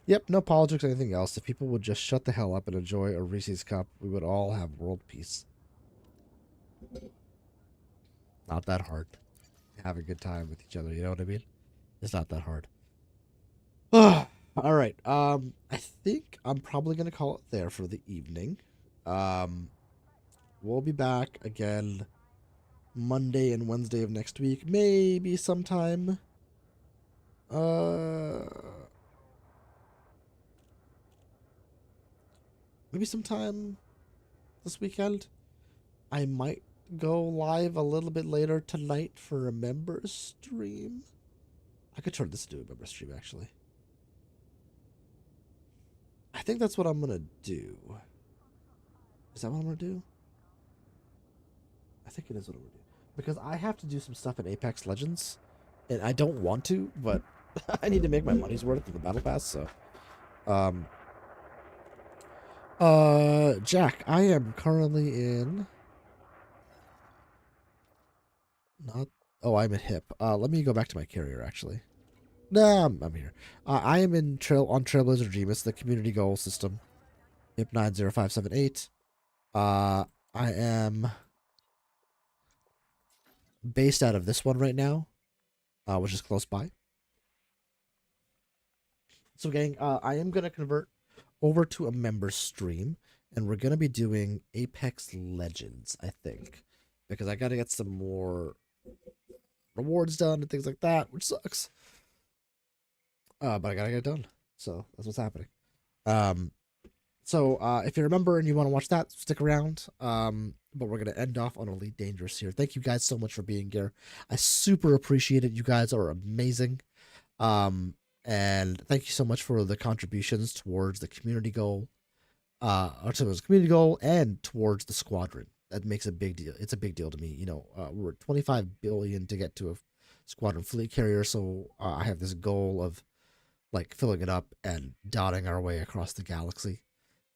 Yep, no politics or anything else. If people would just shut the hell up and enjoy a Reese's cup, we would all have world peace. Not that hard. Have a good time with each other, you know what I mean? It's not that hard. All right. I think I'm probably gonna call it there for the evening. We'll be back again Monday and Wednesday of next week, maybe sometime. Maybe sometime this weekend. I might go live a little bit later tonight for a members stream. I could turn this into a member stream, actually. I think that's what I'm gonna do. Is that what I'm gonna do? I think it is what I'm gonna do. Because I have to do some stuff in Apex Legends. And I don't want to, but I need to make my money's worth in the Battle Pass, so. Jack, I am currently in... Not... Oh, I'm at HIP. Let me go back to my carrier, actually. Nah, I'm here. I am in on Trailblazer Regimus, the community goal system. HIP 90578. I am based out of this one right now, which is close by. So, gang, I am going to convert over to a member stream, and we're going to be doing Apex Legends, I think, because I got to get some more rewards done and things like that, which sucks. But I got to get it done, so that's what's happening. So if you remember and you want to watch that, stick around. But we're going to end off on Elite Dangerous here. Thank you guys so much for being here. I super appreciate it. You guys are amazing. And thank you so much for the contributions towards the community goal, or towards the community goal and towards the squadron. That makes a big deal. It's a big deal to me. You know, we're at 25 billion to get to a squadron fleet carrier. So I have this goal of like filling it up and dotting our way across the galaxy.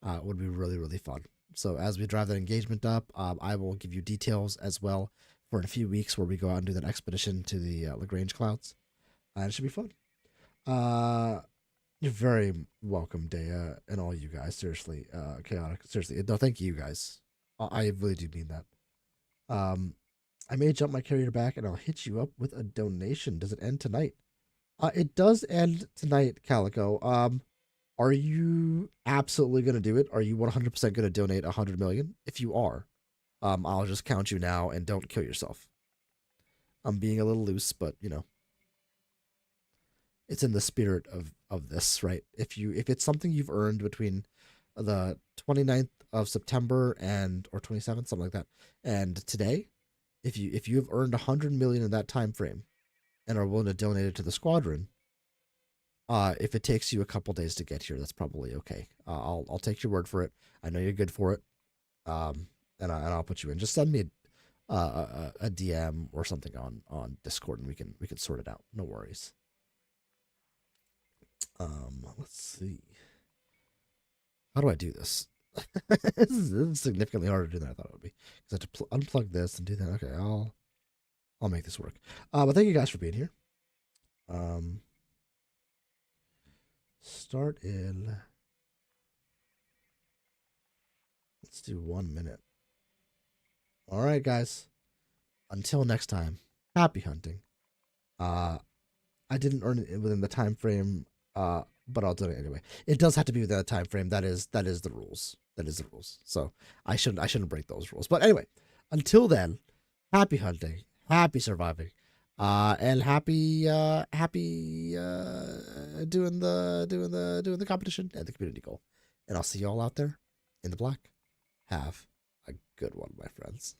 It would be really, really fun. So as we drive that engagement up, I will give you details as well for in a few weeks where we go out and do that expedition to the Lagrange Clouds. And it should be fun. You're very welcome, Dea, and all you guys. Seriously, Chaotic. Seriously, no, thank you guys. I really do mean that. I may jump my carrier back and I'll hit you up with a donation. Does it end tonight? It does end tonight, Calico. Are you absolutely going to do it? Are you 100% going to donate 100 million? If you are, I'll just count you now and don't kill yourself. I'm being a little loose, but you know, it's in the spirit of this, right? If it's something you've earned between the 29th of September or 27th, something like that, and today, if you have earned 100 million in that time frame and are willing to donate it to the squadron, if it takes you a couple days to get here, that's probably okay. I'll take your word for it. I know you're good for it. And I'll put you in. Just send me a DM or something on Discord, and we can sort it out. No worries. Let's see. How do I do this? This is significantly harder to do than I thought it would be. Because I have to unplug this and do that. Okay, I'll make this work. But thank you guys for being here. Start in. Let's do 1 minute. All right, guys. Until next time, happy hunting. I didn't earn it within the time frame, but I'll do it anyway. It does have to be within the time frame. That is the rules. That is the rules. So I shouldn't break those rules. But anyway, until then, happy hunting, happy surviving, and happy doing the competition and the community goal. And I'll see you all out there in the black. Have a good one, my friends.